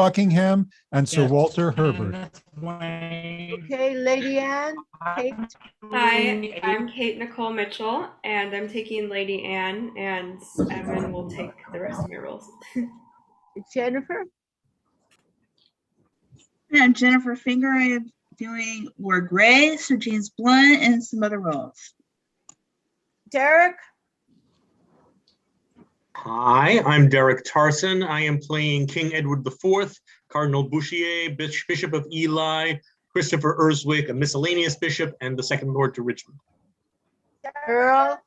Buckingham, and Sir Yes. Walter Herbert. Kenneth Wayne. Okay, Lady Anne, Kate. Hi, I'm Kate Nicole Mitchell, and I'm taking Lady Anne, and Evan will take the rest of my roles. Jennifer. And Jennifer Finger, I am doing War Gray, Sir James Blunt, and some other roles. Derek. Hi, I'm Derek Tarson. I am playing King Edward IV, Cardinal Bouchier, Bishop of Ely, Christopher Urswick, a miscellaneous bishop, and the second Lord to Richmond. Earl.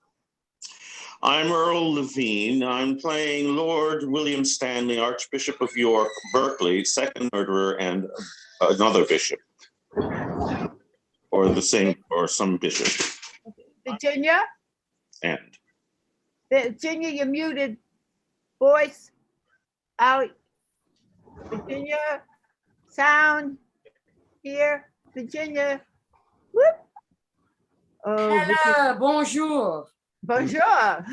I'm Earl Levine. I'm playing Lord William Stanley, Archbishop of York, Berkeley, second murderer, and another bishop, or the same, or some bishop. Virginia. And Virginia, you're muted. Voice out. Virginia, sound here. Virginia. Whoop. Oh, Hello, bonjour. bonjour.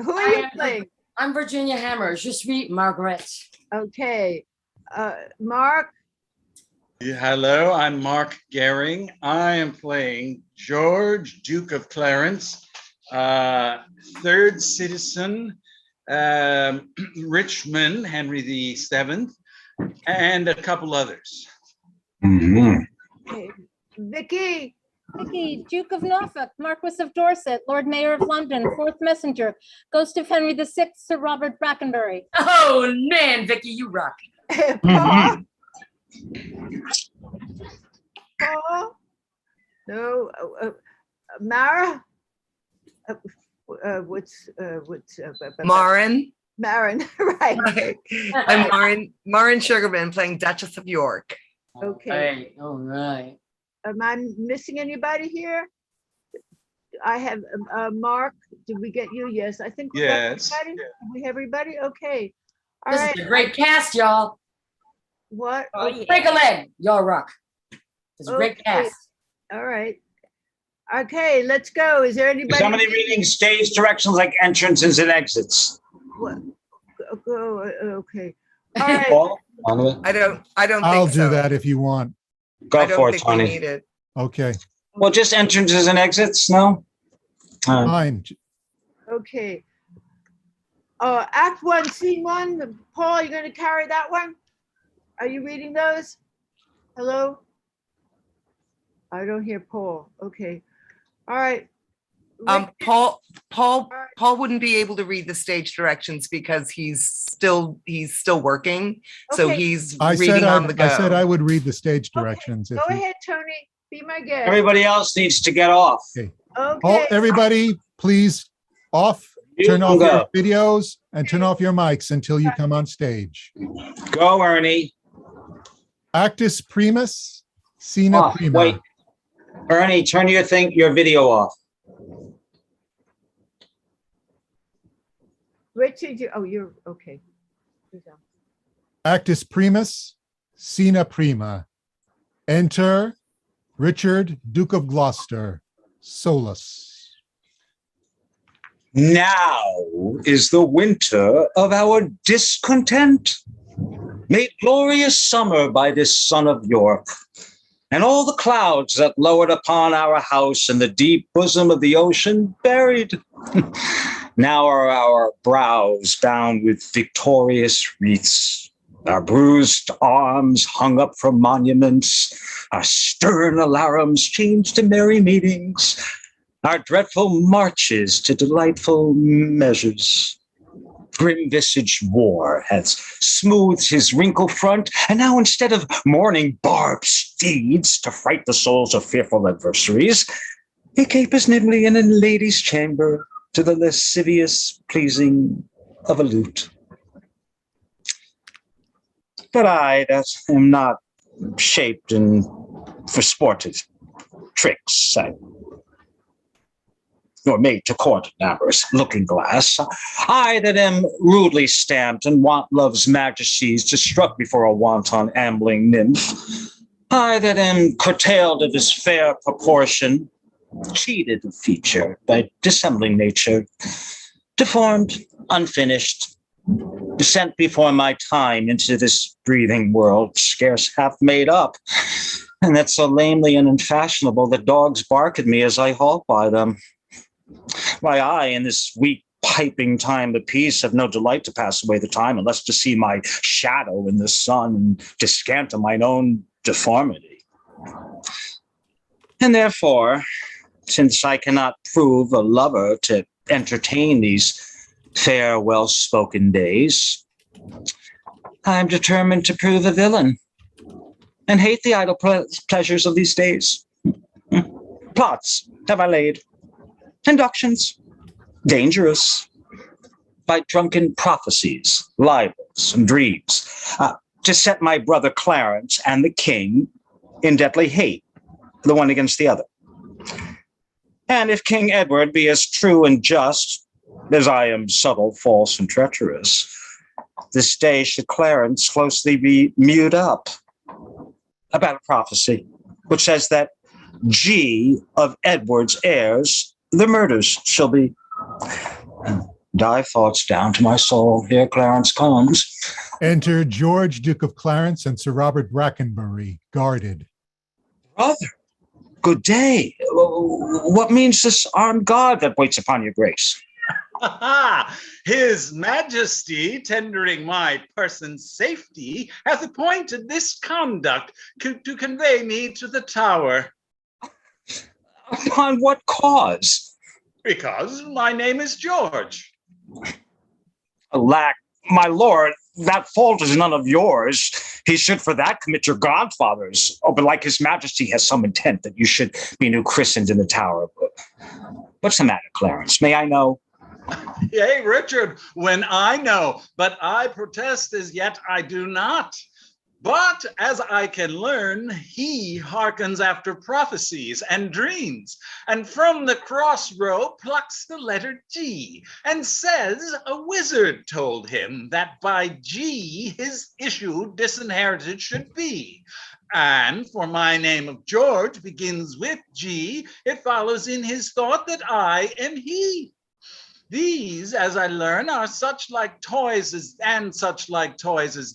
Who are you playing? I'm Virginia Hammer. Je suis Margaret. Okay. Mark. Hello, I'm Mark Gehring. I am playing George, Duke of Clarence, third citizen, Richmond, Henry VII, and a couple others. Okay. Vicky. Vicky, Duke of Norfolk, Marquis of Dorset, Lord Mayor of London, fourth messenger, ghost of Henry VI, Sir Robert Brackenbury. Oh man, Vicky, you rock. Paul. Paul. No. Mara. What's Marin. Marin, right. Okay. I'm Marin Sugarman playing Duchess of York. Okay. All right. Am I missing anybody here? I have Mark. Did we get you? Yes, I think we got Yes. everybody. Did we have everybody? Okay. All This right. is a great cast, y'all. What? Break a leg. Y'all rock. It's a great Okay. cast. All right. Okay, let's go. Is there anybody? Somebody reading stage directions like entrances and exits. What? Go. Okay. All right. Paul, I don't I'll think do so. that if you want. go I don't for it, think we Tony. need it. Okay, Well, just entrances and exits, no? fine. Okay. Act 1, Scene 1. Paul, you're going to carry that one? Are you reading those? Hello? I don't hear Paul. Okay. All right. Paul wouldn't be able to read the stage directions because he's still working. So Okay. he's I reading on the go. I said I would read the stage directions. Go ahead, Tony. Be my guest. Everybody else needs to get off. Okay. Okay. Everybody, please turn off your videos and turn off your mics until you come on stage. Go, Ernie. Actus primus, scena prima. Wait. Ernie, turn your video off. Richard, you're okay. Actus primus, scena prima. Enter Richard, Duke of Gloucester, solus. Now is the winter of our discontent, made glorious summer by this son of York, and all the clouds that lowered upon our house in the deep bosom of the ocean buried. Now are our brows bound with victorious wreaths, our bruised arms hung up from monuments, our stern alarums changed to merry meetings, our dreadful marches to delightful measures. Grim-visaged war has smoothed his wrinkled front, and now instead of mourning barbed steeds to fright the souls of fearful adversaries, he capers nimbly in a lady's chamber to the lascivious pleasing of a lute. But I that am not shaped for sportive tricks, nor made to court amorous looking glass. I that am rudely stamped and want love's majesties to struck before a wanton ambling nymph. I that am curtailed of his fair proportion, cheated of feature by dissembling nature, deformed, unfinished, sent before my time into this breathing world, scarce half made up, and that's so lamely and unfashionable that dogs bark at me as I halt by them. Why, I, in this weak piping time of peace, have no delight to pass away the time, unless to see my shadow in the sun and descant on mine own deformity. And therefore, since I cannot prove a lover to entertain these fair, well-spoken days, I am determined to prove a villain and hate the idle pleasures of these days. Plots have I laid, inductions, dangerous, by drunken prophecies, libels, and dreams, to set my brother Clarence and the king in deadly hate, the one against the other. And if King Edward be as true and just as I am subtle, false, and treacherous, this day should Clarence closely be mewed up about a prophecy which says that G of Edward's heirs, the murders shall be. Dive thoughts down to my soul. Here Clarence comes. Enter George, Duke of Clarence, and Sir Robert Brackenbury, guarded. Brother, good day. What means this armed guard that waits upon your grace? His Majesty, tendering my person's safety, hath appointed this conduct to convey me to the Tower. Upon what cause? Because my name is George. Alack, my lord, that fault is none of yours. He should for that commit your godfathers. Oh, but like his Majesty has some intent that you should be new christened in the Tower. What's the matter, Clarence? May I know? Yea, Richard, when I know, but I protest as yet I do not. But as I can learn, he hearkens after prophecies and dreams, and from the crossrow plucks the letter G, and says a wizard told him that by G his issue disinherited should be. And for my name of George begins with G, it follows in his thought that I am he. These, as I learn, are such like toys as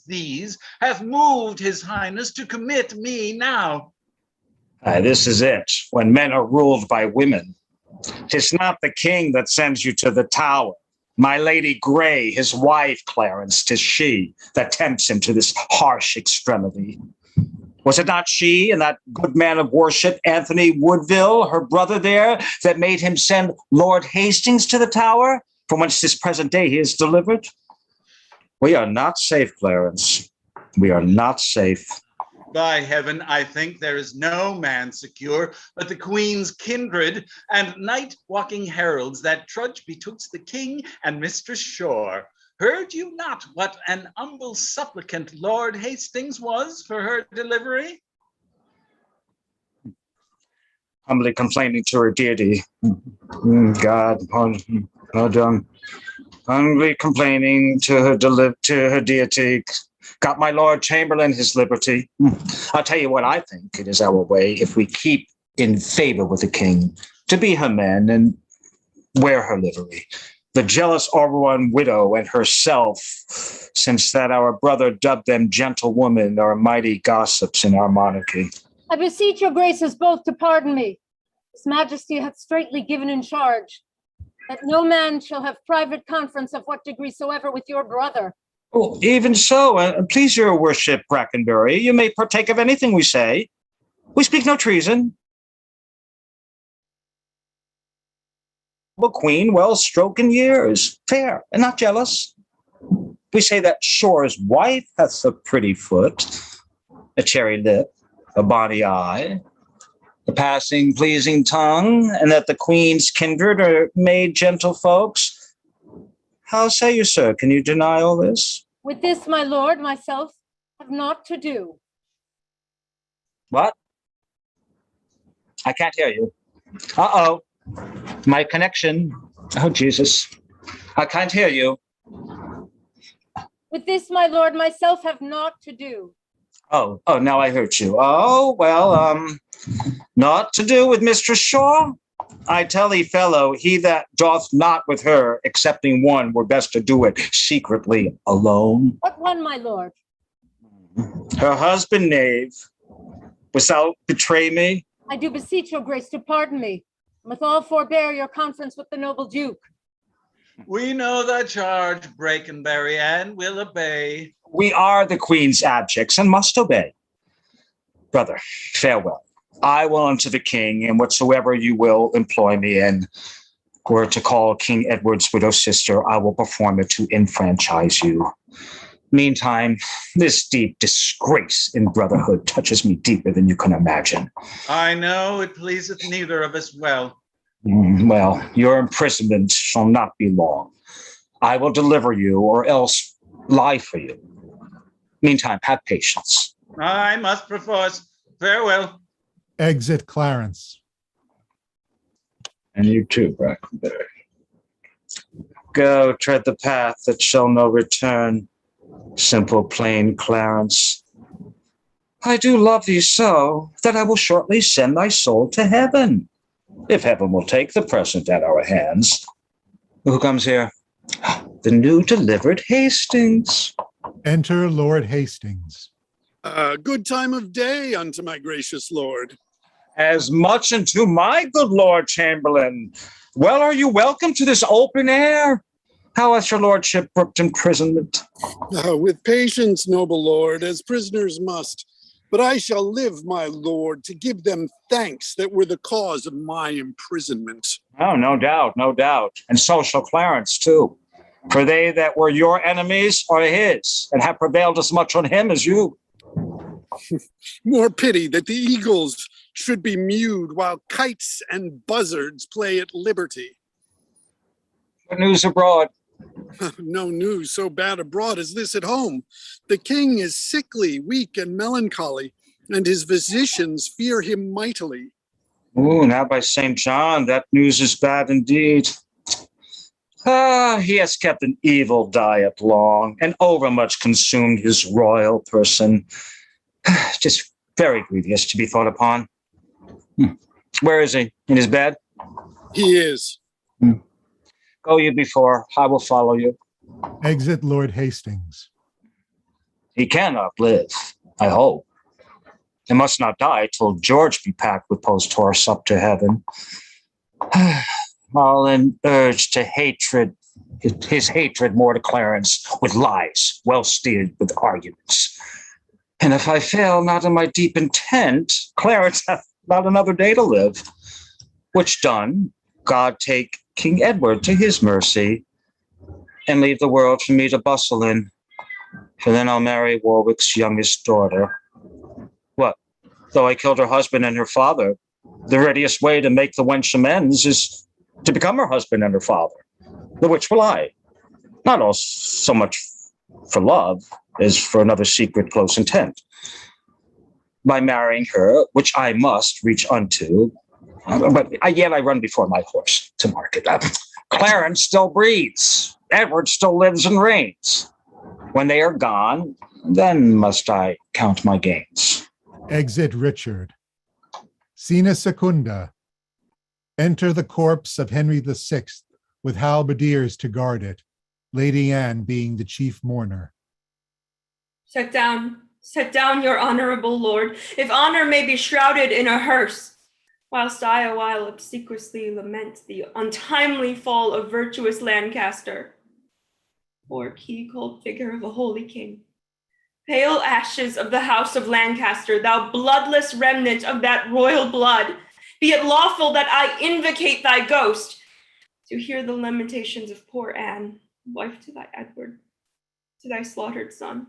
these have moved his highness to commit me now. This is it, when men are ruled by women. 'Tis not the king that sends you to the Tower. My Lady Grey, his wife, Clarence, 'tis she that tempts him to this harsh extremity. Was it not she and that good man of worship, Anthony Woodville, her brother there, that made him send Lord Hastings to the Tower, from whence this present day he is delivered? We are not safe, Clarence. We are not safe. By heaven, I think there is no man secure but the queen's kindred and night-walking heralds that trudge betwixt the king and Mistress Shore. Heard you not what an humble supplicant Lord Hastings was for her delivery? Humbly complaining to her deity. God, humbly complaining to her deity. Got my Lord Chamberlain his liberty. I'll tell you what I think it is our way, if we keep in favor with the king, to be her men and wear her livery. The jealous Oberon widow and herself, since that our brother dubbed them gentlewomen, are mighty gossips in our monarchy. I beseech your graces both to pardon me. His Majesty hath straitly given in charge that no man shall have private conference of what degree soever with your brother. Oh, even so, please your worship, Brackenbury, you may partake of anything we say. We speak no treason. A queen well stroke in years, fair and not jealous. We say that Shore's wife hath a pretty foot, a cherry lip, a bonny eye, a passing pleasing tongue, and that the queen's kindred are made gentle folks. How say you, sir? Can you deny all this? With this, my lord, myself, have naught to do. What? I can't hear you. Uh-oh. My connection. Oh, Jesus. I can't hear you. With this, my lord, myself have naught to do. Oh, now I heard you. Oh, well, naught to do with Mistress Shore? I tell thee, fellow, he that doth not with her, excepting one, were best to do it secretly alone. What one, my lord? Her husband, knave, wouldst thou betray me? I do beseech your grace to pardon me. Withal forbear your conference with the noble duke. We know thy charge, Brakenberry, and will obey. We are the queen's abjects and must obey. Brother, farewell. I will unto the king, and whatsoever you will employ me in, were to call King Edward's widow sister, I will perform it to enfranchise you. Meantime, this deep disgrace in brotherhood touches me deeper than you can imagine. I know it pleaseth neither of us well. Well, your imprisonment shall not be long. I will deliver you, or else lie for you. Meantime, have patience. I must perforce. Farewell. Exit Clarence. And you too, Brackenberry. Go, tread the path that shall no return. Simple, plain Clarence. I do love thee so that I will shortly send thy soul to heaven, if heaven will take the present at our hands. Who comes here? The new delivered Hastings. Enter Lord Hastings. Good time of day unto my gracious lord. As much unto my good Lord Chamberlain. Well, are you welcome to this open air? How hath your lordship brooked imprisonment? With patience, noble lord, as prisoners must. But I shall live, my lord, to give them thanks that were the cause of my imprisonment. Oh, no doubt, no doubt. And so shall Clarence, too. For they that were your enemies are his, and have prevailed as much on him as you. More pity that the eagles should be mewed while kites and buzzards play at liberty. What news abroad? No news so bad abroad as this at home. The king is sickly, weak, and melancholy, and his physicians fear him mightily. Ooh, now by St. John, that news is bad indeed. He has kept an evil diet long, and overmuch consumed his royal person. Just very grievous to be thought upon. Where is he? In his bed? He is. Go you before, I will follow you. Exit Lord Hastings. He cannot live, I hope. He must not die till George be packed with post-horse up to heaven. I'll then urge to hatred, his hatred more to Clarence with lies, well steered with arguments. And if I fail not in my deep intent, Clarence hath not another day to live. Which done, God take King Edward to his mercy, and leave the world for me to bustle in. For then I'll marry Warwick's youngest daughter. What? Though I killed her husband and her father, the readiest way to make the wench amends is to become her husband and her father, the which will I. Not all so much for love as for another secret close intent. By marrying her, which I must reach unto, but yet I run before my horse to market. Clarence still breathes. Edward still lives and reigns. When they are gone, then must I count my gains. Exit Richard. Scena Secunda. Enter the corpse of Henry VI with halberdiers to guard it, Lady Anne being the chief mourner. Set down, your honorable lord, if honor may be shrouded in a hearse. Whilst I a while obsequiously lament the untimely fall of virtuous Lancaster, or key cold figure of a holy king. Pale ashes of the house of Lancaster, thou bloodless remnant of that royal blood, be it lawful that I invocate thy ghost to hear the lamentations of poor Anne, wife to thy Edward, to thy slaughtered son,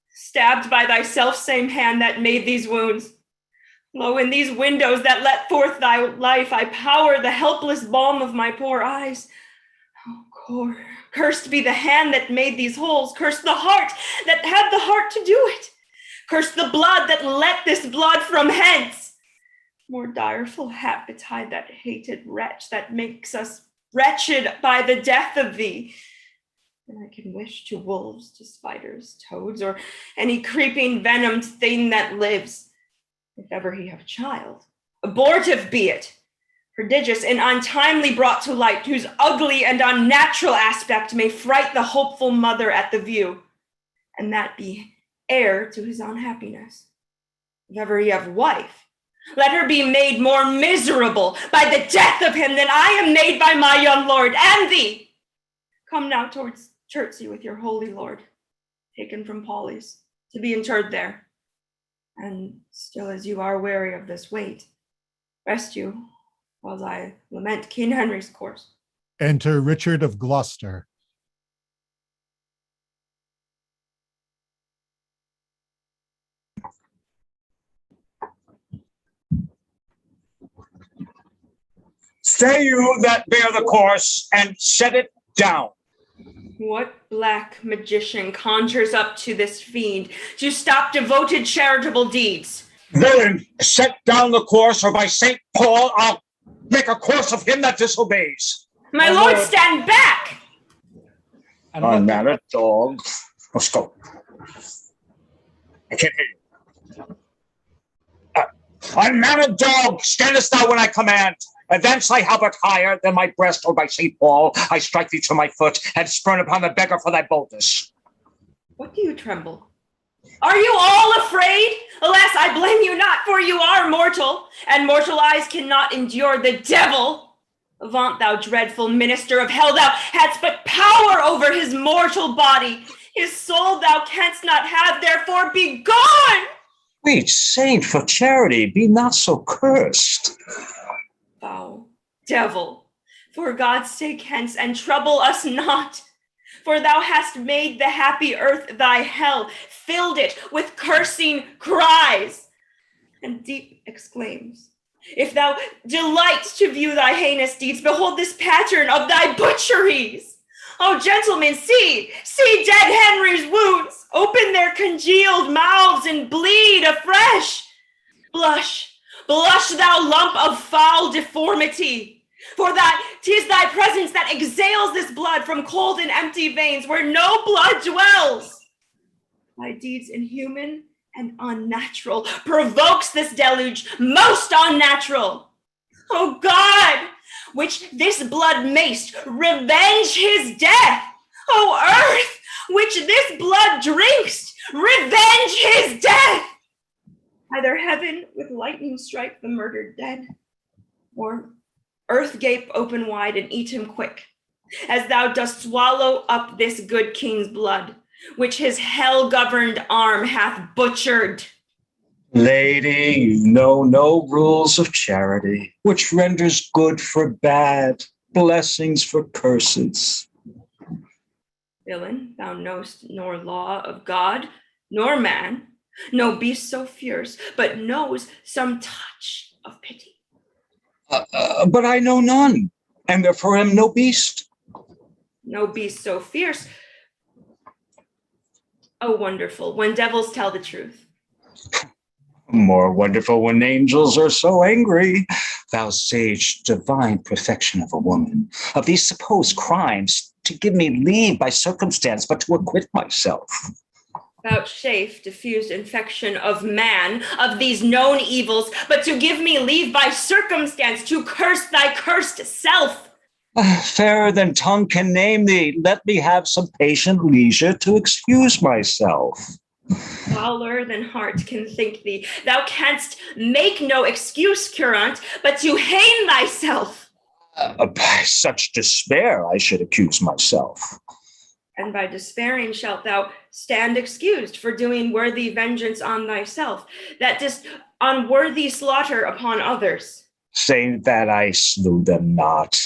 stabbed by thy self-same hand that made these wounds. Lo, in these windows that let forth thy life, I power the helpless balm of my poor eyes. Oh, cursed be the hand that made these holes. Cursed the heart that had the heart to do it. Cursed the blood that let this blood from hence. More direful hap betide that hated wretch that makes us wretched by the death of thee than I can wish to wolves, to spiders, toads, or any creeping venomed thing that lives. If ever he have child, abortive be it, prodigious and untimely brought to light, whose ugly and unnatural aspect may fright the hopeful mother at the view, and that be heir to his unhappiness. If ever he have wife, let her be made more miserable by the death of him than I am made by my young lord and thee. Come now towards Chertsey with your holy lord, taken from Polly's, to be interred there. And still as you are weary of this weight, rest you, while I lament King Henry's course. Enter Richard of Gloucester. Stay you that bear the course and set it down. What black magician conjures up to this fiend to stop devoted charitable deeds? Villain, set down the course, or by St. Paul, I'll make a course of him that disobeys. My lord, stand back! Unmannered dog. Let's go. I can't hear you. Unmannered dog, standest thou when I command? Advance thy halberd higher than my breast, or by St. Paul, I strike thee to my foot and spurn upon the beggar for thy boldness. What do you tremble? Are you all afraid? Alas, I blame you not, for you are mortal, and mortal eyes cannot endure the devil. Avaunt, thou dreadful minister of hell, thou hadst but power over his mortal body. His soul thou canst not have, therefore be gone! Sweet saint, for charity, be not so cursed. Foul devil, for God's sake hence, and trouble us not. For thou hast made the happy earth thy hell, filled it with cursing cries, and deep exclaims, if thou delight to view thy heinous deeds, behold this pattern of thy butcheries. Oh, gentlemen, see dead Henry's wounds, open their congealed mouths and bleed afresh. Blush, thou lump of foul deformity, for that 'tis thy presence that exhales this blood from cold and empty veins where no blood dwells. Thy deeds inhuman and unnatural provokes this deluge most unnatural. O God, which this blood mayst revenge his death. O earth, which this blood drinkst, revenge his death. Either heaven with lightning strike the murdered dead, or earth gape open wide and eat him quick, as thou dost swallow up this good king's blood, which his hell-governed arm hath butchered. Lady, you know no rules of charity, which renders good for bad, blessings for curses. Villain, thou knowst nor law of God, nor man, no beast so fierce, but knows some touch of pity. But I know none, and therefore am no beast. No beast so fierce. Oh, wonderful, when devils tell the truth. More wonderful when angels are so angry. Thou sage divine perfection of a woman, of these supposed crimes, to give me leave by circumstance, but to acquit myself. Vouchsafe diffused infection of man, of these known evils, but to give me leave by circumstance to curse thy cursed self. Fairer than tongue can name thee, let me have some patient leisure to excuse myself. Fouler than heart can think thee. Thou canst make no excuse, curant, but to hang thyself. By such despair I should accuse myself. And by despairing shalt thou stand excused for doing worthy vengeance on thyself, that didst unworthy slaughter upon others. Say that I slew them not.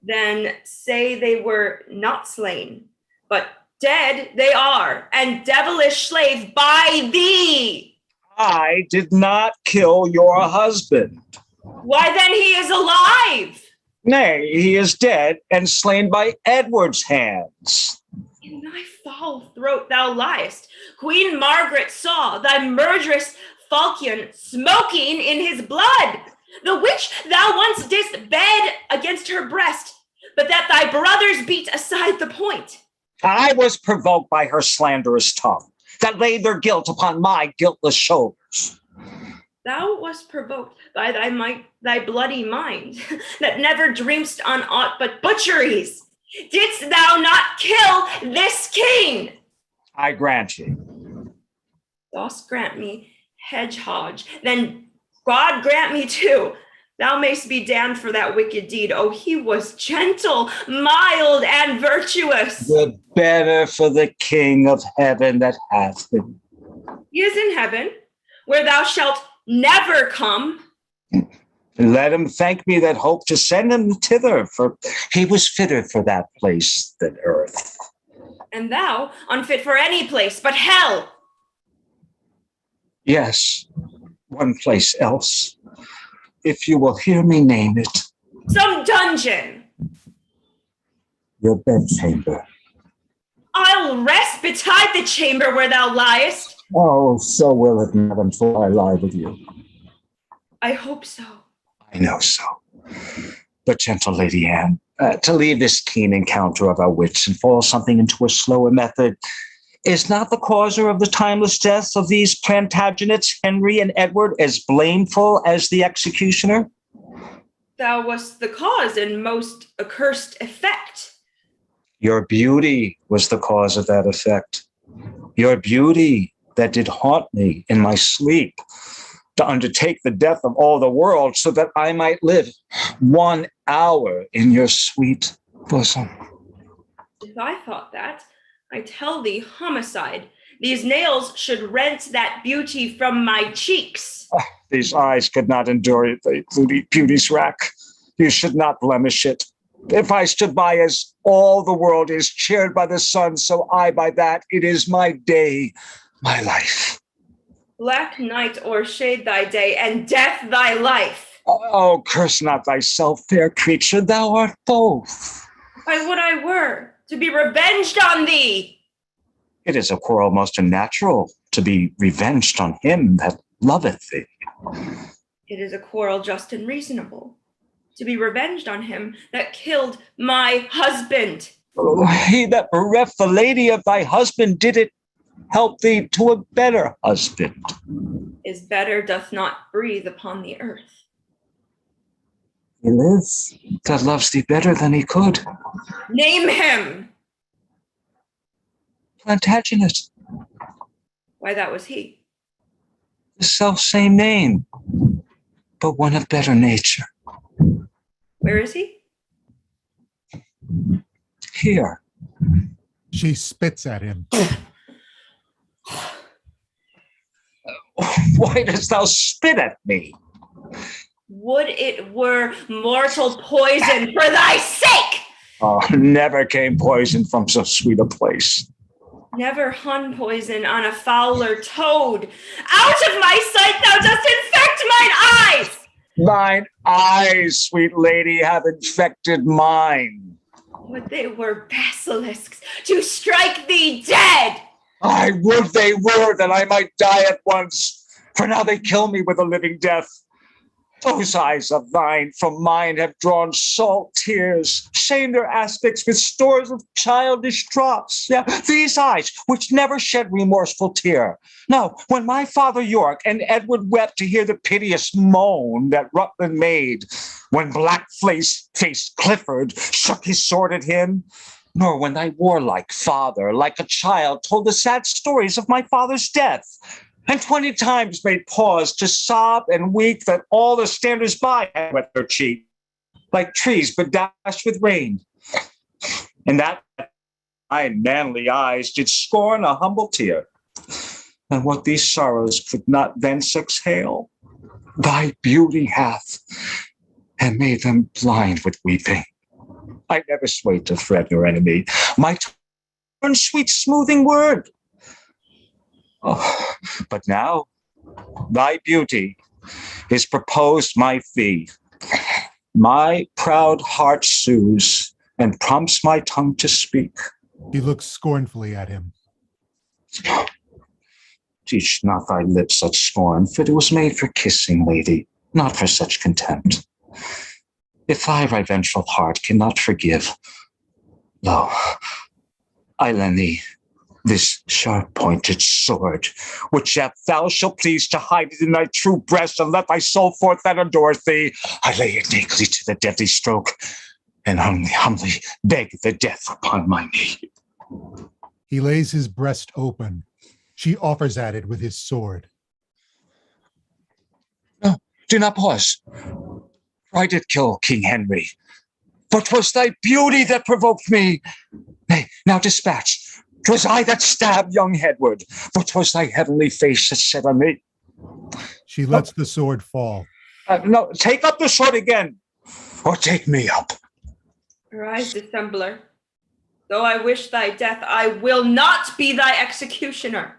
Then say they were not slain, but dead they are, and devilish slave by thee. I did not kill your husband. Why then he is alive. Nay, he is dead and slain by Edward's hands. In thy foul throat thou liest. Queen Margaret saw thy murderous falchion smoking in his blood, the which thou once didst bed against her breast, but that thy brothers beat aside the point. I was provoked by her slanderous tongue, that laid their guilt upon my guiltless shoulders. Thou wast provoked by thy might, thy bloody mind, that never dreamst on aught but butcheries. Didst thou not kill this king? I grant you. Dost grant me, hedgehog, then God grant me too. Thou mayst be damned for that wicked deed. Oh, he was gentle, mild, and virtuous. The better for the King of heaven that hath him. He is in heaven, where thou shalt never come. Let him thank me that hope to send him thither, for he was fitter for that place than earth. And thou, unfit for any place but hell. Yes, one place else, if you will hear me name it. Some dungeon. Your bedchamber. I'll rest betide the chamber where thou liest. Oh, so will it, madam, for I lie with you. I hope so. I know so. But, gentle Lady Anne, to leave this keen encounter of our wits and fall something into a slower method, is not the causer of the timeless deaths of these Plantagenets, Henry and Edward, as blameful as the executioner? Thou wast the cause and most accursed effect. Your beauty was the cause of that effect. Your beauty that did haunt me in my sleep, to undertake the death of all the world so that I might live 1 hour in your sweet bosom. If I thought that, I tell thee, homicide, these nails should rent that beauty from my cheeks. These eyes could not endure the beauty's rack. You should not blemish it. If I stood by as all the world is cheered by the sun, so I by that. It is my day, my life. Black night o'ershade thy day, and death thy life. Oh, curse not thyself, fair creature, thou art both. I would I were, to be revenged on thee. It is a quarrel most unnatural, to be revenged on him that loveth thee. It is a quarrel just and reasonable, to be revenged on him that killed my husband. Oh, he that bereft the lady of thy husband did it help thee to a better husband. Is better doth not breathe upon the earth. He lives that loves thee better than he could. Name him. Plantagenet. Why, that was he. The self-same name, but one of better nature. Where is he? Here. She spits at him. Why dost thou spit at me? Would it were mortal poison for thy sake! Oh, never came poison from so sweet a place. Never hun poison on a fouler toad. Out of my sight, thou dost infect mine eyes! Thine eyes, sweet lady, have infected mine. Would they were basilisks to strike thee dead! I would they were, that I might die at once, for now they kill me with a living death. Those eyes of thine from mine have drawn salt tears, shamed their aspects with stores of childish drops. Yeah, these eyes, which never shed remorseful tear. No, when my father York and Edward wept to hear the piteous moan that Rutland made, when black-faced Clifford shook his sword at him, nor when thy warlike father, like a child, told the sad stories of my father's death, and 20 times made pause to sob and weep that all the standers-by had wet their cheek, like trees bedashed with rain. And that my manly eyes did scorn a humble tear, and what these sorrows could not thence exhale, thy beauty hath, and made them blind with weeping. I never swayed to threat nor enemy. My turn sweet smoothing word. Oh, but now thy beauty is proposed my fee. My proud heart sues and prompts my tongue to speak. He looks scornfully at him. Teach not thy lips such scorn, for it was made for kissing, lady, not for such contempt. If thy revengeful heart cannot forgive, lo, I lend thee this sharp-pointed sword, which if thou shalt please to hide it in thy true breast, and let thy soul forth that adoreth thee, I lay it nakedly to the deadly stroke, and humbly beg the death upon my knee. He lays his breast open. She offers at it with his sword. No, do not pause. For I did kill King Henry, but 'twas thy beauty that provoked me. Nay, now dispatch. 'Twas I that stabbed young Edward, but 'twas thy heavenly face that set on me. She lets the sword fall. No, take up the sword again, or take me up. Arise, dissembler. Though I wish thy death, I will not be thy executioner.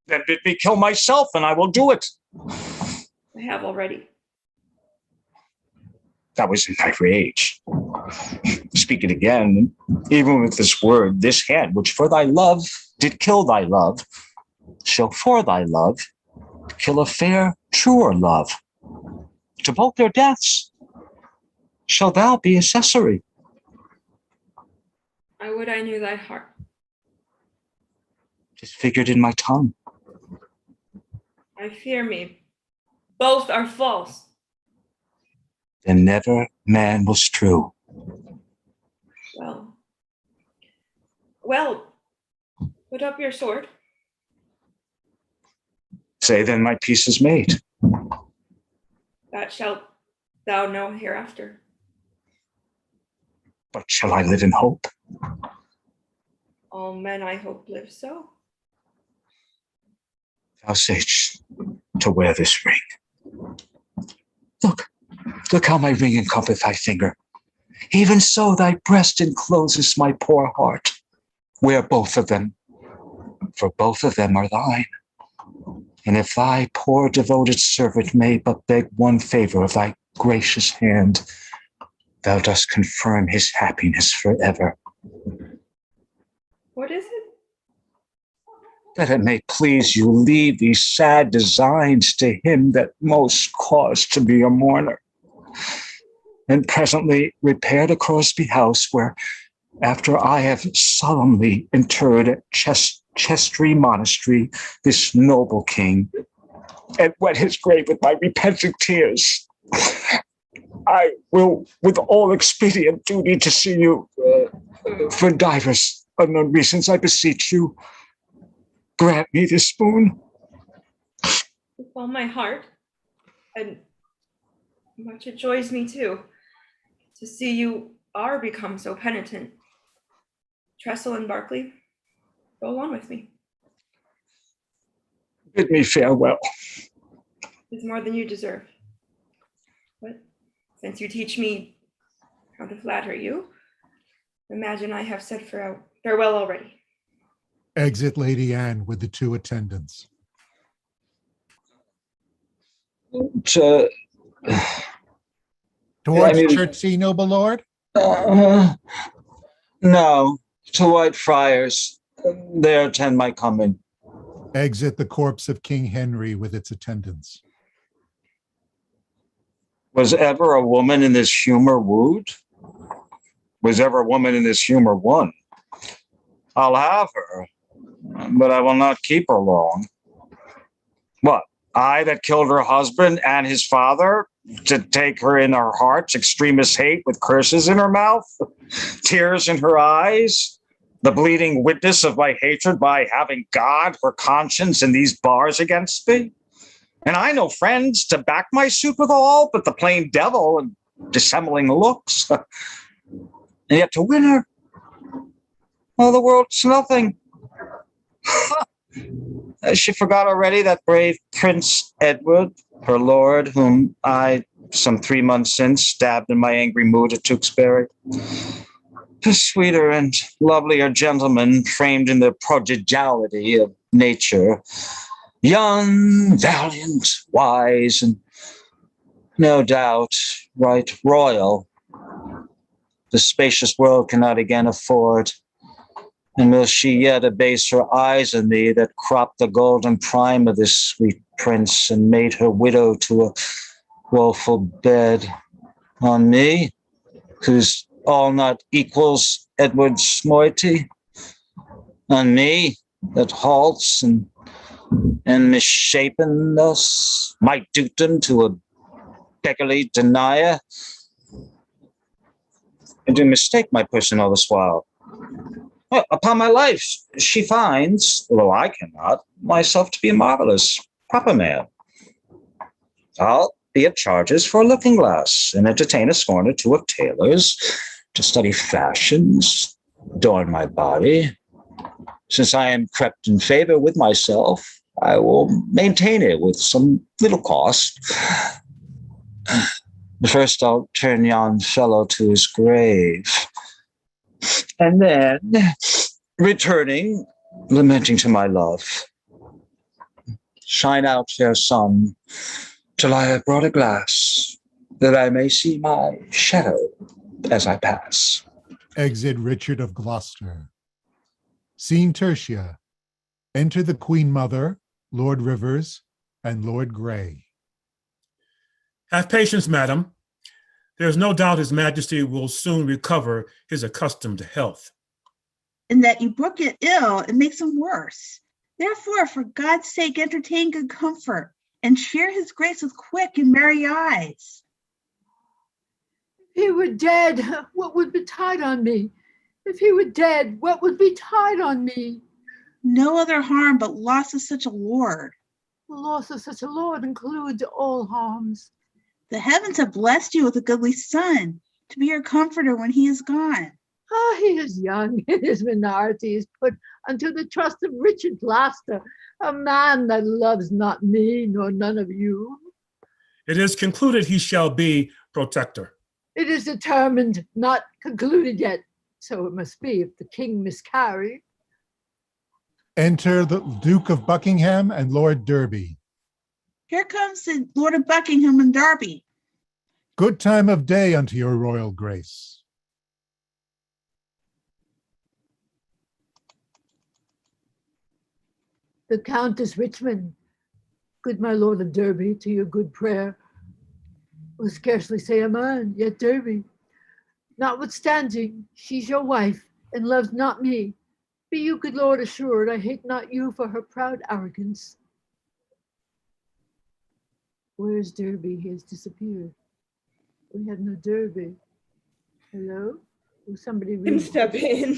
Then bid me kill myself, and I will do it. I have already. That was in thy rage. Speak it again, even with this word, this hand, which for thy love did kill thy love, shall for thy love kill a fair, truer love. To both their deaths shall thou be accessory. I would I knew thy heart. Disfigured in my tongue. I fear me. Both are false. Then never man was true. Well, put up your sword. Say then my peace is made. That shalt thou know hereafter. But shall I live in hope? All men, I hope, live so. Vouchsafe to wear this ring. Look how my ring encompasseth thy finger. Even so thy breast encloses my poor heart. Wear both of them, for both of them are thine. And if thy poor devoted servant may but beg one favor of thy gracious hand, thou dost confirm his happiness forever. What is it? That it may please you, leave these sad designs to him that most caused to be a mourner. And presently repair to Crosby House, where, after I have solemnly interred at Chestry Monastery this noble king, and wet his grave with my repentant tears, I will, with all expedient duty, to see you for divers unknown reasons, I beseech you, grant me this boon. With all my heart, and much it joys me too, to see you are become so penitent. Tressel and Barclay, go on with me. Bid me farewell. It's more than you deserve. But since you teach me how to flatter you, imagine I have said farewell already. Exit Lady Anne with the two attendants. Towards Chertsey, noble lord? No, to Whitefriars. There attend my coming. Exit the corpse of King Henry with its attendants. Was ever a woman in this humor wooed? Was ever a woman in this humor won? I'll have her, but I will not keep her long. What, I that killed her husband and his father, to take her in her heart's extremist hate with curses in her mouth, tears in her eyes, the bleeding witness of my hatred by having God, her conscience, in these bars against me? And I no friends to back my suit withal, but the plain devil and dissembling looks. And yet to win her, all the world's nothing. She forgot already that brave Prince Edward, her lord, whom I, some 3 months since, stabbed in my angry mood at Tewkesbury. A sweeter and lovelier gentleman, framed in the prodigality of nature, young, valiant, wise, and no doubt right royal, the spacious world cannot again afford. And will she yet abase her eyes on me that cropped the golden prime of this sweet prince and made her widow to a woeful bed on me, whose all not equals Edward's moiety? On me that halts and misshapen thus, my dukedom to a beggarly denier, and do mistake my person all this while. Well, upon my life, she finds, although I cannot, myself to be a marvelous, proper man. I'll be at charges for a looking glass and entertain a scorn or two of tailors to study fashions, adorn my body. Since I am crept in favor with myself, I will maintain it with some little cost. First, I'll turn yon fellow to his grave, and then, returning, lamenting to my love, shine out, fair sun, till I have brought a glass, that I may see my shadow as I pass. Exit Richard of Gloucester. Scene Tertia. Enter the Queen Mother, Lord Rivers, and Lord Grey. Have patience, madam. There is no doubt His Majesty will soon recover his accustomed health. And that you brook it ill, it makes him worse. Therefore, for God's sake, entertain good comfort and cheer his grace with quick and merry eyes. If he were dead, what would betide on me? If he were dead, what would betide on me? No other harm but loss of such a lord. The loss of such a lord includes all harms. The heavens have blessed you with a goodly son to be your comforter when he is gone. Ah, he is young, and his minority is put unto the trust of Richard Gloucester, a man that loves not me nor none of you. It is concluded he shall be protector. It is determined, not concluded yet. So it must be if the king miscarry. Enter the Duke of Buckingham and Lord Derby. Here comes the Lord of Buckingham and Derby. Good time of day unto your royal grace. The Countess Richmond, good my Lord of Derby, to your good prayer, will scarcely say a man, yet Derby, notwithstanding, she's your wife, and loves not me. Be you, good Lord, assured, I hate not you for her proud arrogance. Where is Derby? He has disappeared. We have no Derby. Hello? Will somebody read? Step in.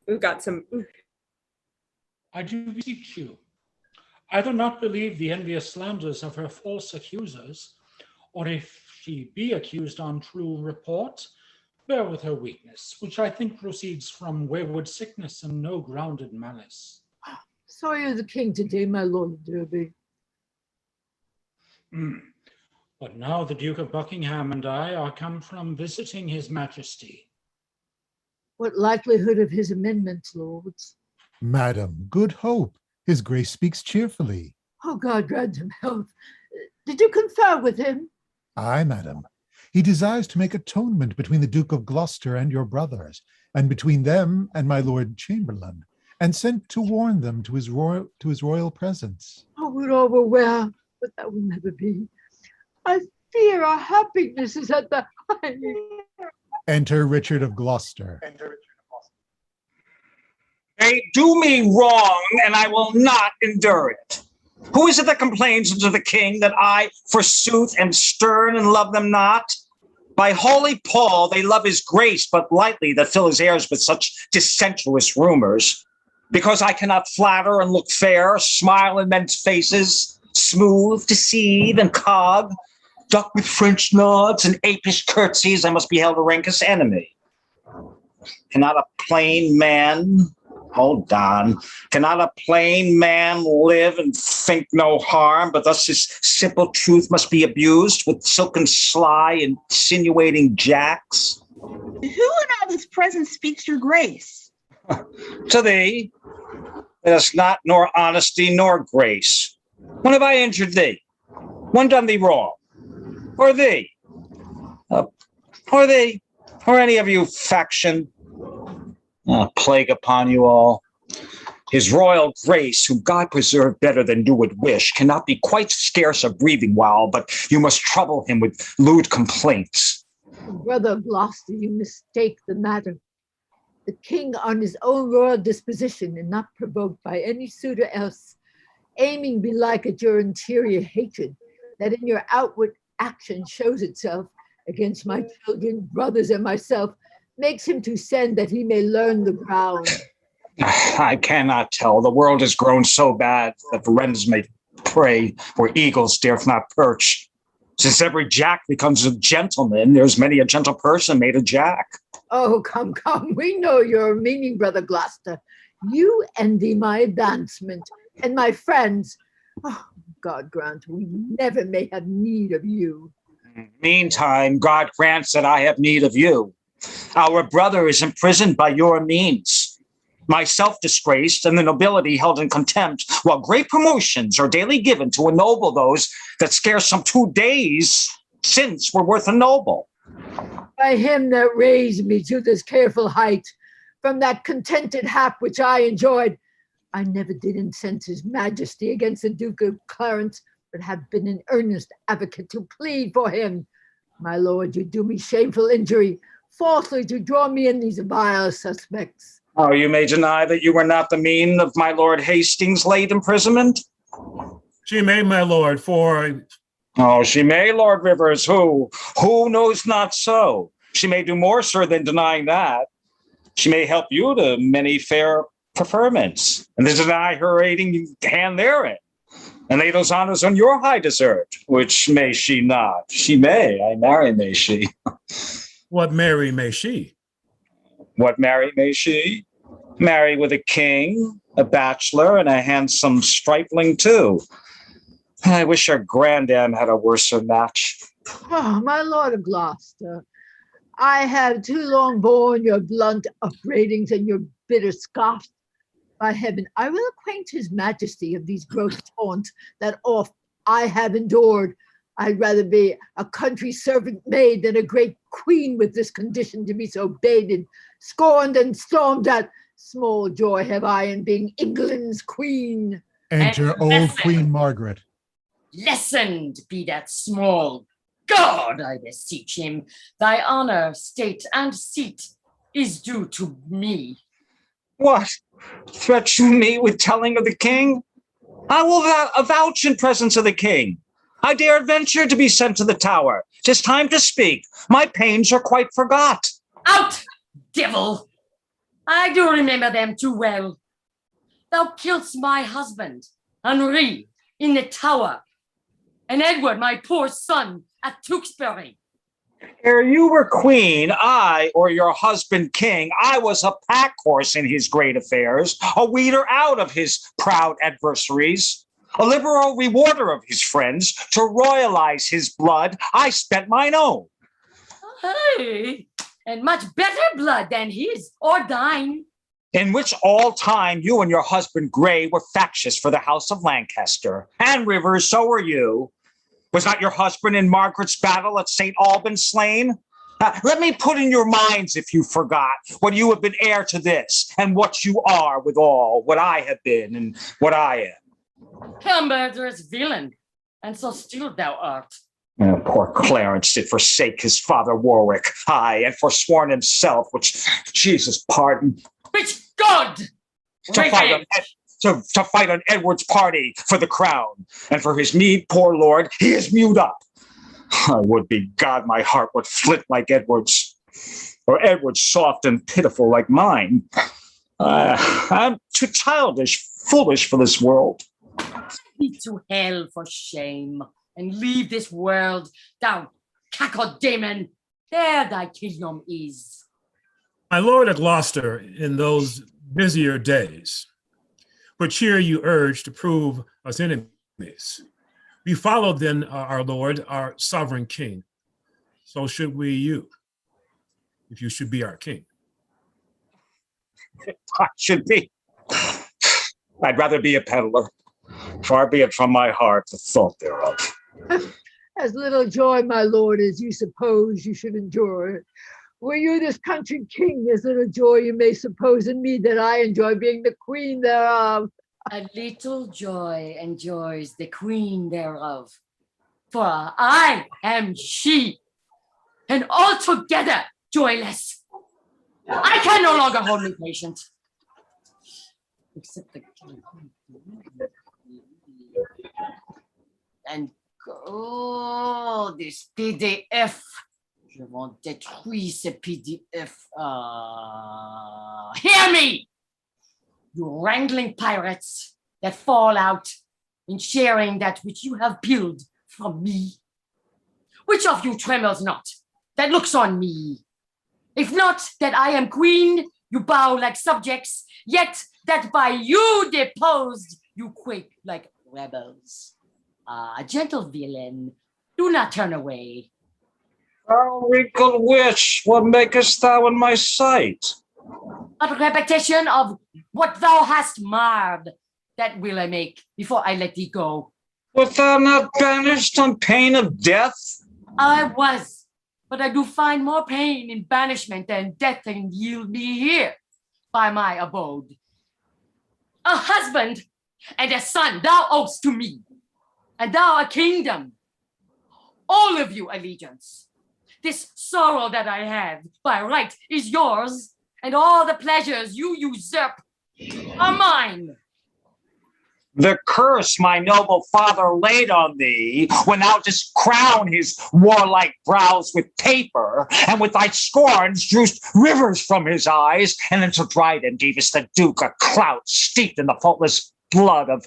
We've got some. I do beseech you. I do not believe the envious slanders of her false accusers, or if she be accused on true report, bear with her weakness, which I think proceeds from wayward sickness and no grounded malice. So you're the king today, my Lord of Derby. But now the Duke of Buckingham and I are come from visiting His Majesty. What likelihood of his amendments, lords? Madam, good hope. His grace speaks cheerfully. Oh, God grant him health. Did you confer with him? Aye, madam. He desires to make atonement between the Duke of Gloucester and your brothers, and between them and my Lord Chamberlain, and sent to warn them to his royal presence. Oh, we all were well, but that will never be. I fear our happiness is at the height. Enter Richard of Gloucester. They do me wrong, and I will not endure it. Who is it that complains unto the king that I, forsooth, am stern and love them not? By holy Paul, they love his grace but lightly that fill his ears with such dissentruous rumors. Because I cannot flatter and look fair, smile in men's faces, smooth, deceive, and cog, duck with French nods and apish curtsies, I must be held a rancorous enemy. Cannot a plain man... Hold on. Cannot a plain man live and think no harm, but thus his simple truth must be abused with silken sly, insinuating jacks? Who in all this presence speaks your grace? To thee, let us not nor honesty nor grace. When have I injured thee? When done thee wrong? Or thee? Or thee? Or any of you faction? Plague upon you all. His royal grace, whom God preserve better than you would wish, cannot be quite scarce a breathing while, but you must trouble him with lewd complaints. Brother Gloucester, you mistake the matter. the king on his own royal disposition and not provoked by any suitor else, aiming belike at your interior hatred, that in your outward action shows itself against my children, brothers, and myself, makes him to send that he may learn the ground. I cannot tell. The world has grown so bad that wrens may prey where eagles dareth not perch. Since every jack becomes a gentleman, there's many a gentle person made a jack. Oh, come, come. We know your meaning, Brother Gloucester. You envy my advancement, and my friends, oh, God grant we never may have need of you. Meantime, God grants that I have need of you. Our brother is imprisoned by your means. Myself disgraced, and the nobility held in contempt, while great promotions are daily given to ennoble those that scarce some 2 days since were worth a noble. By him that raised me to this careful height, from that contented hap which I enjoyed, I never did incense his majesty against the Duke of Clarence, but have been an earnest advocate to plead for him. My lord, you do me shameful injury, falsely to draw me in these vile suspects. Oh, you may deny that you were not the mean of my Lord Hastings' late imprisonment? She may, my lord, for... Oh, she may, Lord Rivers, who knows not so? She may do more, sir, than denying that. She may help you to many fair preferments, and to deny her aiding hand therein, and lay those honors on your high desert, which may she not. She may, I marry may she. What marry may she? What marry may she? Marry with a king, a bachelor, and a handsome stripling too. I wish our grandam had a worser match. Oh, my lord of Gloucester, I have too long borne your blunt upbraidings and your bitter scoffs. By heaven, I will acquaint his majesty of these gross taunts that oft I have endured. I'd rather be a country servant maid than a great queen with this condition to be so baited, scorned, and stormed at. Small joy have I in being England's queen. Enter old Queen Margaret. Lessened be that small. God, I beseech him, thy honor, state, and seat is due to me. What? Threat you me with telling of the king? I will avouch in presence of the king. I dare venture to be sent to the tower. 'Tis time to speak. My pains are quite forgot. Out, devil! I do remember them too well. Thou killedst my husband, Henri, in the tower, and Edward, my poor son, at Tewkesbury. Ere you were queen, I, or your husband king, I was a pack horse in his great affairs, a weeder out of his proud adversaries, a liberal rewarder of his friends. To royalize his blood, I spent mine own. Hey, and much better blood than his or thine. In which all time you and your husband Grey were factious for the house of Lancaster. And Rivers, so were you. Was not your husband in Margaret's battle at St. Albans slain? Let me put in your minds, if you forgot, what you have been heir to this, and what you are withal, what I have been and what I am. A murderous villain, and so still thou art. Oh, poor Clarence did forsake his father Warwick, aye, and forsworn himself, which Jesus pardon. Which God to fight on Edward's party for the crown, and for his mead, poor lord, he is mewed up. I would be God, my heart would flit like Edward's, or Edward's soft and pitiful like mine. I'm too childish, foolish for this world. Be to hell for shame, and leave this world, thou cacodemon. There thy kingdom is. My lord of Gloucester, in those busier days, which here you urge to prove us enemies, we followed then our lord, our sovereign king. So should we you, if you should be our king. I should be. I'd rather be a peddler. Far be it from my heart the thought thereof. As little joy, my lord, as you suppose you should enjoy. Were you this country king, there's little joy you may suppose in me that I enjoy being the queen thereof. A little joy enjoys the queen thereof. For I am she, and altogether joyless. I can no longer hold me patient. Except the and oh, this PDF. Je vais détruire ce PDF. Hear me, you wrangling pirates that fall out in sharing that which you have peeled from me. Which of you trembles not, that looks on me? If not that I am queen, you bow like subjects, yet that by you deposed, you quake like rebels. Ah, gentle villain, do not turn away. Thou wrinkled witch, what makest thou in my sight? A repetition of what thou hast marred, that will I make before I let thee go. Wert thou not banished on pain of death? I was, but I do find more pain in banishment than death can yield me here by my abode. A husband and a son thou owest to me, and thou a kingdom. All of you allegiance. This sorrow that I have by right is yours, and all the pleasures you usurp are mine. The curse my noble father laid on thee, when thou didst crown his warlike brows with paper, and with thy scorns drewest rivers from his eyes, and unto Dryden gavest the Duke a clout steeped in the faultless blood of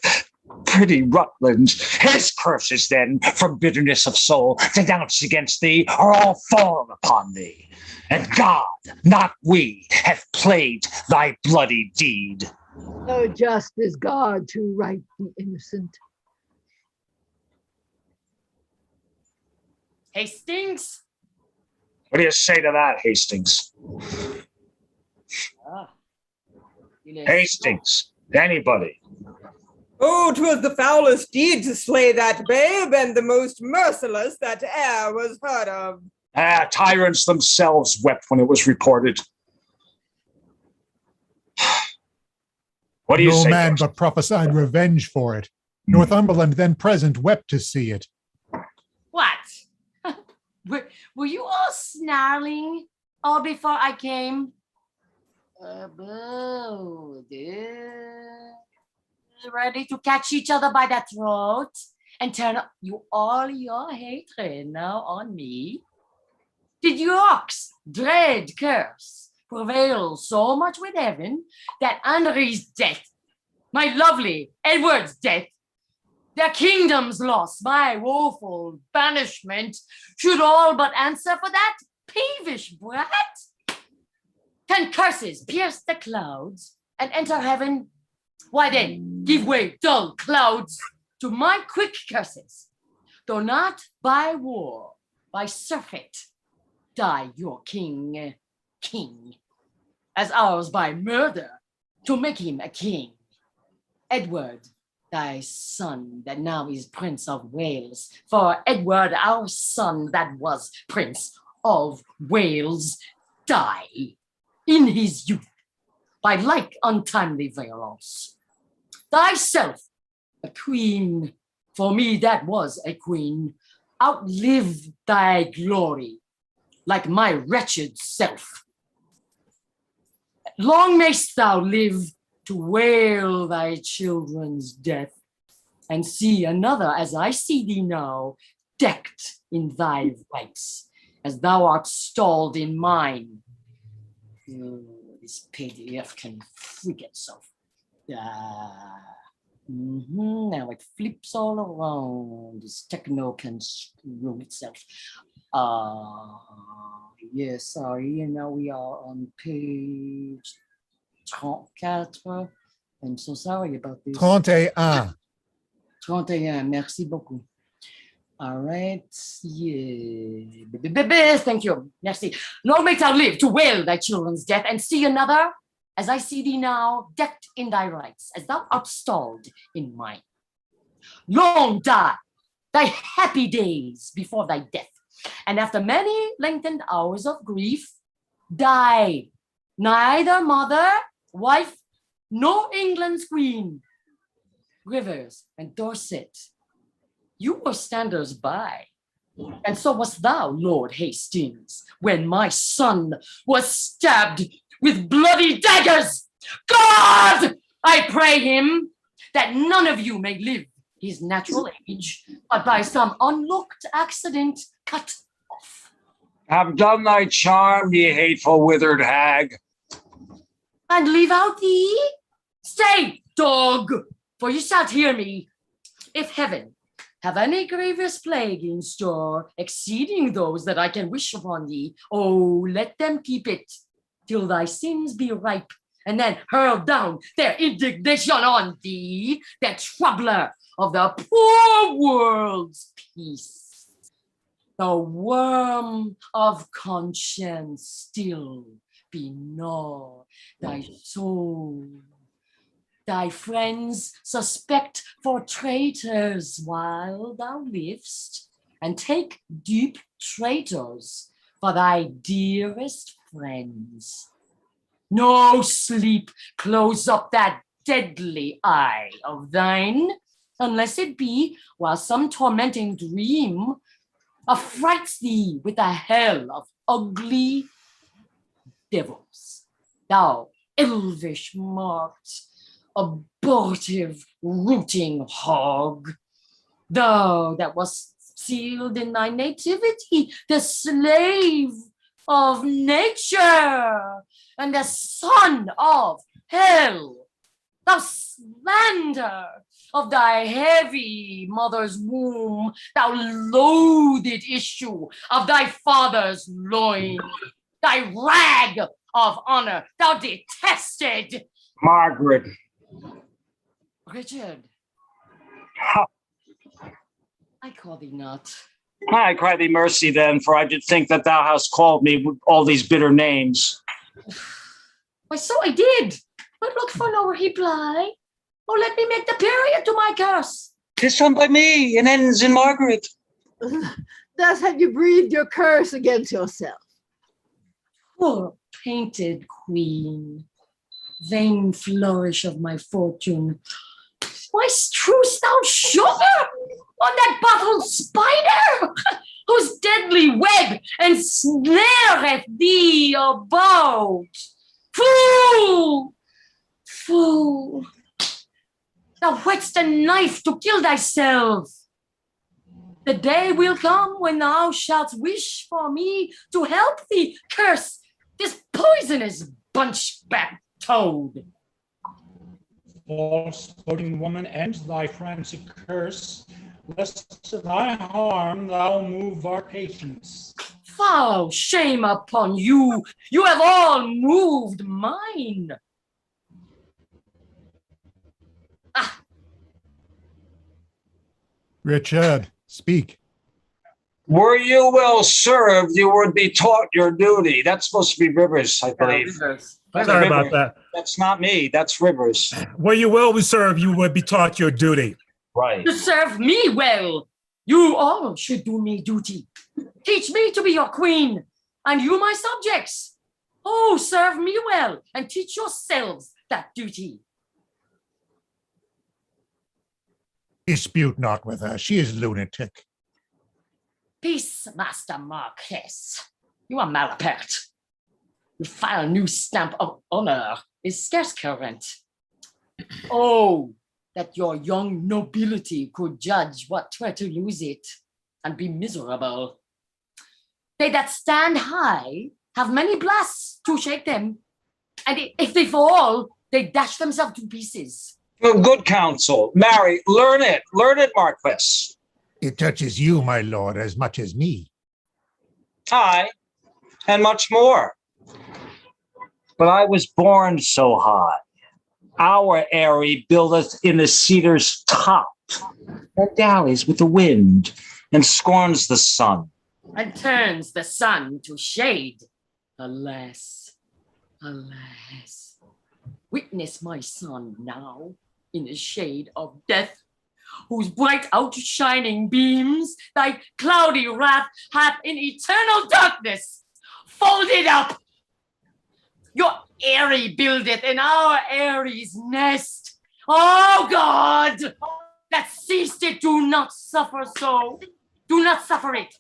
pretty Rutland. His curses then, from bitterness of soul, denounced against thee, are all fallen upon thee. And God, not we, hath played thy bloody deed. So just is God to right the innocent. Hastings? What do you say to that, Hastings? Hastings, anybody? Oh, 'twas the foulest deed to slay that babe, and the most merciless that e'er was heard of. Tyrants themselves wept when it was reported. What do you no say? man but prophesied revenge for it. Northumberland, then present, wept to see it. What? Were you all snarling all before I came? Ready to catch each other by the throat and turn you all your hatred now on me? Did York's dread curse prevail so much with heaven that Henry's death, my lovely Edward's death, their kingdom's loss, my woeful banishment, should all but answer for that peevish brat? Can curses pierce the clouds and enter heaven? Why then, give way, dull clouds, to my quick curses. Though not by war, by surfeit, die your king, as ours by murder, to make him a king. Edward, thy son that now is Prince of Wales, for Edward, our son that was Prince of Wales, die in his youth by like untimely violence. Thyself, a queen, for me that was a queen, outlive thy glory, like my wretched self. Long mayst thou live to wail thy children's death, and see another as I see thee now, decked in thy rights, as thou art stalled in mine. This PDF can freak itself. Now it flips all around. This techno can screw itself. Yes, sorry, and now we are on page 34. I'm so sorry about this. 31. 31, merci beaucoup. All right, yeah. Thank you, merci. Long may thou live to wail thy children's death and see another, as I see thee now, decked in thy rights, as thou art stalled in mine. Long die thy happy days before thy death, and after many lengthened hours of grief, die neither mother, wife, nor England's queen. Rivers and Dorset, you were standers by, and so wast thou, Lord Hastings, when my son was stabbed with bloody daggers. God, I pray him that none of you may live his natural age, but by some unlooked accident cut off. Have done thy charm, ye hateful withered hag. And leave out thee? Stay, dog, for you shalt hear me. If heaven have any grievous plague in store, exceeding those that I can wish upon thee, oh, let them keep it till thy sins be ripe, and then hurl down their indignation on thee, the troubler of the poor world's peace. The worm of conscience still be gnaw thy soul. Thy friends suspect for traitors while thou livest, and take deep traitors for thy dearest friends. No sleep close up that deadly eye of thine, unless it be while some tormenting dream affrights thee with a hell of ugly devils. Thou elvish marked, abortive, rooting hog, thou that wast sealed in thy nativity, the slave of nature and the son of hell, thou slander of thy heavy mother's womb, thou loathed issue of thy father's loin, thy rag of honor, thou detested Margaret. Richard. I call thee not. I cry thee mercy then, for I did think that thou hast called me with all these bitter names. Why, so I did, but look for no reply. Oh, let me make the period to my curse. 'Tis done by me, and ends in Margaret. Thus have you breathed your curse against yourself. Poor painted queen, vain flourish of my fortune. Why strewest thou sugar on that bottled spider, whose deadly web ensnareth thee about? Fool! Fool! Thou whetst a knife to kill thyself. The day will come when thou shalt wish for me to help thee curse this poisonous bunchback toad. False spoken woman, end thy frantic curse, lest to thy harm thou move our patience. Foul shame upon you! You have all moved mine. Ah. Richard, speak. Were you well served, you would be taught your duty. That's supposed to be Rivers, I believe. Sorry about that. That's not me. That's Rivers. Were you well served, you would be taught your duty. Right. To serve me well, you all should do me duty. Teach me to be your queen, and you my subjects. Oh, serve me well, and teach yourselves that duty. Dispute not with her. She is lunatic. Peace, Master Marquess. You are malapert. Your foul new stamp of honor is scarce current. Oh, that your young nobility could judge what 'twere to lose it and be miserable. They that stand high have many blasts to shake them, and if they fall, they dash themselves to pieces. Good counsel. Marry, learn it. Learn it, Marquess. It touches you, my lord, as much as me. Aye, and much more. But I was born so high. Our eyrie buildeth in the cedar's top, that dallies with the wind, and scorns the sun. And turns the sun to shade. Alas, alas. Witness my son now in the shade of death, whose bright outshining beams thy cloudy wrath hath in eternal darkness folded up. Your eyrie buildeth in our eyrie's nest. Oh God, that ceased it, do not suffer so. Do not suffer it.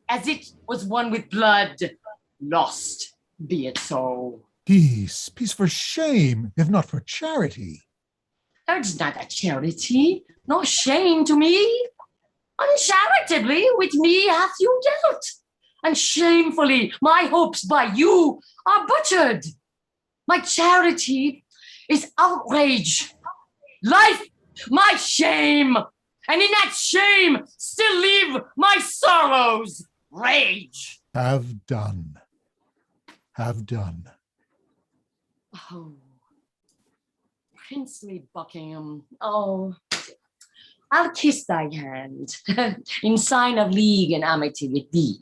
As it was won with blood, lost be it so. Peace, peace for shame, if not for charity. That's not a charity, nor shame to me. Uncharitably with me hath you dealt, and shamefully my hopes by you are butchered. My charity is outrage, life my shame, and in that shame still live my sorrows, rage. Have done. Have done. Oh, princely Buckingham, oh, I'll kiss thy hand in sign of league and amity with thee.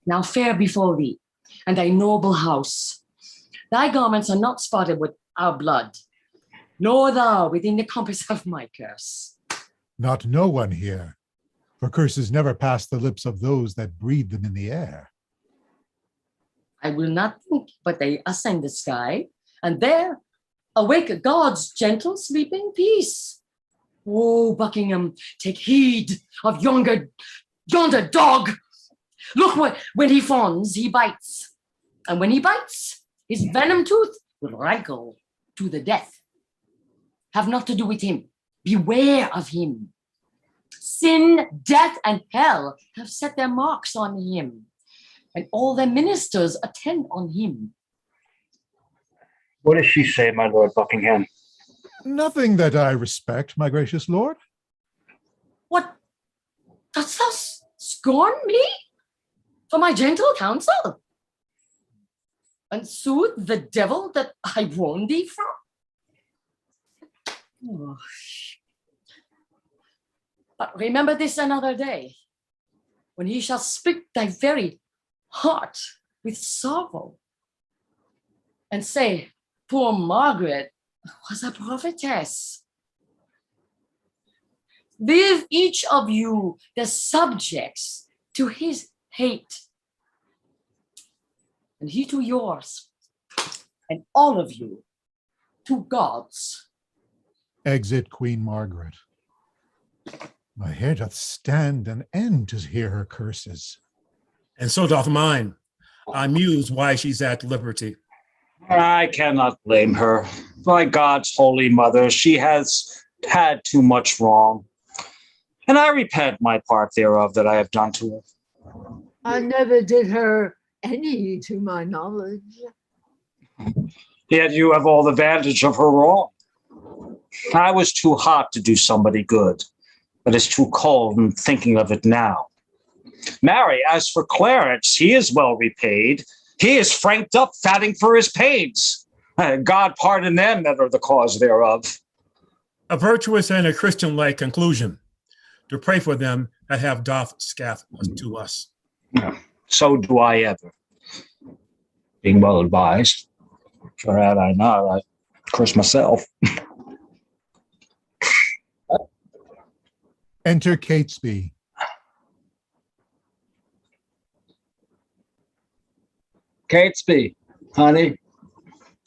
Now fair before thee, and thy noble house. Thy garments are not spotted with our blood, nor thou within the compass of my curse. Not no one here, for curses never pass the lips of those that breathe them in the air. I will not think, but they ascend the sky, and there awake God's gentle sleeping peace. Oh, Buckingham, take heed of yonder dog. Look, when he fawns, he bites. And when he bites, his venom tooth will rankle to the death. Have not to do with him. Beware of him. Sin, death, and hell have set their marks on him, and all their ministers attend on him. What does she say, my Lord Buckingham? Nothing that I respect, my gracious lord. What? Dost thou scorn me for my gentle counsel, and soothe the devil that I warned thee from? Oh. But remember this another day, when he shall speak thy very heart with sorrow, and say, poor Margaret was a prophetess. Live each of you the subjects to his hate, and he to yours, and all of you to God's. Exit Queen Margaret. My hair doth stand an end to hear her curses. And so doth mine. I muse why she's at liberty. I cannot blame her. By God's holy mother, she has had too much wrong. And I repent my part thereof that I have done to her. I never did her any to my knowledge. Yet you have all the vantage of her wrong. I was too hot to do somebody good, but it's too cold in thinking of it now. Marry, as for Clarence, he is well repaid. He is franked up, fatting for his pains. God pardon them that are the cause thereof. A virtuous and a Christian-like conclusion, to pray for them that have doth scath to us. So do I ever. Being well advised, for had I not, I'd curse myself. Enter Catesby. Catesby, honey,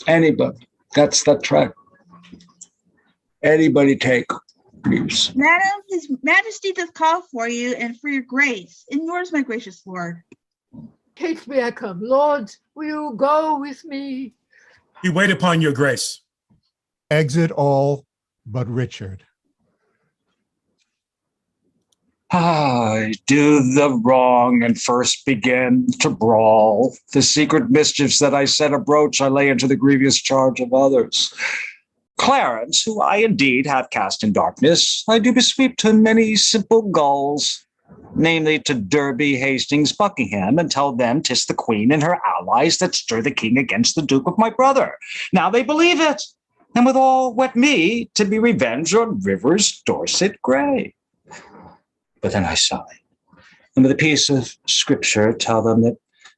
anybody. That's the track. Anybody take, please. Madam, his majesty doth call for you and for your grace, and yours, my gracious lord. Catesby, I come. Lord, will you go with me? We wait upon your grace. Exit all but Richard. I do the wrong and first begin to brawl. The secret mischiefs that I set abroach, I lay into the grievous charge of others. Clarence, who I indeed have cast in darkness, I do besweep to many simple gulls, namely to Derby, Hastings, Buckingham, and tell them 'tis the queen and her allies that stir the king against the duke of my brother. Now they believe it, and withal wet me to be revenged on Rivers, Dorset, Grey. But then I sigh, and with a piece of scripture tell them that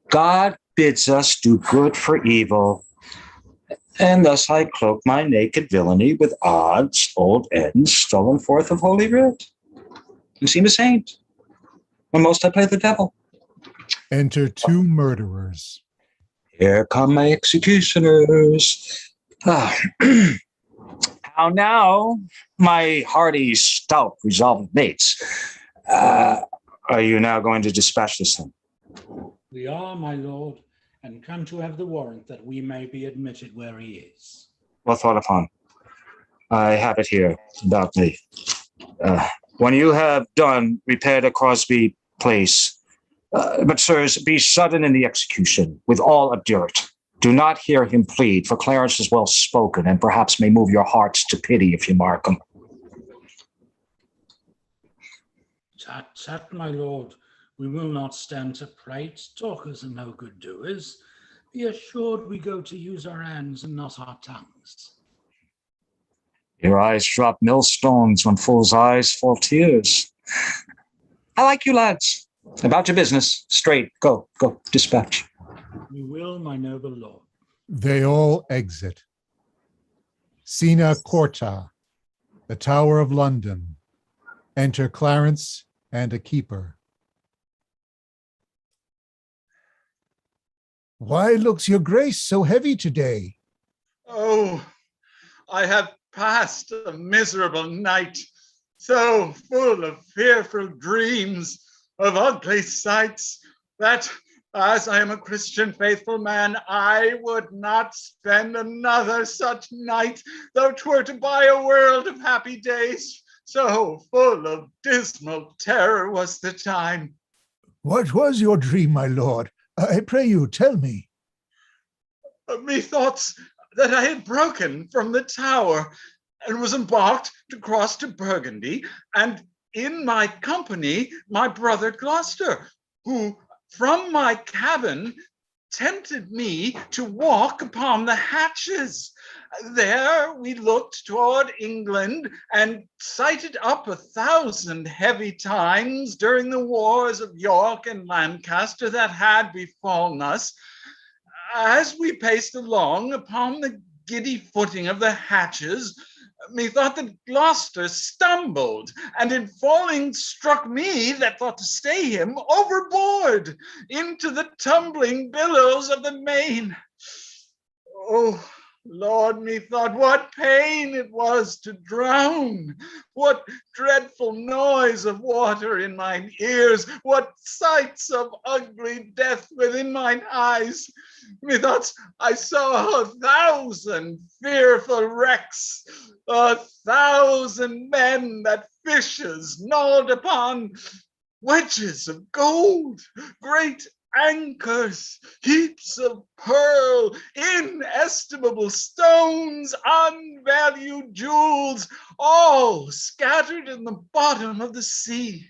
God bids us do good for evil, and thus I cloak my naked villainy with odds, old ends, stolen forth of Holy Writ, and seem a saint, when most I play the devil. Enter two murderers. Here come my executioners. How now, my hearty, stout, resolved mates? Are you now going to dispatch this thing? We are, my lord, and can to have the warrant that we may be admitted where he is. Well thought upon. I have it here about me. When you have done, repair to Crosby Place. But, sirs, be sudden in the execution, with all obdurate. Do not hear him plead, for Clarence is well spoken, and perhaps may move your hearts to pity if you mark him. Tut, my lord, we will not stand to prate. Talkers are no good doers. Be assured we go to use our hands and not our tongues. Your eyes drop millstones when fools' eyes fall tears. I like you, lads. About your business. Straight. Go, dispatch. We will, my noble lord. They all exit. Scena Quarta, the Tower of London. Enter Clarence and a keeper. Why looks your grace so heavy today? Oh, I have passed a miserable night, so full of fearful dreams, of ugly sights, that as I am a Christian faithful man, I would not spend another such night, though 'twere to buy a world of happy days. So full of dismal terror was the time. What was your dream, my lord? I pray you, tell me. Methoughts that I had broken from the tower and was embarked to cross to Burgundy, and in my company my brother Gloucester, who from my cabin tempted me to walk upon the hatches. There we looked toward England and cited up 1,000 heavy times during the wars of York and Lancaster that had befallen us. As we paced along upon the giddy footing of the hatches, methought that Gloucester stumbled, and in falling struck me that thought to stay him overboard into the tumbling billows of the main. Oh, Lord, methought what pain it was to drown, what dreadful noise of water in mine ears, what sights of ugly death within mine eyes. Methought I saw 1,000 fearful wrecks, 1,000 men that fishes gnawed upon, wedges of gold, great anchors, heaps of pearl, inestimable stones, unvalued jewels, all scattered in the bottom of the sea.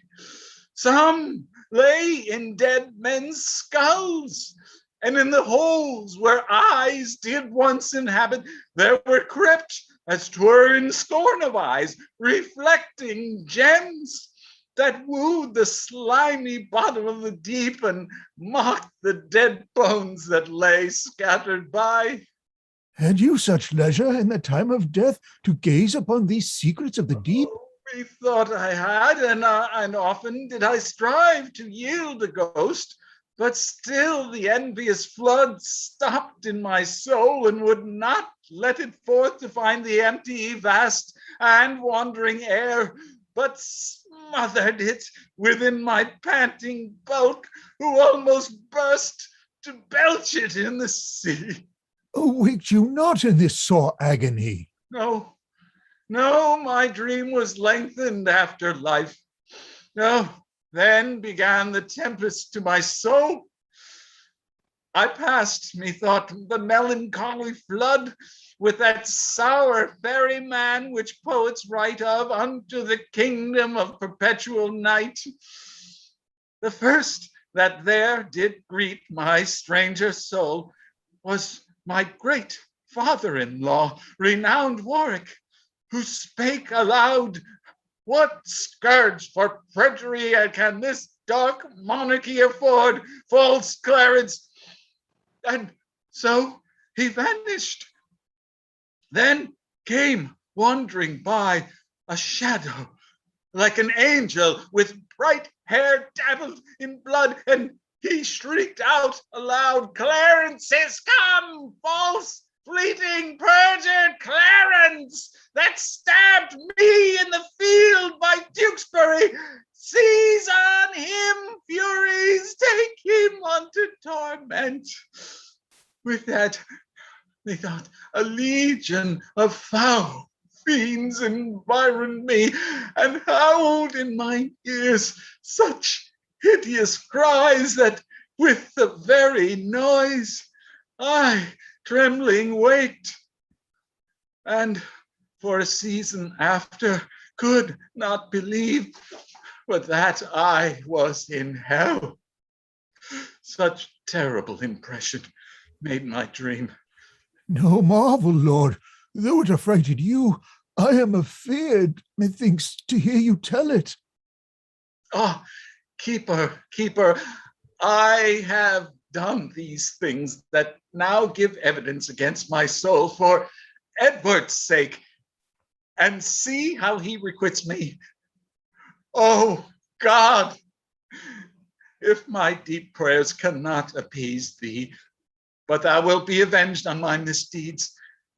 Some lay in dead men's skulls, and in the holes where eyes did once inhabit, there were crypt, as 'twere in scorn of eyes, reflecting gems that wooed the slimy bottom of the deep and mocked the dead bones that lay scattered by. Had you such leisure in the time of death to gaze upon these secrets of the deep? Methought I had, and often did I strive to yield the ghost, but still the envious flood stopped in my soul and would not let it forth to find the empty, vast, and wandering air, but smothered it within my panting bulk, who almost burst to belch it in the sea. Waked you not in this sore agony? No, my dream was lengthened after life. No, then began the tempest to my soul. I passed, methought, the melancholy flood with that sour ferryman which poets write of unto the kingdom of perpetual night. The first that there did greet my stranger soul was my great father-in-law, renowned Warwick, who spake aloud, "What scourge for perjury can this dark monarchy afford, false Clarence?" And so he vanished. Then came wandering by a shadow like an angel with bright hair dabbled in blood, and he shrieked out aloud, "Clarence is come, false, fleeting, perjured Clarence, that stabbed me in the field by Tewkesbury. Seize on him, Furies, take him unto torment." with that, methought a legion of foul fiends environed me and howled in my ears such hideous cries that with the very noise I, trembling, waked, and for a season after could not believe but that I was in hell. Such terrible impression made my dream. No marvel, Lord, though it affrighted you, I am afeard, methinks, to hear you tell it. Ah, keeper, I have done these things that now give evidence against my soul for Edward's sake, and see how he requits me. Oh, God, if my deep prayers cannot appease thee, but thou wilt be avenged on my misdeeds,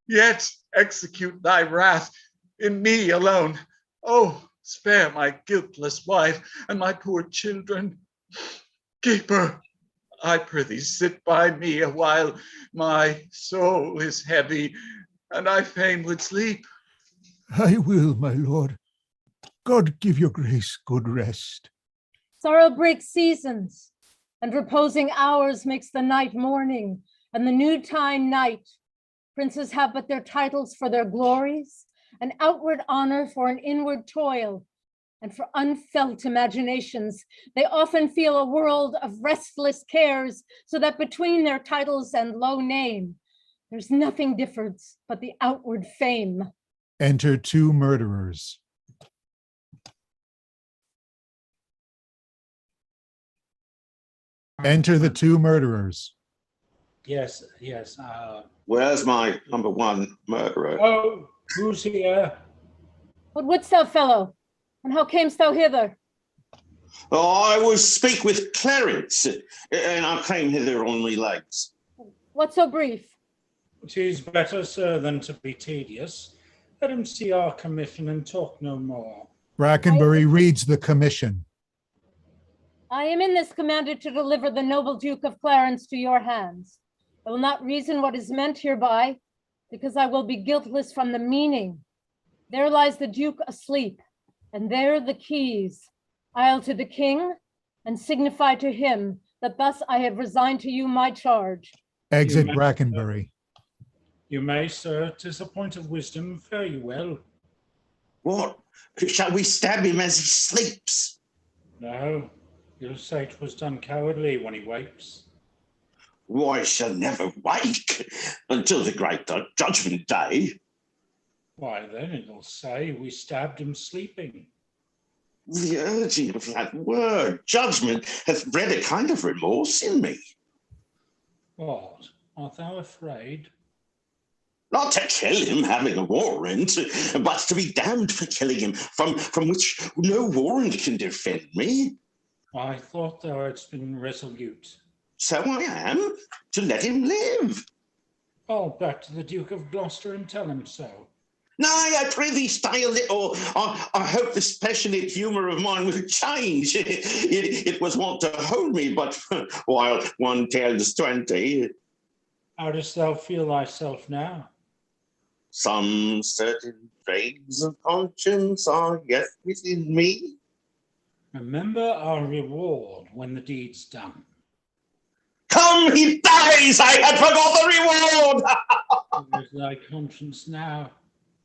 yet execute thy wrath in me alone. Oh, spare my guiltless wife and my poor children. Keeper, I prithee sit by me a while. My soul is heavy, and I fain would sleep. I will, my lord. God give your grace good rest. Sorrow breaks seasons, and reposing hours makes the night morning, and the noontime night. Princes have but their titles for their glories, an outward honor for an inward toil, and for unfelt imaginations. They often feel a world of restless cares, so that between their titles and low name, there's nothing differs but the outward fame. Enter two murderers. Enter the two murderers. Yes. Where's my number one murderer? Oh, who's here? What wouldst thou, fellow? And how camest thou hither? Oh, I will speak with Clarence, and I came hither on my legs. What so brief? 'Tis better, sir, than to be tedious. Let him see our commission and talk no more. Brackenbury reads the commission. I am in this commanded to deliver the noble Duke of Clarence to your hands. I will not reason what is meant hereby, because I will be guiltless from the meaning. There lies the Duke asleep, and there the keys. I'll to the king and signify to him that thus I have resigned to you my charge. Exit Brackenbury. You may, sir. 'Tis a point of wisdom. Fare you well. What? Shall we stab him as he sleeps? No, you'll say 'twas done cowardly when he wakes. I shall never wake until the great judgment day. Why, then it'll say we stabbed him sleeping. The urging of that word, judgment, hath bred a kind of remorse in me. What? Art thou afraid? Not to kill him, having a warrant, but to be damned for killing him, from which no warrant can defend me. I thought thou hadst been resolute. So I am, to let him live. I'll back to the Duke of Gloucester and tell him so. Nay, I prithee stay a little. I hope this passionate humour of mine will change. It was wont to hold me, but while one tells 20. How dost thou feel thyself now? Some certain dregs of conscience are yet within me. Remember our reward when the deed's done. Come, he dies! I had forgot the reward! Where's thy conscience now?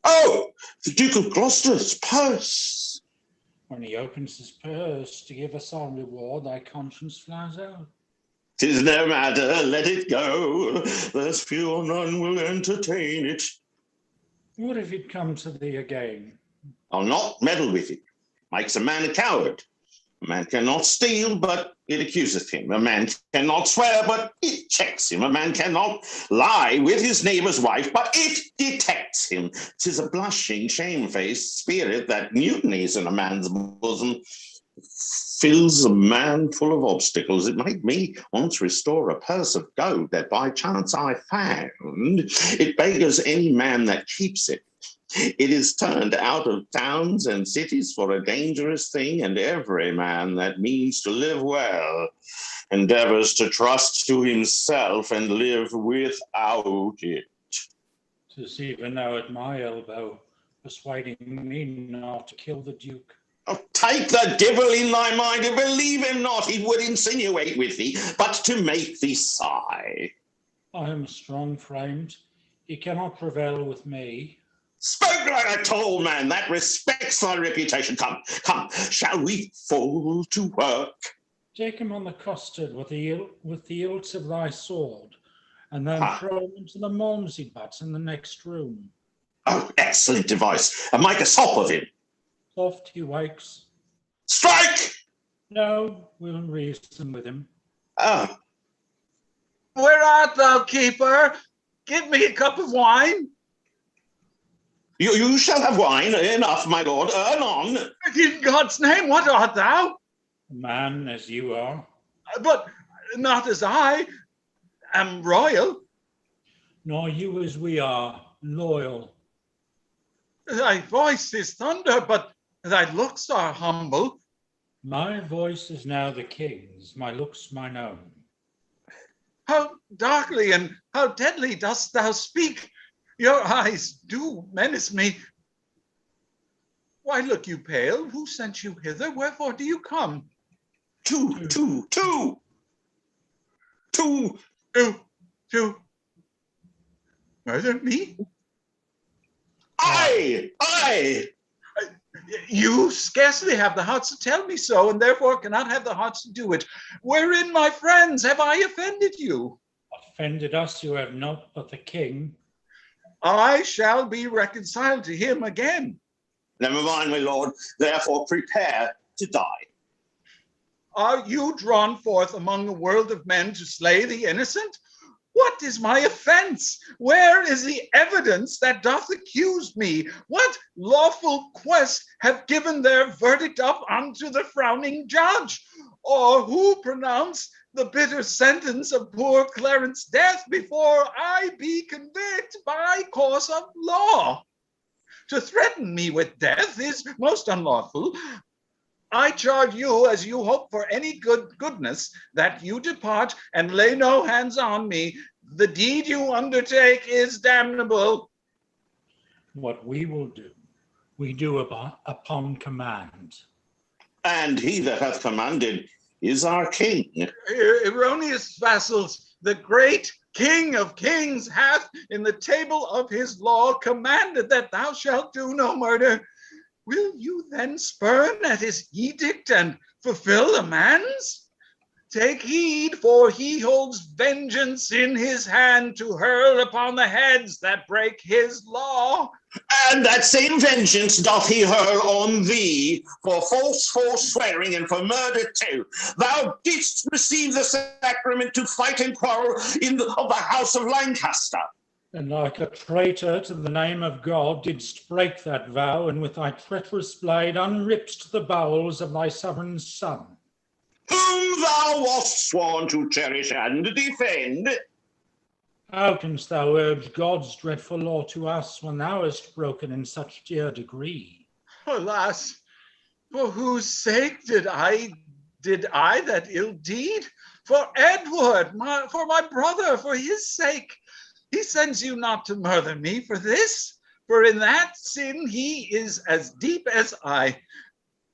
Oh, the Duke of Gloucester's purse. When he opens his purse to give us our reward, thy conscience flies out. 'Tis no matter, let it go. There's few or none will entertain it. What if it come to thee again? I'll not meddle with it. Makes a man a coward. A man cannot steal, but it accuseth him. A man cannot swear, but it checks him. A man cannot lie with his neighbour's wife, but it detects him. 'Tis a blushing, shamefaced spirit that mutinies in a man's bosom, fills a man full of obstacles. It made me once restore a purse of gold that by chance I found. It beggars any man that keeps it. It is turned out of towns and cities for a dangerous thing, and every man that means to live well endeavors to trust to himself and live without it. 'Tis even now at my elbow, persuading me not to kill the Duke. Oh, take the devil in thy mind, and believe him not. He would insinuate with thee, but to make thee sigh. I am strong-framed. He cannot prevail with me. Spoke like a tall man, that respects thy reputation. Come, come, shall we fall to work? Take him on the costard with the hilt of thy sword, and then throw him into the malmsey butts in the next room. Oh, excellent device. And make a sop of him. Oft he wakes. Strike! No, we'll reason with him. Oh. Where art thou, keeper? Give me a cup of wine. You shall have wine. Enough, my lord. Anon. In God's name, what art thou? A man as you are. But not as I am royal. Nor you as we are, loyal. Thy voice is thunder, but thy looks are humble. My voice is now the king's, my looks mine own. How darkly and how deadly dost thou speak? Your eyes do menace me. Why look you pale? Who sent you hither? Wherefore do you come? To murder me? I! You scarcely have the hearts to tell me so, and therefore cannot have the hearts to do it. Wherein, my friends, have I offended you? Offended us you have not, but the king. I shall be reconciled to him again. Never mind, my lord. Therefore prepare to die. Are you drawn forth among a world of men to slay the innocent? What is my offense? Where is the evidence that doth accuse me? What lawful quest have given their verdict up unto the frowning judge? Or who pronounced the bitter sentence of poor Clarence' death before I be convicted by course of law? To threaten me with death is most unlawful. I charge you, as you hope for any goodness, that you depart and lay no hands on me. The deed you undertake is damnable. What we will do, we do upon command. And he that hath commanded is our king. Erroneous vassals, the great King of kings hath in the table of his law commanded that thou shalt do no murder. Will you then spurn at his edict and fulfill a man's? Take heed, for he holds vengeance in his hand to hurl upon the heads that break his law. And that same vengeance doth he hurl on thee for false forswearing and for murder too. Thou didst receive the sacrament to fight and quarrel of the house of Lancaster. And like a traitor to the name of God didst break that vow, and with thy treacherous blade unripped the bowels of thy sovereign son. Whom thou wast sworn to cherish and defend. How canst thou urge God's dreadful law to us when thou hast broken in such dear degree? Alas, for whose sake did I that ill deed? For Edward, for my brother, for his sake. He sends you not to murder me for this, for in that sin he is as deep as I.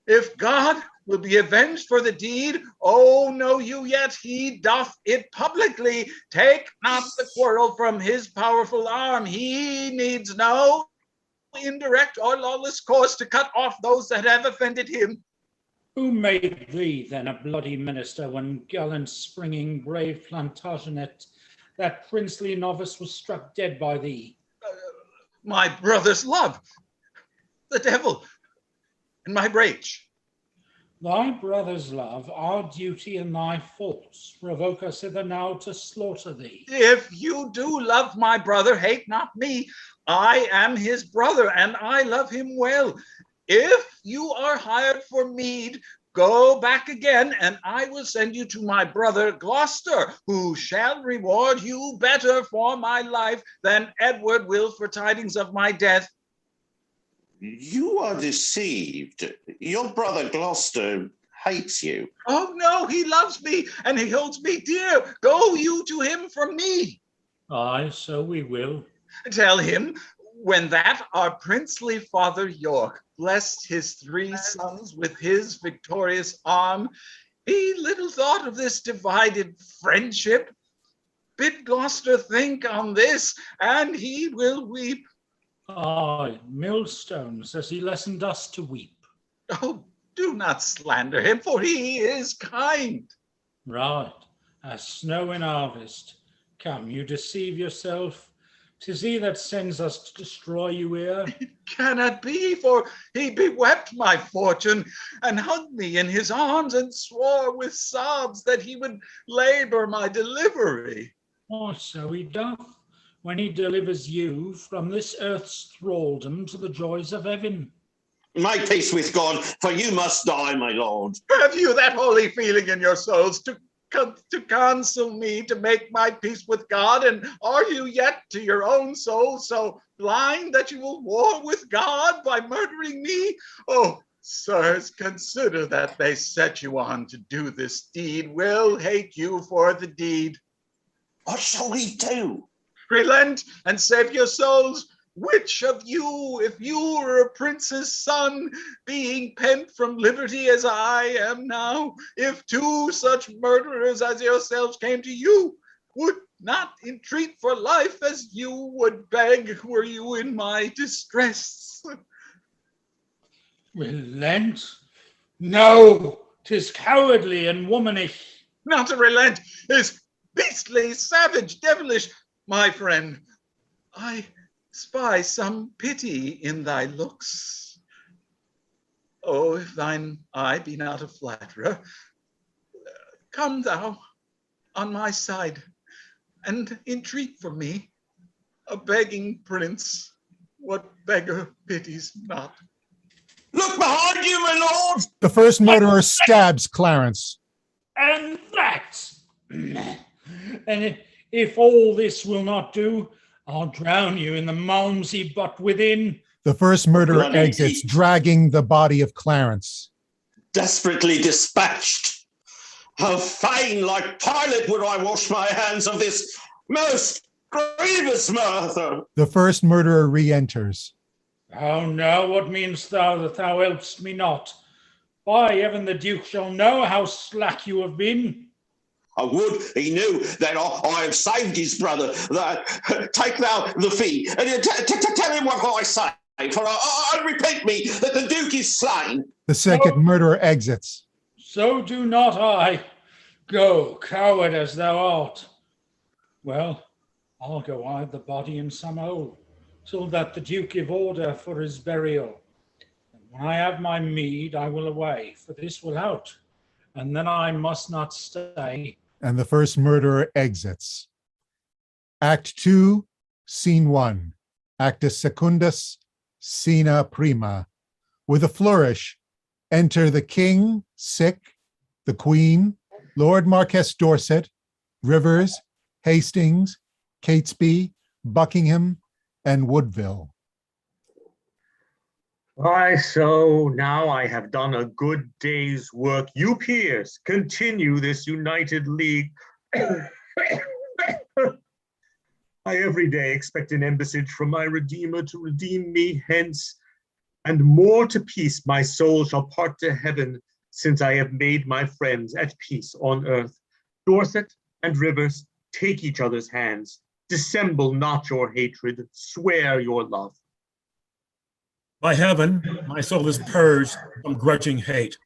If God will be avenged for the deed, oh, know you yet he doth it publicly. Take not the quarrel from his powerful arm. He needs no indirect or lawless course to cut off those that have offended him. Who made thee then a bloody minister when gallant springing brave Plantagenet, that princely novice, was struck dead by thee? My brother's love, the devil, and my rage. Thy brother's love, our duty, and thy faults provoke us hither now to slaughter thee. If you do love my brother, hate not me. I am his brother, and I love him well. If you are hired for meed, go back again, and I will send you to my brother Gloucester, who shall reward you better for my life than Edward will for tidings of my death. You are deceived. Your brother Gloucester hates you. Oh no, he loves me and he holds me dear. Go you to him from me. Aye, so we will. Tell him, when that our princely father York blessed his 3 sons with his victorious arm, he little thought of this divided friendship. Bid Gloucester think on this, and he will weep. Aye, millstones as he lessoned us to weep. Oh, do not slander him, for he is kind. Right, as snow in harvest. Come, you deceive yourself. 'Tis he that sends us to destroy you here. It cannot be, for he bewept my fortune and hugged me in his arms and swore with sobs that he would labor my delivery. Oh, so he doth, when he delivers you from this earth's thraldom to the joys of heaven. Make peace with God, for you must die, my lord. Have you that holy feeling in your souls to counsel me to make my peace with God? And are you yet to your own soul so blind that you will war with God by murdering me? Oh, sirs, consider that they set you on to do this deed will hate you for the deed. What shall we do? Relent and save your souls. Which of you, if you were a prince's son, being pent from liberty as I am now, if 2 such murderers as yourselves came to you, would not entreat for life as you would beg were you in my distress? Relent? No, 'tis cowardly and womanish. Not to relent is beastly, savage, devilish. My friend, I spy some pity in thy looks. Oh, if thine eye be not a flatterer, come thou on my side and entreat for me, a begging prince. What beggar pities not? Look behind you, my lord! The first murderer stabs Clarence. And that, and if all this will not do, I'll drown you in the malmsey butt within. The first murderer Bloody exits, deep. dragging the body of Clarence. Desperately dispatched. How fain, like Pilate, would I wash my hands of this most grievous murder. The first murderer re-enters. Oh no, what meanest thou that thou helpst me not? By heaven, the Duke shall know how slack you have been. I would he knew that I have saved his brother. That take thou the fee, and tell him what I say. For I repeat me that the Duke is slain. The second murderer exits. So do not I. Go, coward as thou art. Well, I'll go hide the body in some hole, till that the Duke give order for his burial. And when I have my mead, I will away, for this will out, and then I must not stay. And the first murderer exits. Act 2, Scene 1. Actus secundus, Scena prima. With a flourish, enter the king, sick, the queen, Lord Marquess Dorset, Rivers, Hastings, Catesby, Buckingham, and Woodville. Why, so now I have done a good day's work. You peers, continue this united league. I every day expect an embassage from my Redeemer to redeem me hence, and more to peace my soul shall part to heaven, since I have made my friends at peace on earth. Dorset and Rivers, take each other's hands. Dissemble not your hatred, swear your love. By heaven, my soul is purged from grudging hate,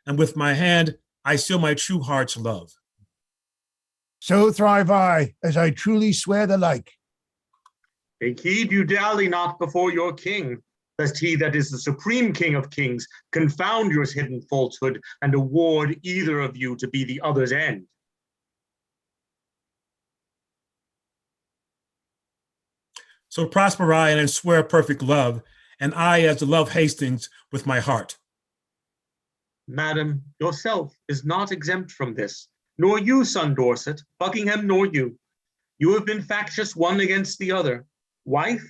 and with my hand I seal my true heart's love. So thrive I, as I truly swear the like. Take heed you dally not before your king, lest he that is the supreme king of kings confound your hidden falsehood and award either of you to be the other's end. So prosper I and swear perfect love, and I as the love Hastings with my heart. Madam, yourself is not exempt from this, nor you, son Dorset, Buckingham, nor you. You have been factious one against the other. Wife,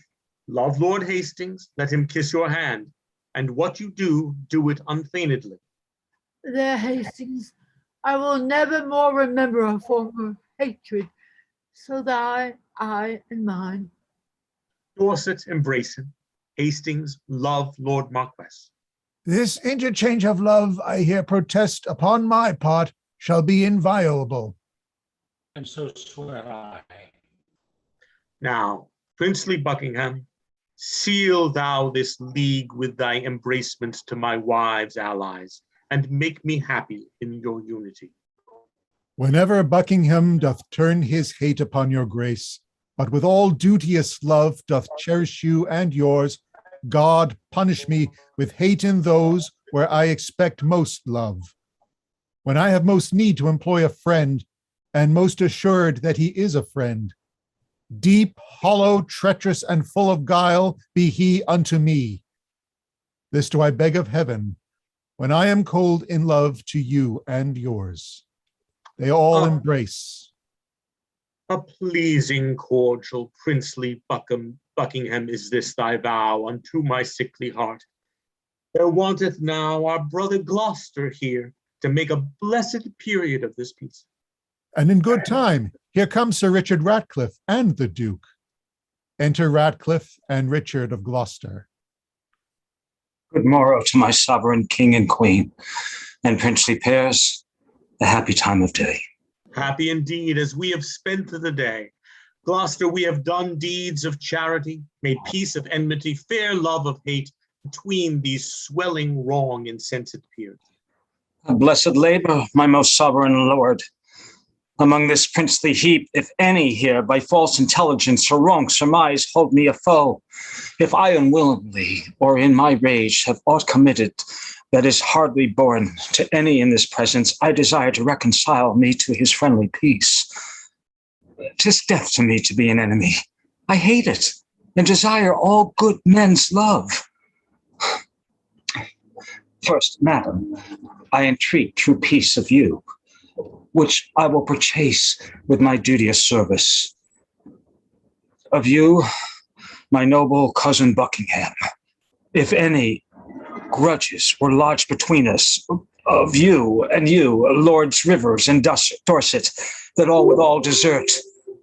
Love Lord Hastings, let him kiss your hand, and what you do, do it unfeignedly. There, Hastings, I will never more remember our former hatred, so that I and mine. Dorset, embrace him. Hastings, love Lord Marquess. This interchange of love, I here protest upon my part, shall be inviolable. And so swear I. Now, princely Buckingham, seal thou this league with thy embracement to my wives' allies, and make me happy in your unity. Whenever Buckingham doth turn his hate upon your grace, but with all duteous love doth cherish you and yours, God punish me with hate in those where I expect most love. When I have most need to employ a friend, and most assured that he is a friend, deep, hollow, treacherous, and full of guile be he unto me. This do I beg of heaven, when I am cold in love to you and yours. They all embrace. A pleasing, cordial, princely Buckingham is this thy vow unto my sickly heart. There wanteth now our brother Gloucester here to make a blessed period of this peace. And in good time, here comes Sir Richard Ratcliffe and the Duke. Enter Ratcliffe and Richard of Gloucester. Good morrow to my sovereign king and queen, and princely pairs, a happy time of day. Happy indeed, as we have spent the day. Gloucester, we have done deeds of charity, made peace of enmity, fair love of hate, between these swelling wrong insensate peers. A blessed labor, my most sovereign lord. Among this princely heap, if any here by false intelligence or wrong surmise hold me a foe, if I unwillingly or in my rage have aught committed that is hardly borne to any in this presence, I desire to reconcile me to his friendly peace. 'Tis death to me to be an enemy. I hate it and desire all good men's love. First, madam, I entreat true peace of you, which I will purchase with my duteous service. Of you, my noble cousin Buckingham, if any grudges were lodged between us, of you and you, Lords Rivers and Dorset, that all with all desert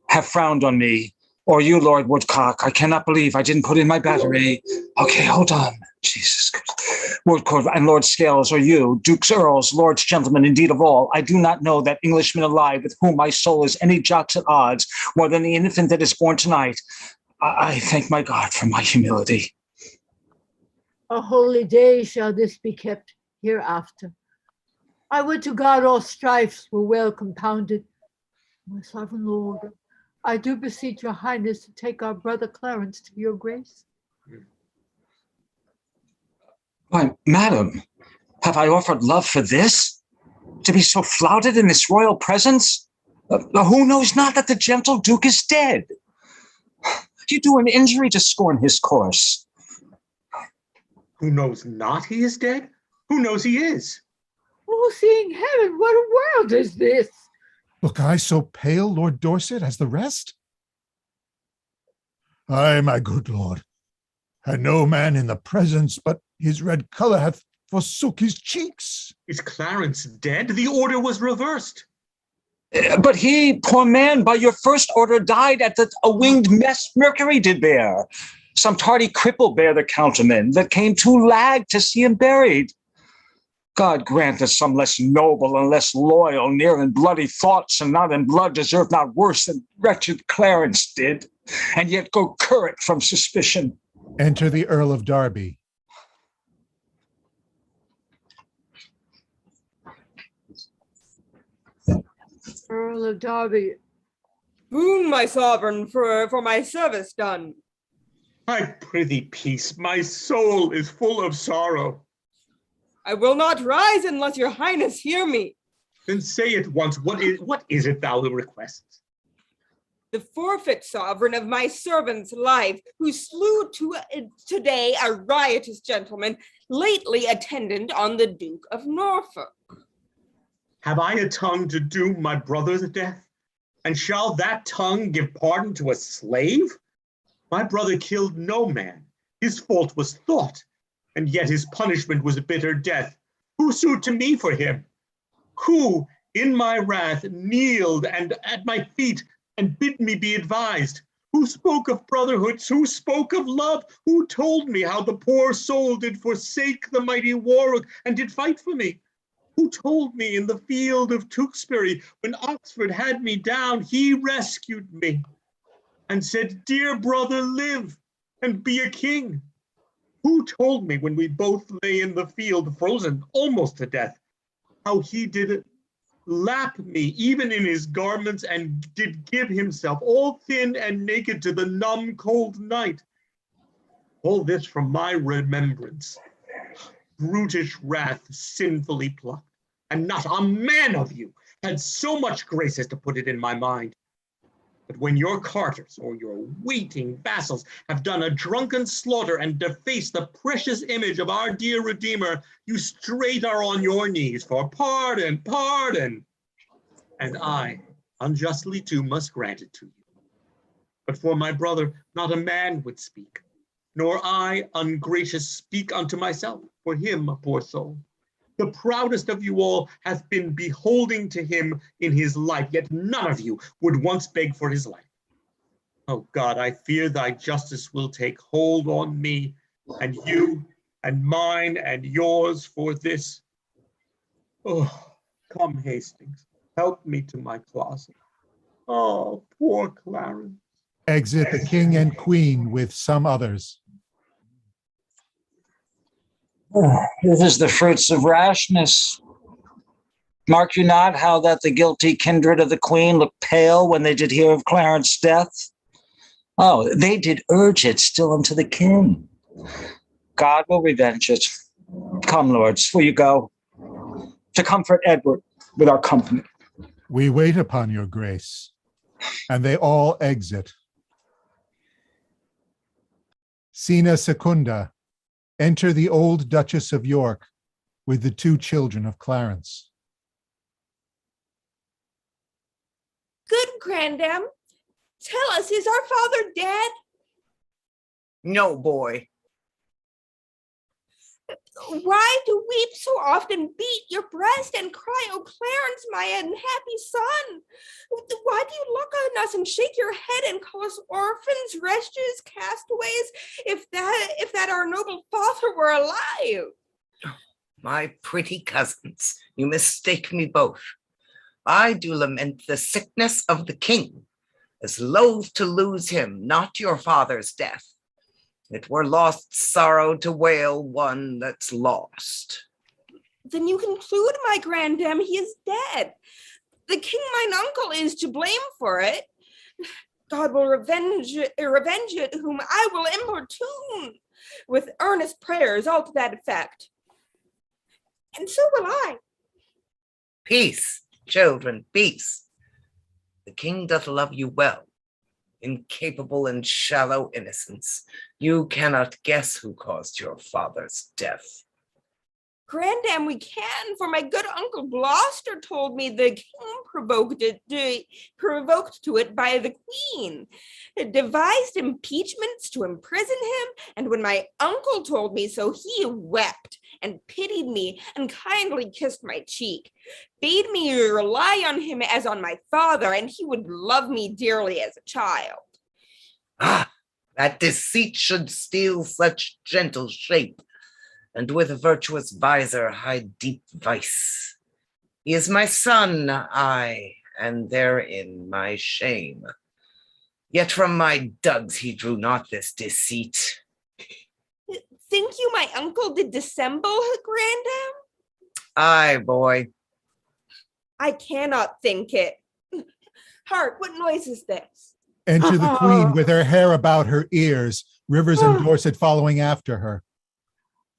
have frowned on me, or you, Lord Woodcock, I cannot believe I didn't put in my battery. Okay, hold on. Jesus Christ. Woodcock and Lord Scales, or you, dukes, earls, lords, gentlemen, indeed of all, I do not know that Englishman alive with whom my soul is any jots at odds, more than the infant that is born tonight. I thank my God for my humility. A holy day shall this be kept hereafter. I would to God all strifes were well compounded. My sovereign lord, I do beseech your highness to take our brother Clarence to your grace. Why, madam, have I offered love for this? To be so flouted in this royal presence? Who knows not that the gentle Duke is dead? You do an injury to scorn his course. Who knows not he is dead? Who knows he is? Oh, seeing heaven, what a world is this? Look I so pale, Lord Dorset, as the rest? Ay, my good lord, had no man in the presence, but his red colour hath forsook his cheeks. Is Clarence dead? The order was reversed. But he, poor man, by your first order died at a winged mess Mercury did bear. Some tardy cripple bare the counterman that came too lag to see him buried. God grant that some less noble and less loyal, near in bloody thoughts and not in blood, deserve not worse than wretched Clarence did, and yet go current from suspicion. Enter the Earl of Derby. Earl of Derby. Boon, my sovereign, for my service done. I prithee peace, my soul is full of sorrow. I will not rise unless your highness hear me. Then say at once, what is it thou requestest? The forfeit, sovereign, of my servant's life, who slew today a riotous gentleman, lately attendant on the Duke of Norfolk. Have I a tongue to doom my brother's death? And shall that tongue give pardon to a slave? My brother killed no man. His fault was thought, and yet his punishment was bitter death. Who sued to me for him? Who, in my wrath, kneeled and at my feet and bid me be advised? Who spoke of brotherhoods? Who spoke of love? Who told me how the poor soul did forsake the mighty Warwick and did fight for me? Who told me in the field of Tewkesbury, when Oxford had me down, he rescued me and said, "Dear brother, live and be a king"? Who told me when we both lay in the field, frozen almost to death, how he did lap me even in his garments and did give himself all thin and naked to the numb cold night? All this from my remembrance. Brutish wrath sinfully plucked, and not a man of you had so much grace as to put it in my mind. But when your carters or your waiting vassals have done a drunken slaughter and defaced the precious image of our dear Redeemer, you straight are on your knees for pardon, pardon. And I, unjustly too, must grant it to you. But for my brother, not a man would speak, nor I, ungracious, speak unto myself, for him, a poor soul. The proudest of you all hath been beholding to him in his life, yet none of you would once beg for his life. Oh God, I fear thy justice will take hold on me, and you, and mine, and yours for this. Oh, come, Hastings, help me to my closet. Oh, poor Clarence. Exit the king and queen with some others. This is the fruits of rashness. Mark you not how that the guilty kindred of the queen looked pale when they did hear of Clarence's death? Oh, they did urge it still unto the king. God will revenge it. Come, lords, will you go? To comfort Edward with our company. We wait upon your grace. And they all exit. Scena secunda. Enter the old Duchess of York with the two children of Clarence. Good grandam, tell us, is our father dead? No, boy. Why do weep so often, beat your breast and cry, "Oh, Clarence, my unhappy son"? Why do you look on us and shake your head and call us orphans, wretches, castaways, if that our noble father were alive? My pretty cousins, you mistake me both. I do lament the sickness of the king, as loath to lose him, not your father's death. It were lost sorrow to wail one that's lost. Then you conclude, my grandam, he is dead. The king, mine uncle, is to blame for it. God will revenge it, whom I will importune with earnest prayers, all to that effect. And so will I. Peace, children, peace. The king doth love you well. Incapable and shallow innocence, you cannot guess who caused your father's death. Grandam, we can, for my good uncle Gloucester told me the king provoked to it by the queen, devised impeachments to imprison him, and when my uncle told me so, he wept and pitied me and kindly kissed my cheek, bade me rely on him as on my father, and he would love me dearly as a child. Ah, that deceit should steal such gentle shape, and with a virtuous visor hide deep vice. He is my son, I, and therein my shame. Yet from my dugs he drew not this deceit. Think you my uncle did dissemble, grandam? Aye, boy. I cannot think it. Hark, what noise is this? Enter the queen with her hair about her ears, Rivers and Dorset following after her.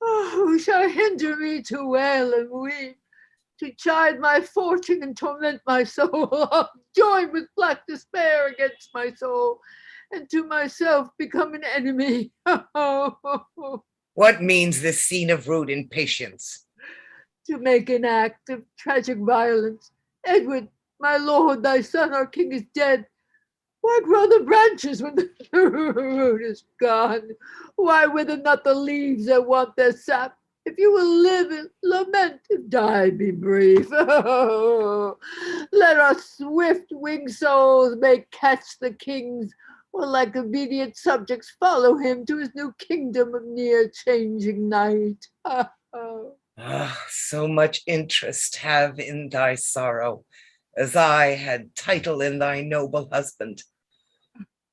Who shall hinder me to wail and weep, to chide my fortune and torment my soul, join with black despair against my soul, and to myself become an enemy? What means this scene of rude impatience? To make an act of tragic violence. Edward, my lord, thy son, our king, is dead. Why grow the branches when the root is gone? Why wither not the leaves that want their sap? If you will live, lament. If die, be brief. Oh, let our swift-winged souls may catch the kings, or like obedient subjects follow him to his new kingdom of near-changing night. So much interest have in thy sorrow, as I had title in thy noble husband.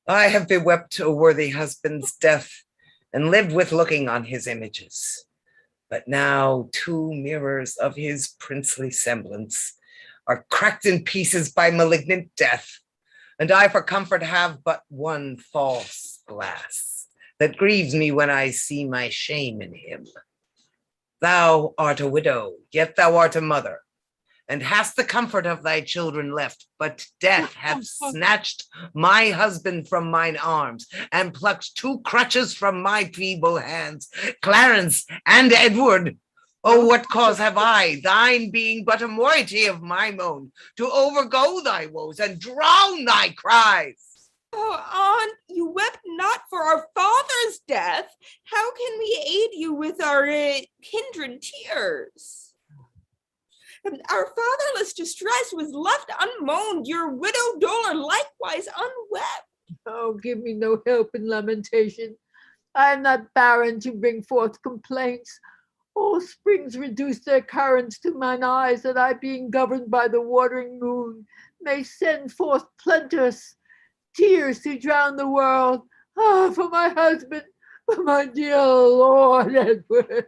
I have bewept a worthy husband's death, and lived with looking on his images. But now 2 mirrors of his princely semblance are cracked in pieces by malignant death, and I for comfort have but one false glass that grieves me when I see my shame in him. Thou art a widow, yet thou art a mother, and hast the comfort of thy children left, but death hath snatched my husband from mine arms, and plucked 2 crutches from my feeble hands, Clarence and Edward. Oh, what cause have I, thine being but a moiety of my moan, to overgo thy woes and drown thy cries? Oh, aunt, you wept not for our father's death. How can we aid you with our kindred tears? Our fatherless distress was left unmoaned, your widow dolor likewise unwept. Oh, give me no help in lamentation. I am not barren to bring forth complaints. All springs reduce their currents to mine eyes, that I, being governed by the watering moon, may send forth plenteous tears to drown the world. Ah, for my husband, for my dear Lord Edward.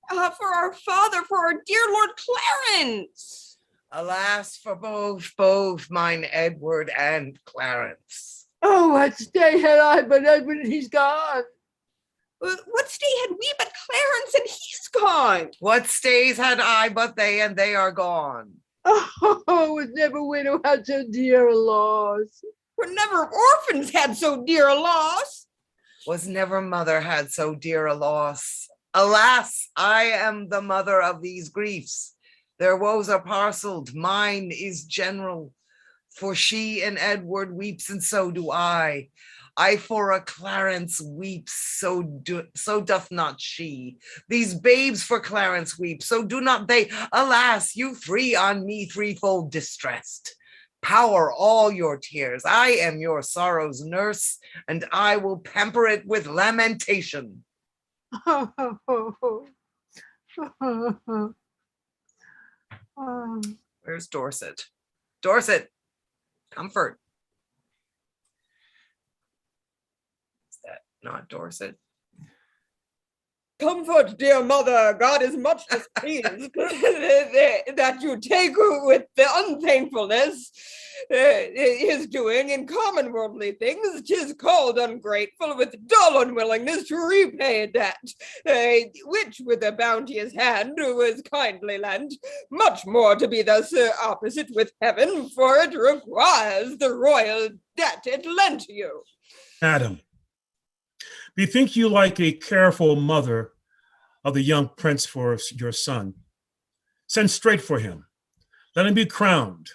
For our father, for our dear Lord Clarence. Alas, for both mine Edward and Clarence. Oh, what stay had I but Edward, and he's gone. What stay had we but Clarence, and he's gone? What stays had I but they, and they are gone? Oh, was never widow had so dear a loss. For never orphans had so dear a loss. Was never mother had so dear a loss. Alas, I am the mother of these griefs. Their woes are parceled, mine is general. For she and Edward weeps, and so do I. I for a Clarence weep, so doth not she. These babes for Clarence weep, so do not they. Alas, you 3 on me threefold distressed. Power all your tears. I am your sorrow's nurse, and I will pamper it with lamentation. Where's Dorset? Dorset, comfort. Is that not Dorset? Comfort, dear mother, God is much displeased that you take with the unthankfulness is doing in common worldly things. 'Tis called ungrateful, with dull unwillingness to repay a debt, which with a bounteous hand was kindly lent. Much more to be thus opposite with heaven, for it requires the royal debt it lent you. Madam, bethink you like a careful mother of the young prince for your son. Send straight for him. Let him be crowned.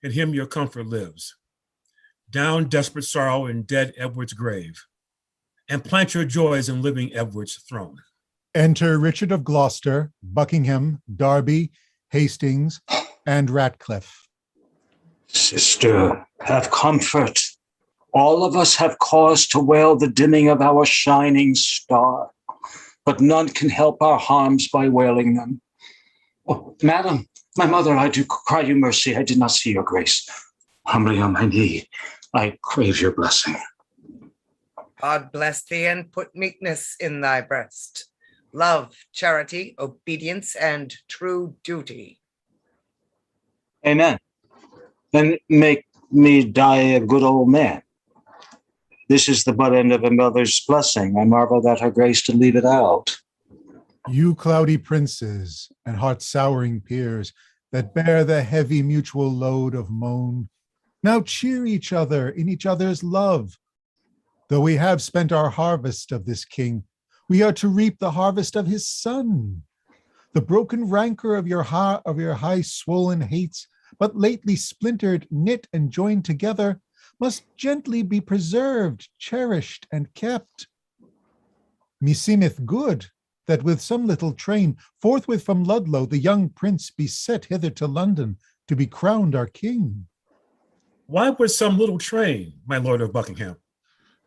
In him your comfort lives. Down desperate sorrow in dead Edward's grave, and plant your joys in living Edward's throne. Enter Richard of Gloucester, Buckingham, Derby, Hastings, and Ratcliffe. Sister, have comfort. All of us have cause to wail the dimming of our shining star, but none can help our harms by wailing them. Oh, madam, my mother, I do cry you mercy. I did not see your grace. Humbly on my knee, I crave your blessing. God bless thee and put meekness in thy breast. Love, charity, obedience, and true duty. Amen. Then make me die a good old man. This is the butt end of a mother's blessing. I marvel that her grace did leave it out. You cloudy princes and heart-souring peers that bear the heavy mutual load of moan, now cheer each other in each other's love. Though we have spent our harvest of this king, we are to reap the harvest of his son. The broken rancor of your high swollen hates, but lately splintered, knit, and joined together, must gently be preserved, cherished, and kept. Meseemeth good that with some little train, forthwith from Ludlow, the young prince be set hither to London to be crowned our king. Why with some little train, my lord of Buckingham?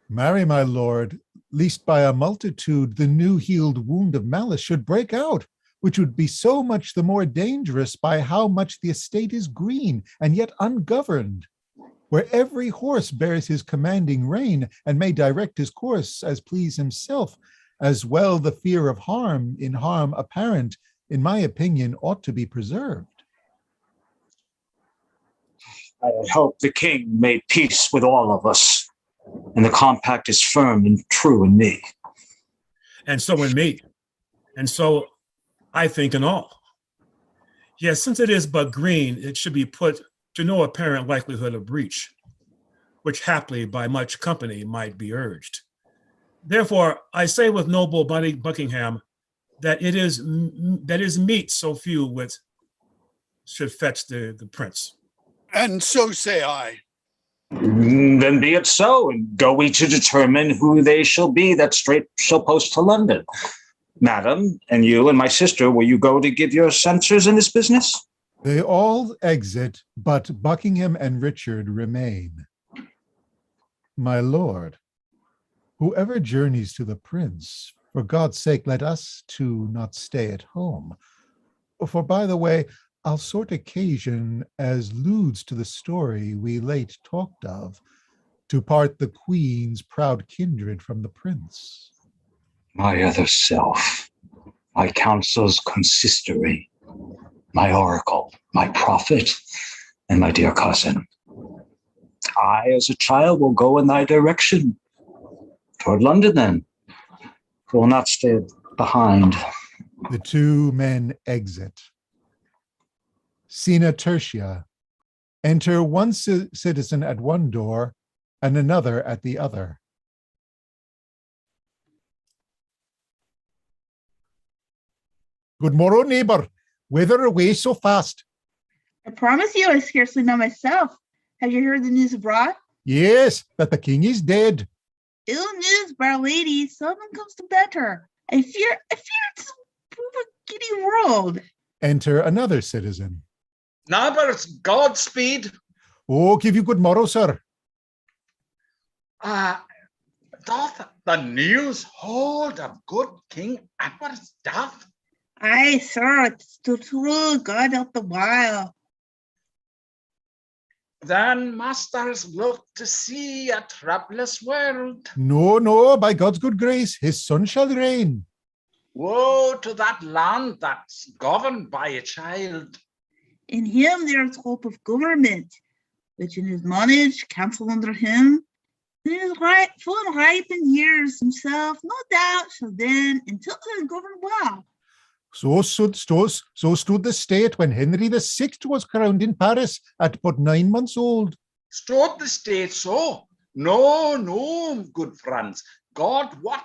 Marry, my lord, lest by a multitude the new healed wound of malice should break out, which would be so much the more dangerous by how much the estate is green and yet ungoverned, where every horse bears his commanding rein and may direct his course as please himself, as well the fear of harm in harm apparent, in my opinion, ought to be preserved. I hope the king made peace with all of us, and the compact is firm and true in me. And so in me, and so I think in all. Yes, since it is but green, it should be put to no apparent likelihood of breach, which haply by much company might be urged. Therefore, I say with noble Buckingham that it is meet so few with should fetch the prince. And so say I. Then be it so, and go we to determine who they shall be that straight shall post to London. Madam, and you and my sister, will you go to give your censures in this business? They all exit, but Buckingham and Richard remain. My lord, whoever journeys to the prince, for God's sake, let us two not stay at home. For by the way, I'll sort occasion as ludes to the story we late talked of, to part the queen's proud kindred from the prince. My other self, my counsel's consistory, my oracle, my prophet, and my dear cousin. I, as a child, will go in thy direction. Toward London, then. I will not stay behind. The two men exit. Scena tertia. Enter one citizen at one door and another at the other. Good morrow, neighbor. Whither away so fast? I promise you, I scarcely know myself. Have you heard the news abroad? Yes, that the king is dead. Ill news, bar lady, seldom comes to better. I fear it's a giddy world. Enter another citizen. Neighbours, Godspeed. Oh, give you good morrow, sir. Doth the news hold of good King Edward's death? Aye, sir, it's too true. God help the while. Then masters look to see a troublous world. No, by God's good grace, his son shall reign. Woe to that land that's governed by a child. In him there is hope of government, which in his knowledge, counsel under him, in his full and ripe in years himself, no doubt shall then, until then, govern well. So stood the state when Henry VI was crowned in Paris at but 9 months old. Stood the state so? No, good friends. God, what?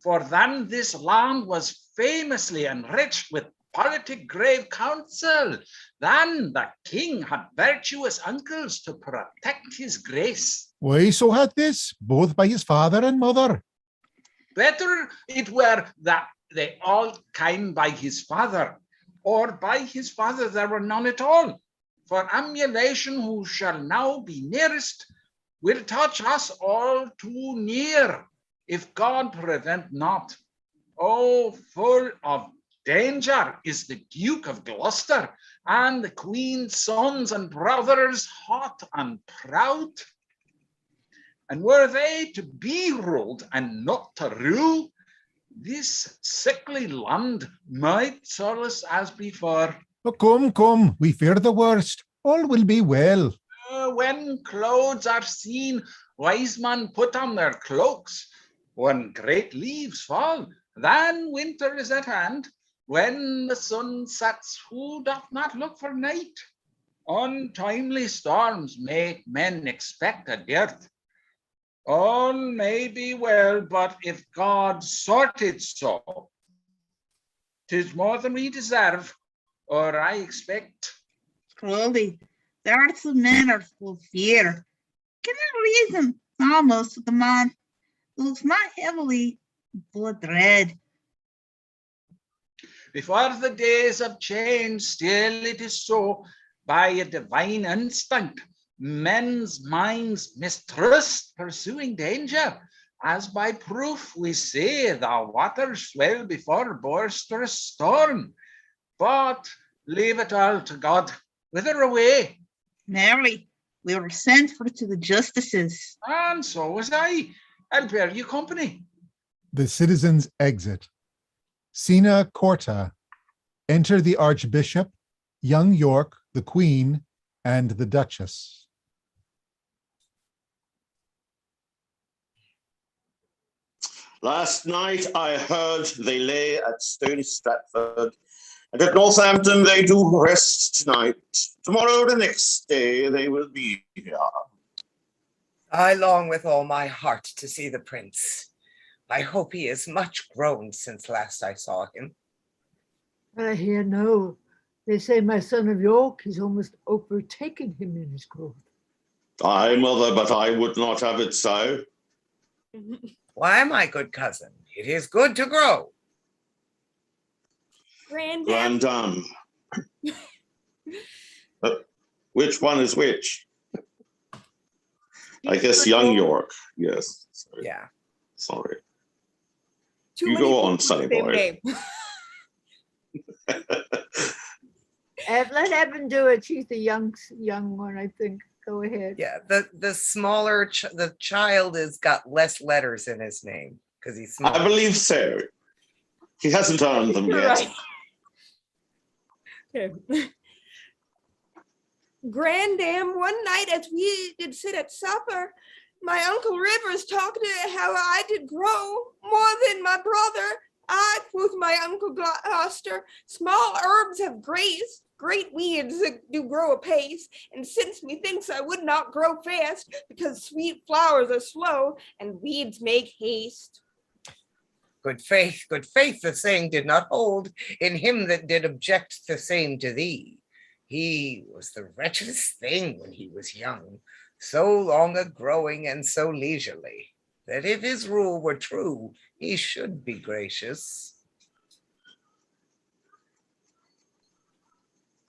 For then this land was famously enriched with politic grave counsel. Then the king had virtuous uncles to protect his grace. Why, so had this, both by his father and mother. Better it were that they all came by his father, or by his father there were none at all. For emulation who shall now be nearest will touch us all too near, if God prevent not. Oh, full of danger is the Duke of Gloucester, and the Queen's sons and brothers hot and proud. And were they to be ruled and not to rule, this sickly land might solace as before. Oh, come, we fear the worst. All will be well. When clouds are seen, wise men put on their cloaks. When great leaves fall, then winter is at hand. When the sun sets, who doth not look for night? Untimely storms make men expect a dearth. All may be well, but if God sorted so, 'tis more than we deserve, or I expect. Truly, the hearts of men are full of fear. cannot reason almost with a man who looks not heavily full of dread. Before the days of change, still it is so, by a divine instinct, men's minds mistrust pursuing danger, as by proof we say the waters swell before boisterous storm. But leave it all to God. Whither away? Marry, we were sent for to the justices. And so was I. I'll bear you company. The citizens exit. Sina Corta. Enter the Archbishop, young York, the Queen, and the Duchess. Last night I heard they lay at Stony Stratford, and at Northampton they do rest tonight. Tomorrow, the next day, they will be here. I long with all my heart to see the prince. I hope he is much grown since last I saw him. I hear no. They say my son of York is almost overtaken him in his growth. Aye, mother, but I would not have it so. Why, my good cousin, it is good to grow. Grandam. Which one is which? I guess young York. Yes. Sorry. Yeah. Sorry. Too You many go on, people sonny with the same boy. name. Let Evan do it. She's the young one, I think. Go ahead. Yeah, the smaller, the child has got less letters in his name because he's small. I believe so. He hasn't earned them You're yet. right. Grandam, one night as we did sit at supper, my Uncle Rivers talked to how I did grow more than my brother. I, quoth my Uncle Gloucester, small herbs have grace, great weeds that do grow apace, and since methinks I would not grow fast, because sweet flowers are slow, and weeds make haste. Good faith, the saying did not hold in him that did object the same to thee. He was the wretchedest thing when he was young, so long a growing and so leisurely, that if his rule were true, he should be gracious.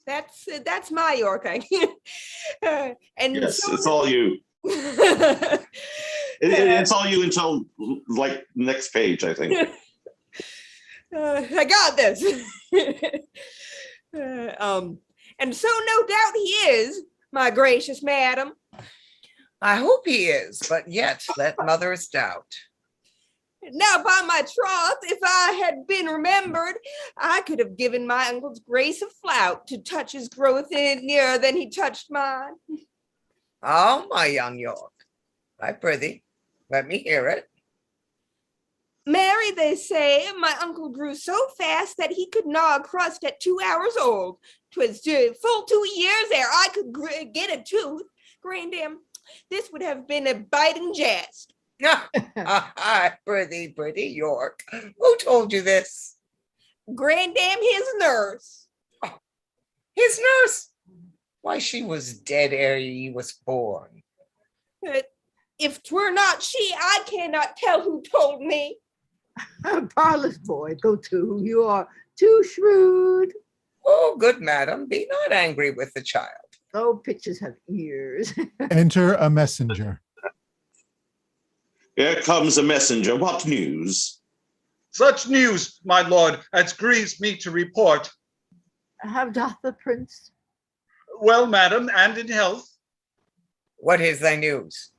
That's my York. And Yes, so, it's all you. It's all you until like next page, I think. I got this. And so no doubt he is, my gracious madam. I hope he is, but yet let mothers doubt. Now, by my troth, if I had been remembered, I could have given my uncle's grace a flout to touch his growth in nearer than he touched mine. Oh, my young York, I prithee, let me hear it. Marry, they say, my uncle grew so fast that he could gnaw a crust at 2 hours old. 'Twas full 2 years ere I could get a tooth. Grandam, this would have been a biting jest. Prithee, York, who told you this? Grandam, his nurse. Oh, his nurse? Why, she was dead ere he was born. If 'twere not she, I cannot tell who told me. Parlous boy, go to. You are too shrewd. Oh, good madam, be not angry with the child. Oh, pictures have ears. Enter a messenger. Here comes a messenger. What news? Such news, my lord, as grieves me to report. How doth the prince? Well, madam, and in health. What is thy news?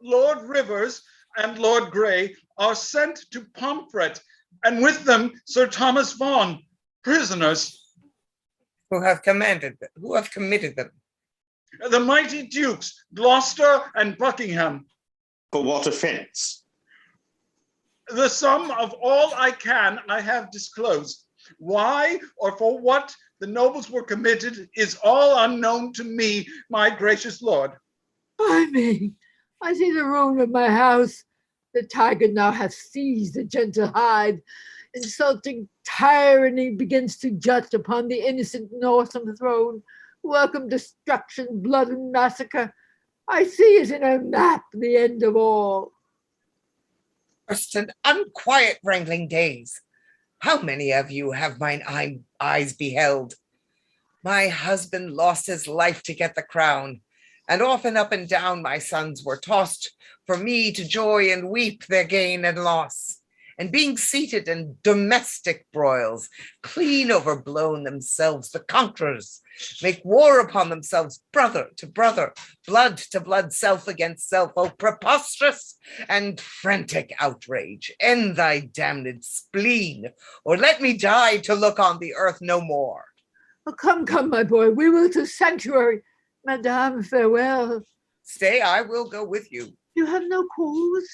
Lord Rivers and Lord Grey are sent to Pomfret, and with them Sir Thomas Vaughan, prisoners. Who have committed them? The mighty dukes, Gloucester and Buckingham. For what offense? The sum of all I have disclosed. Why or for what the nobles were committed is all unknown to me, my gracious lord. I mean, I see the ruin of my house. The tiger now hath seized the gentle hide. Insulting tyranny begins to judge upon the innocent Northam throne. Welcome destruction, blood and massacre. I see it in a map, the end of all. First and unquiet wrangling days. How many of you have mine eyes beheld? My husband lost his life to get the crown, and often up and down my sons were tossed for me to joy and weep their gain and loss. And being seated in domestic broils, clean overblown themselves, the conquerors make war upon themselves, brother to brother, blood to blood, self against self. Oh, preposterous and frantic outrage, end thy damned spleen, or let me die to look on the earth no more. Oh, come, my boy, we will to sanctuary. Madame, farewell. Stay, I will go with you. You have no cause?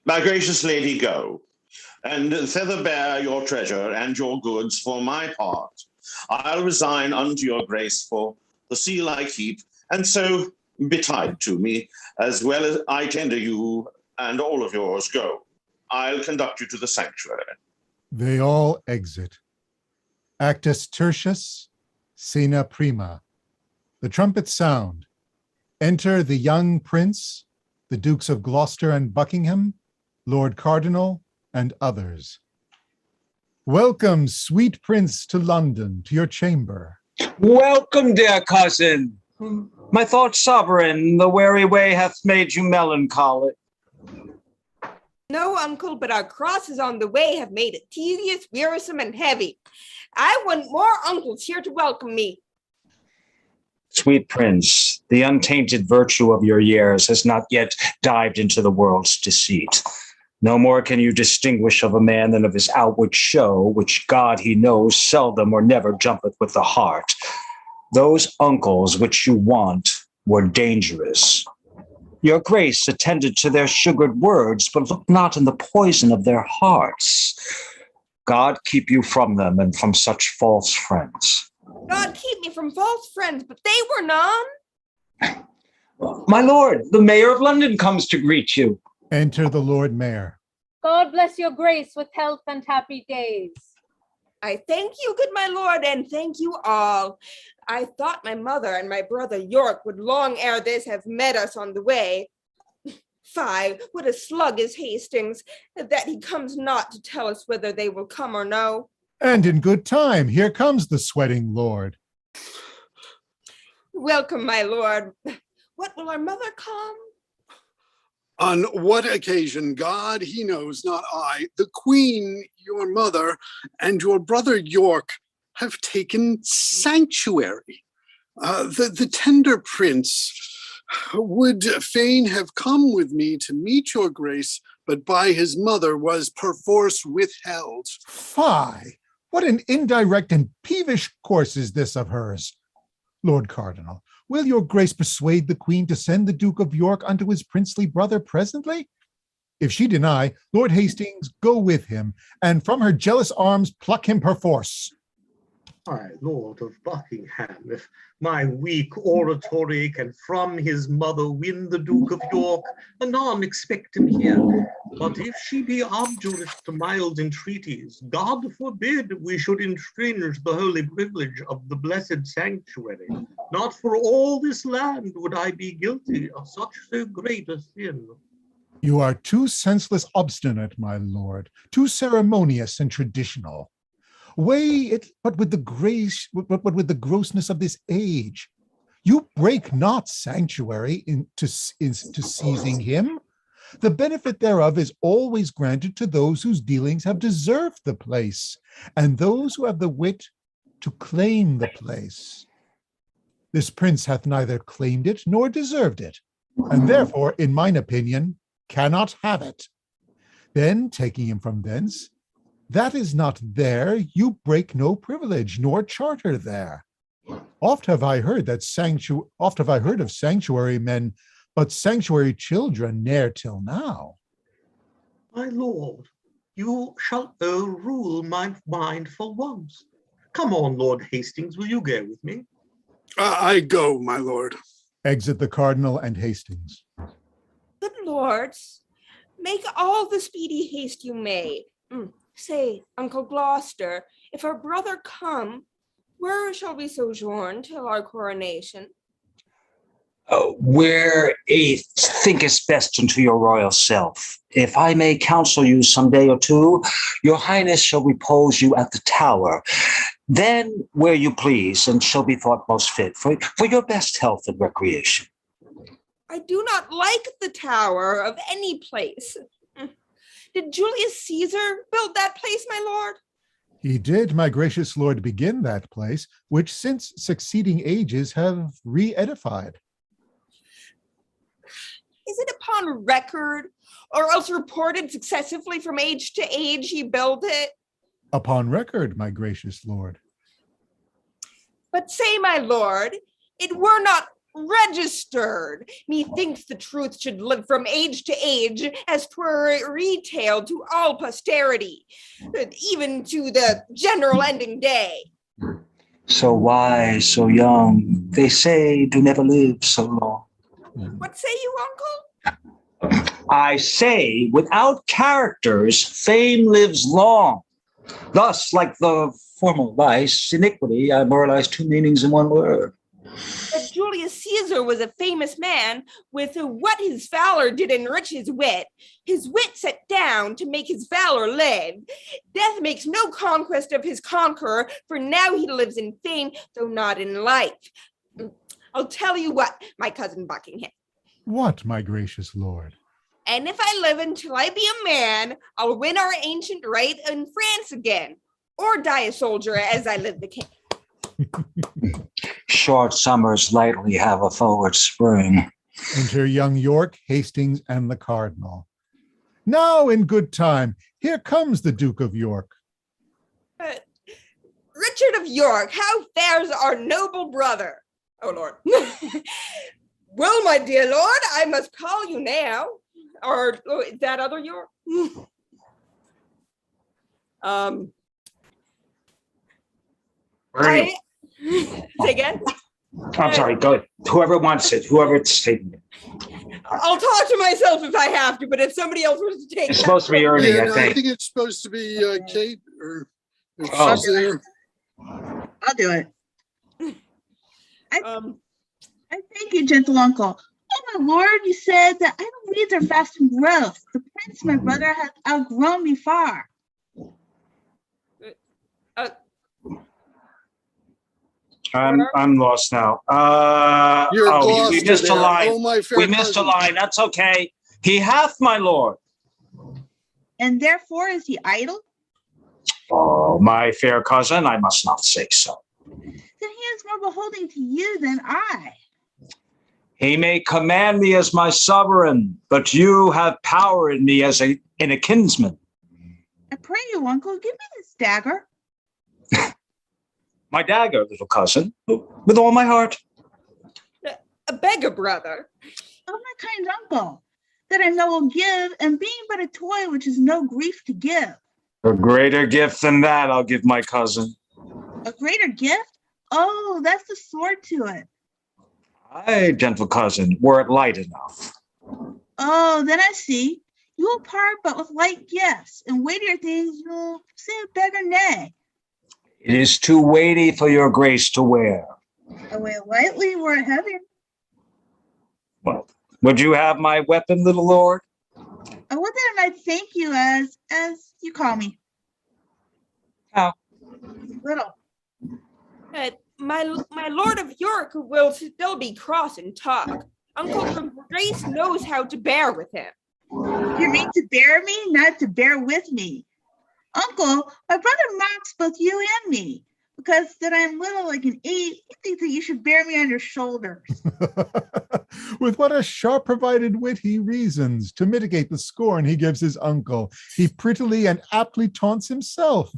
My gracious lady, go, and thither bear your treasure and your goods for my part. I'll resign unto your grace for the seal I keep, and so betide to me, as well as I tender you and all of yours. Go. I'll conduct you to the sanctuary. They all exit. Actus tertius, scena prima. The trumpets sound. Enter the young prince, the Dukes of Gloucester and Buckingham, Lord Cardinal, and others. Welcome, sweet prince, to London, to your chamber. Welcome, dear cousin. My thoughts sovereign, the weary way hath made you melancholy. No, uncle, but our crosses on the way have made it tedious, wearisome, and heavy. I want more uncles here to welcome me. Sweet prince, the untainted virtue of your years has not yet dived into the world's deceit. No more can you distinguish of a man than of his outward show, which God he knows seldom or never jumpeth with the heart. Those uncles which you want were dangerous. Your grace attended to their sugared words, but look not in the poison of their hearts. God keep you from them and from such false friends. God keep me from false friends, but they were none. My lord, the mayor of London comes to greet you. Enter the Lord Mayor. God bless your grace with health and happy days. I thank you, good my lord, and thank you all. I thought my mother and my brother York would long ere this have met us on the way. Fie, what a slug is Hastings, that he comes not to tell us whether they will come or no. And in good time, here comes the sweating lord. Welcome, my lord. What, will our mother come? On what occasion, God, he knows, not I, the queen, your mother, and your brother York have taken sanctuary. The tender prince would fain have come with me to meet your grace, but by his mother was perforce withheld. Fie! What an indirect and peevish course is this of hers. Lord Cardinal, will your grace persuade the queen to send the Duke of York unto his princely brother presently? If she deny, Lord Hastings go with him, and from her jealous arms pluck him perforce. My Lord of Buckingham, if my weak oratory can from his mother win the Duke of York, anon expect him here. But if she be obdurate to mild entreaties, God forbid we should infringe the holy privilege of the blessed sanctuary. Not for all this land would I be guilty of such so great a sin. You are too senseless obstinate, my lord, too ceremonious and traditional. Weigh it but with the grossness of this age. You break not sanctuary into seizing him. The benefit thereof is always granted to those whose dealings have deserved the place, and those who have the wit to claim the place. This prince hath neither claimed it nor deserved it, and therefore, in mine opinion, cannot have it. Then, taking him from thence, that is not there, you break no privilege, nor charter there. Oft have I heard of sanctuary men, but sanctuary children ne'er till now. My lord, you shall overrule my mind for once. Come on, Lord Hastings, will you go with me? I go, my lord. Exit the cardinal and Hastings. Good lords, make all the speedy haste you may. Say, Uncle Gloucester, if our brother come, Where shall we sojourn till our coronation? Where it thinkest best unto your royal self. If I may counsel you some day or two, your highness shall repose you at the tower. Then where you please, and shall be thought most fit for your best health and recreation. I do not like the tower of any place. Did Julius Caesar build that place, my lord? He did, my gracious lord, begin that place, which since succeeding ages have re-edified. Is it upon record, or else reported successively from age to age he built it? Upon record, my gracious lord. But say, my lord, it were not registered. Methinks the truth should live from age to age, as 'twere retailed to all posterity, even to the general ending day. So wise, so young, they say do never live so long. What say you, uncle? I say, without characters, fame lives long. Thus, like the formal vice, iniquity, I moralize two meanings in one word. But Julius Caesar was a famous man, with what his valor did enrich his wit set down to make his valor live. Death makes no conquest of his conqueror, for now he lives in fame, though not in life. I'll tell you what, my cousin Buckingham. What, my gracious lord? And if I live until I be a man, I'll win our ancient right in France again, or die a soldier as I live the king. Short summers lightly have a forward spring. Enter young York, Hastings, and the cardinal. Now, in good time, here comes the Duke of York. Richard of York, how fares our noble brother? Oh, Lord. Well, my dear lord, I must call you now. Or is that other York? Say again? I'm sorry, go ahead. Whoever wants it, whoever's taking it. I'll talk to myself if I have to, but if somebody else wants to take it. It's supposed to be Ernie, Yeah, I no, I think. think it's supposed to be Kate, or if Oh. she's there. I'll do it. I thank you, gentle uncle. Oh, my lord, you said that I don't need their fast and growth. The prince, my brother, has outgrown me far. I'm lost now. You're We Gloucester missed a there. line. Oh, my fair We missed a cousin. line. That's okay. He hath, my lord. And therefore is he idle? Oh, my fair cousin, I must not say so. Then he is more beholding to you than I. He may command me as my sovereign, but you have power in me as in a kinsman. I pray you, uncle, give me this dagger. My dagger, little cousin, with all my heart. A beggar brother. Oh, my kind uncle, that I know will give, and being but a toy which is no grief to give. A greater gift than that I'll give my cousin. A greater gift? Oh, that's the sword to it. Aye, gentle cousin, were it light enough. Oh, then I see. You will part but with light gifts, and weightier things you'll say a beggar nay. It is too weighty for your grace to wear. I weigh it lightly were it heavier. Well, would you have my weapon, little lord? I would that I might thank you as you call me. How? Little. My lord of York will still be cross and talk. Uncle from Grace knows how to bear with him. You mean to bear me, not to bear with me. Uncle, my brother mocks both you and me, because that I'm little like an ape, he thinks that you should bear me on your shoulders. With what a sharp provided wit he reasons. To mitigate the scorn he gives his uncle, he prettily and aptly taunts himself.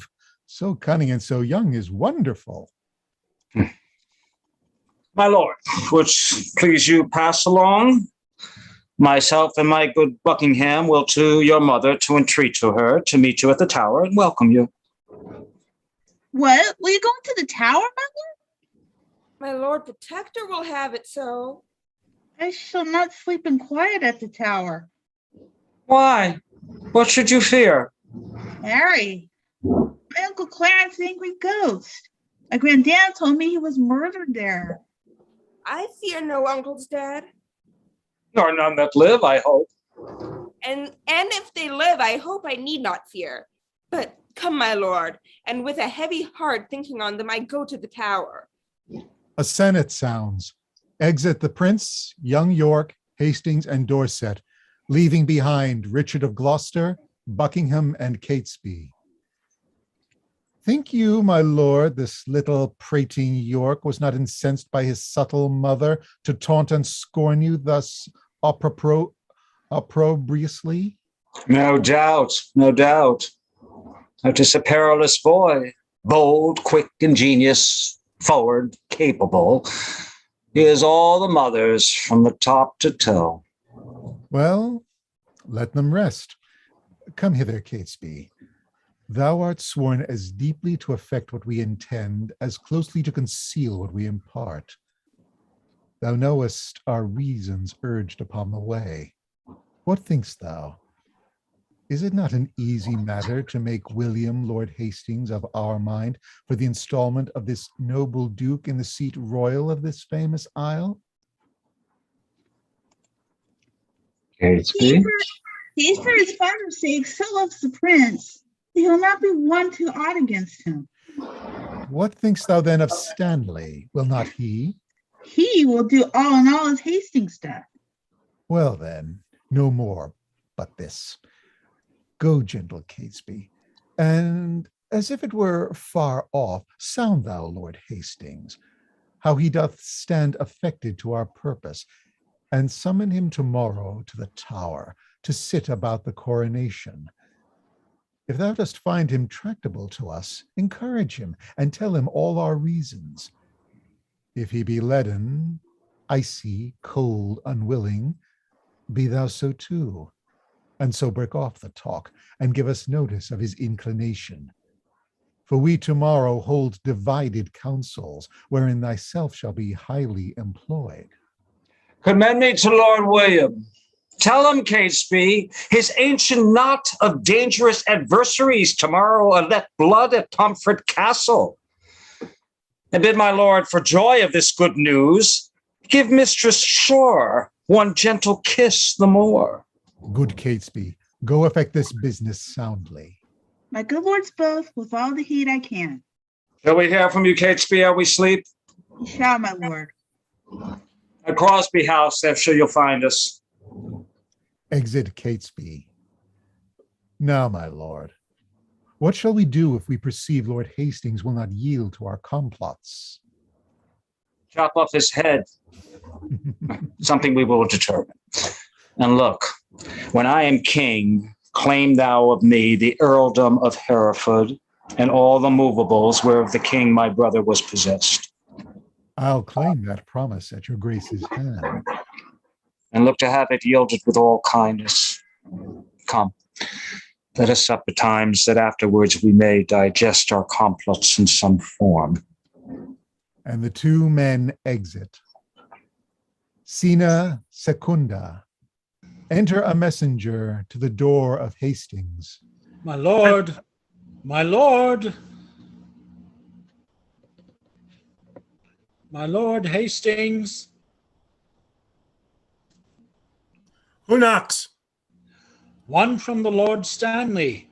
So cunning and so young is wonderful. My lord, which please you pass along? Myself and my good Buckingham will to your mother to entreat to her to meet you at the tower and welcome you. What? Will you go into the tower, My lord protector will have it so. I shall not sleep in quiet at the tower. Why? What should you fear? Harry, my Uncle Clarence, the angry ghost. My granddad told me he was murdered there. I fear no uncles, Dad. Nor none that live, I hope. And if they live, I hope I need not fear. But come, my lord, and with a heavy heart thinking on them, I go to the tower. A senate sounds. Exit the prince, young York, Hastings, and Dorset, leaving behind Richard of Gloucester, Buckingham, and Catesby. Think you, my lord, this little prating York was not incensed by his subtle mother to taunt and scorn you thus opprobriously? No doubt, no doubt. That is a perilous boy, bold, quick, ingenious, forward, capable. He is all the mother's from the top to toe. Well, let them rest. Come hither, Catesby. Thou art sworn as deeply to effect what we intend, as closely to conceal what we impart. Thou knowest our reasons urged upon the way. What thinkst thou? Is it not an easy matter to make William Lord Hastings of our mind for the installment of this noble duke in the seat royal of this famous isle? Catesby? He, for his father's sake, so loves the prince. He will not be one too odd against him. What thinkst thou then of Stanley? Will not he? He will do all in all as Hastings does. Well then, no more but this. Go, gentle Catesby, and as if it were far off, sound thou Lord Hastings, how he doth stand affected to our purpose, and summon him tomorrow to the tower to sit about the coronation. If thou dost find him tractable to us, encourage him and tell him all our reasons. If he be leaden, icy, cold, unwilling, be thou so too, and so break off the talk and give us notice of his inclination. For we tomorrow hold divided councils, wherein thyself shall be highly employed. Commend me to Lord William. Tell him, Catesby, his ancient knot of dangerous adversaries tomorrow are let blood at Pomfret Castle. And bid my lord, for joy of this good news, give Mistress Shore one gentle kiss the more. Good Catesby, go effect this business soundly. My good lords both, with all the heed I can. Shall we hear from you, Catesby, ere we sleep? You shall, my lord. At Crosby House, there shall you find us. Exit Catesby. Now, my lord, what shall we do if we perceive Lord Hastings will not yield to our complots? Chop off his head. Something we will determine. And look, when I am king, claim thou of me the earldom of Hereford and all the movables whereof the king my brother was possessed. I'll claim that promise at your grace's hand. And look to have it yielded with all kindness. Come, let us sup betimes, that afterwards we may digest our complots in some form. And the two men exit. Scena secunda. Enter a messenger to the door of Hastings. My lord, my lord. My lord Hastings. Who knocks? One from the Lord Stanley.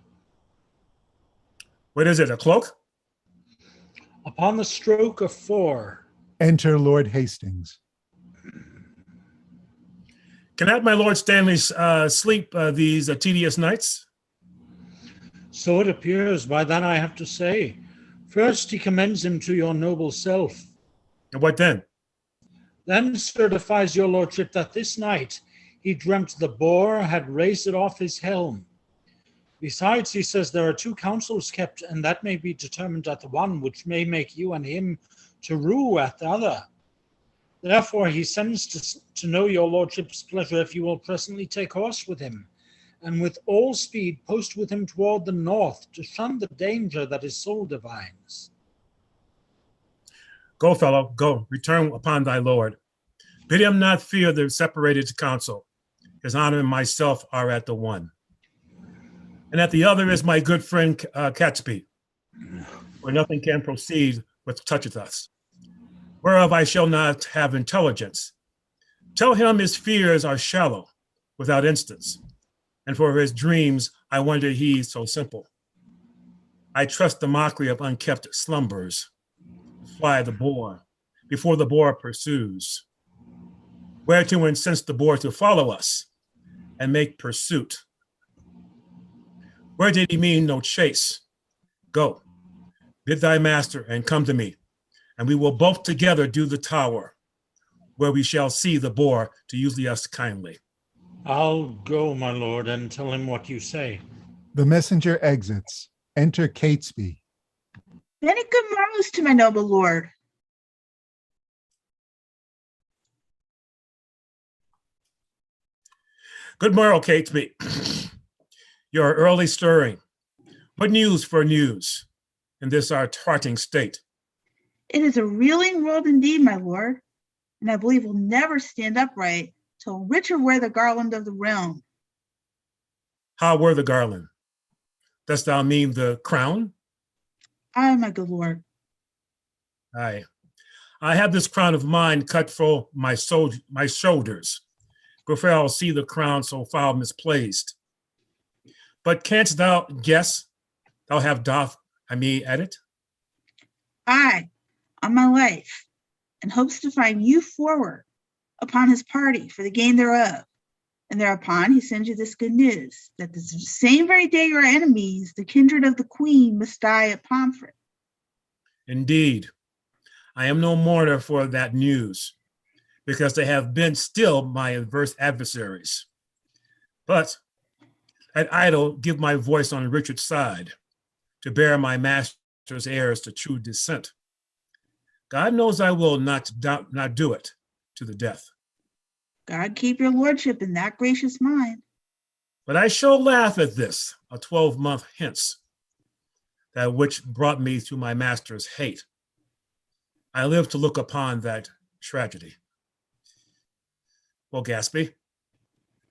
What is it, a cloak? Upon the stroke of 4. Enter Lord Hastings. Cannot my Lord Stanley sleep these tedious nights? So it appears, by that I have to say. First he commends him to your noble self. And what then? Then certifies your lordship that this night he dreamt the boar had raised it off his helm. Besides, he says there are 2 councils kept, and that may be determined at the one, which may make you and him to rue at the other. Therefore he sends to know your lordship's pleasure if you will presently take horse with him, and with all speed post with him toward the north, to shun the danger that his soul divines. Go, fellow, go, return upon thy lord. Bid him not fear the separated council. His honor and myself are at the one. And at the other is my good friend Catesby, where nothing can proceed which toucheth us, whereof I shall not have intelligence. Tell him his fears are shallow, without instance, and for his dreams I wonder he's so simple. I trust the mockery of unkept slumbers, fly the boar, before the boar pursues. Where to incense the boar to follow us, and make pursuit. Where did he mean no chase? Go, bid thy master and come to me, and we will both together do the tower, where we shall see the boar to use us kindly. I'll go, my lord, and tell him what you say. The messenger exits. Enter Catesby. Many good morrows to my noble lord. Good morrow, Catesby. You're early stirring. What news for news in this our tarting state? It is a reeling world indeed, my lord, and I believe will never stand upright till Richard wear the garland of the realm. How were the garland? Dost thou mean the crown? Aye, my good lord. Aye. I have this crown of mine cut for my shoulders, before I'll see the crown so foul misplaced. But canst thou guess thou have doth at it? Aye, on my life, and hopes to find you forward upon his party for the gain thereof. And thereupon he sends you this good news, that the same very day your enemies, the kindred of the queen, must die at Pomfret. Indeed, I am no mourner for that news, because they have been still my adverse adversaries. But at idle give my voice on Richard's side, to bear my master's heirs to true descent. God knows I will not do it to the death. God keep your lordship in that gracious mind. But I shall laugh at this a 12-month hence, that which brought me to my master's hate. I live to look upon that tragedy. Well, Gatsby,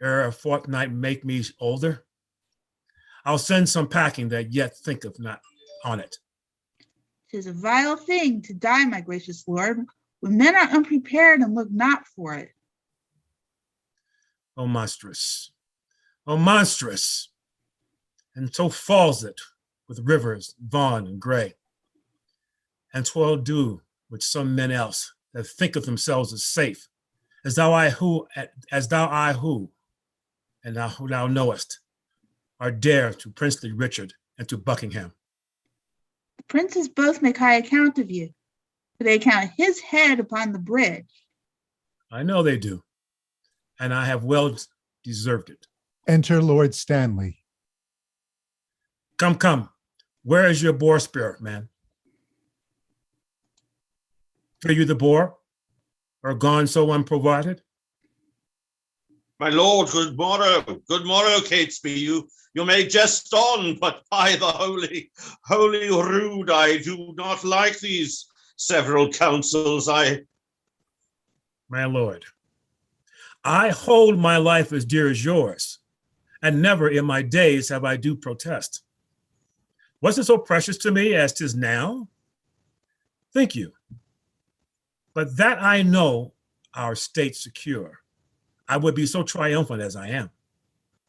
ere a fortnight make me older, I'll send some packing that yet thinketh not on it. 'Tis a vile thing to die, my gracious lord, when men are unprepared and look not for it. Oh, monstrous, oh, monstrous. And so falls it with Rivers, Vaughan, and Gray. And 'twill do with some men else that think of themselves as safe, as thou I who, and thou who thou knowest, are dare to princely Richard and to Buckingham. The princes both make high account of you, for they count his head upon the bridge. I know they do, and I have well deserved it. Enter Lord Stanley. Come, where is your boar spear, man? Fear you the boar, or gone so unprovided? My lord, good morrow, Catesby. You may jest on, but by the holy rood, I do not like these several counsels. My lord, I hold my life as dear as yours, and never in my days have I do protest. Was it so precious to me as 'tis now? Think you, but that I know our state secure, I would be so triumphant as I am.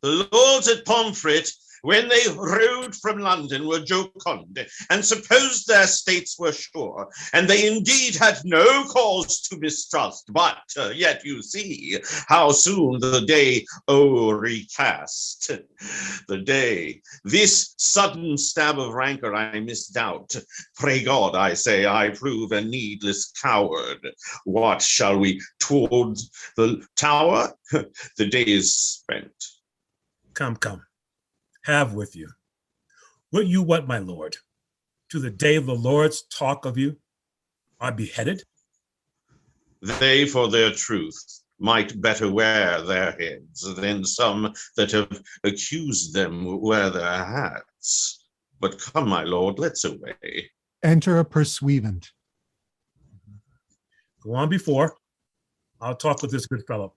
The lords at Pomfret, when they rode from London, were jocund, and supposed their states were sure, and they indeed had no cause to mistrust. But yet you see how soon the day recast. The day, this sudden stab of rancor I misdoubt. Pray God, I say, I prove a needless coward. What shall we toward the tower? The day is spent. Come, have with you. Will you what, my lord? To the day of the Lord's talk of you are beheaded? They for their truth might better wear their heads than some that have accused them wear their hats. But come, my lord, let's away. Enter a pursuivant. Go on before. I'll talk with this good fellow.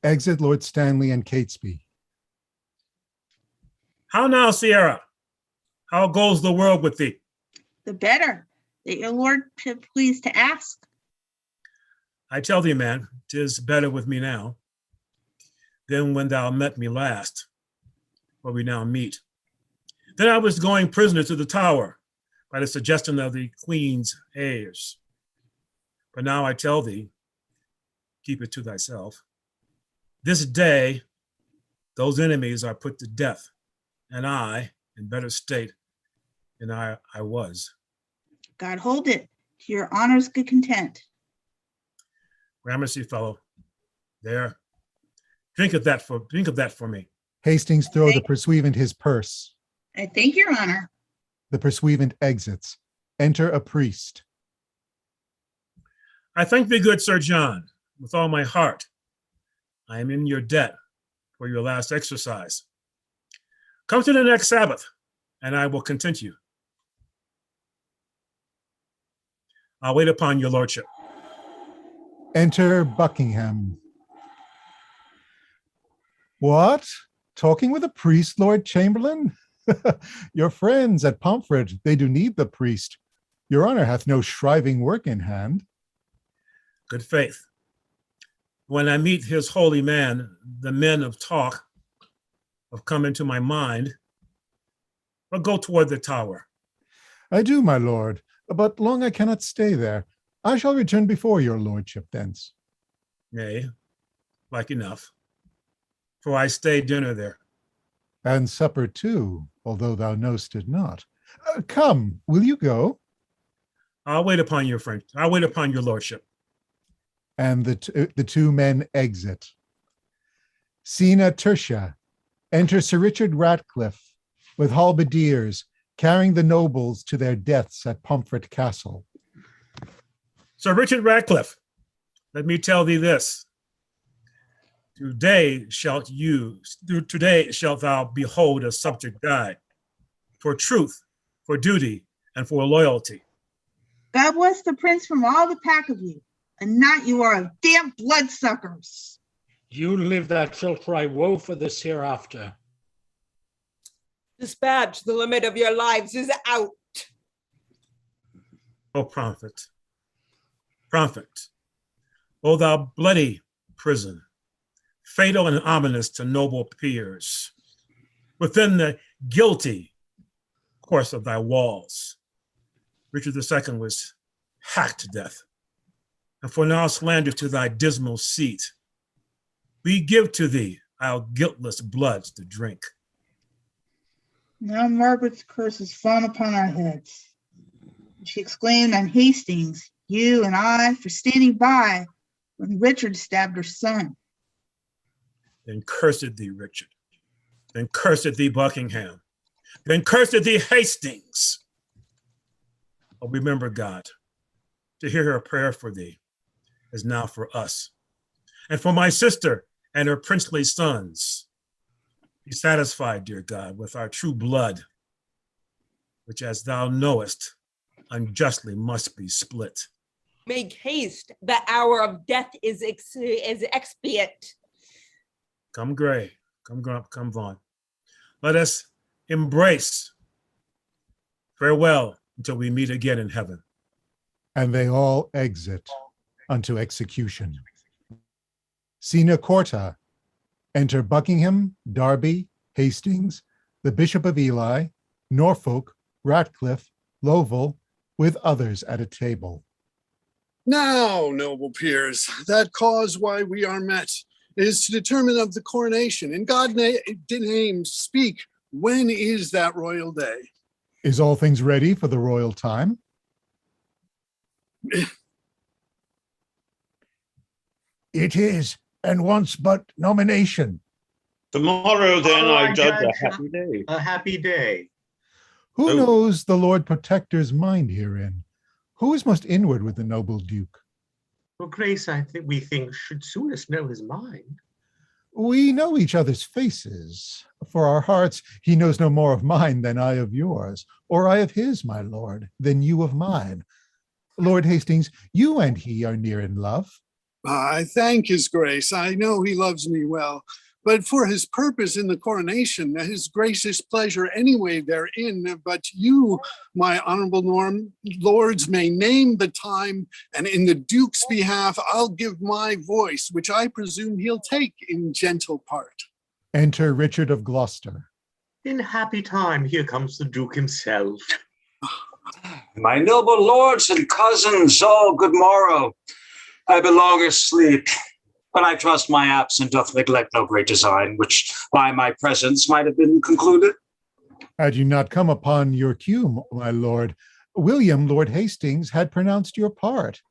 Exit Lord Stanley and Catesby. How now, Sierra? How goes the world with thee? The better. that your lordship please to ask? I tell thee, man, 'tis better with me now than when thou met me last, where we now meet. Then I was going prisoner to the tower by the suggestion of the queen's heirs. But now I tell thee, keep it to thyself. This day, those enemies are put to death, and I, in better state than I was. God hold it to your honor's good content. Gramercy, fellow, there. Drink of that for me. Hastings throw the pursuivant his purse. I thank your honor. The pursuivant exits. Enter a priest. I thank thee, good Sir John, with all my heart. I am in your debt for your last exercise. Come to the next Sabbath, and I will content you. I'll wait upon your lordship. Enter Buckingham. What? Talking with a priest, Lord Chamberlain? Your friends at Pomfret, they do need the priest. Your honor hath no shriving work in hand. Good faith. When I meet his holy man, the men of talk have come into my mind. But go toward the tower. I do, my lord, but long I cannot stay there. I shall return before your lordship thence. Nay, like enough. For I stay dinner there. And supper too, although thou knowst it not. Come, will you go? I'll wait upon your friend. I'll wait upon your lordship. And the two men exit. Scena Tertia. Enter Sir Richard Ratcliffe with halberdiers, carrying the nobles to their deaths at Pomfret Castle. Sir Richard Ratcliffe, let me tell thee this. Today shalt thou behold a subject die, for truth, for duty, and for loyalty. God bless the prince from all the pack of you, and not you are of damn bloodsuckers. You live that shall cry woe for this hereafter. Dispatch, the limit of your lives is out. O prophet, O thou bloody prison, fatal and ominous to noble peers, within the guilty course of thy walls, Richard II was hacked to death, and for now slander to thy dismal seat, we give to thee our guiltless bloods to drink. Now Margaret's curse has fallen upon our heads. She exclaimed on Hastings, you and I, for standing by when Richard stabbed her son. Then cursed thee, Richard. Then cursed thee, Buckingham. Then cursed thee, Hastings. Oh, remember, God, to hear her prayer for thee is now for us, and for my sister and her princely sons. Be satisfied, dear God, with our true blood, which, as thou knowest, unjustly must be split. Make haste, the hour of death is expiate. Come, Gray, come, Vaughan. Let us embrace. Farewell until we meet again in heaven. And they all exit unto execution. Scena Quarta. Enter Buckingham, Derby, Hastings, the Bishop of Ely, Norfolk, Ratcliffe, Lovell, with others at a table. Now, noble peers, that cause why we are met is to determine of the coronation. In God's name, speak, when is that royal day? Is all things ready for the royal time? It is, and wants but nomination. Tomorrow, then, I judge judge a happy day. A happy day. Who Oh. knows the Lord Protector's mind herein? Who is most inward with the noble Duke? Your Grace, we think should soonest know his mind. We know each other's faces. For our hearts, he knows no more of mine than I of yours, or I of his, my lord, than you of mine. Lord Hastings, you and he are near in love. I thank his grace. I know he loves me well. but for his purpose in the coronation, his gracious pleasure anyway therein. But you, my honorable lords, may name the time, and in the Duke's behalf, I'll give my voice, which I presume he'll take in gentle part. Enter Richard of Gloucester. In happy time, here comes the Duke himself. My noble lords and cousins, all good morrow. I belong asleep, but I trust my absent doth neglect no great design, which by my presence might have been concluded. Had you not come upon your cue, my lord, William, Lord Hastings, had pronounced your part.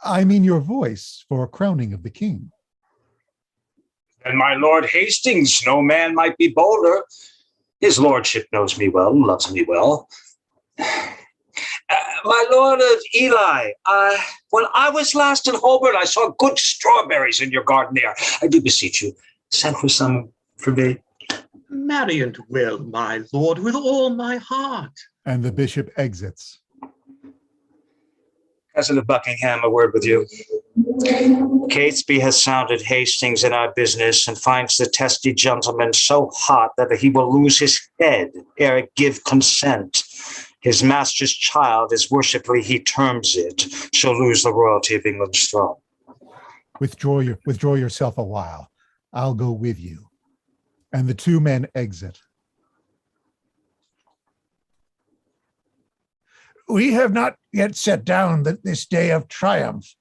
I mean your voice for crowning of the king. And my Lord Hastings, no man might be bolder. His lordship knows me well, loves me well. My Lord of Ely, when I was last in Holborn, I saw good strawberries in your garden there. I do beseech you, send for some for me. Marry and will, my lord, with all my heart. And the bishop exits. Cousin of Buckingham, a word with you. Catesby has sounded Hastings in our business and finds the testy gentleman so hot that he will lose his head ere it give consent. His master's child, as worshipfully he terms it, shall lose the royalty of England's throne. Withdraw yourself a while. I'll go with you. And the two men exit. We have not yet set down this day of triumph.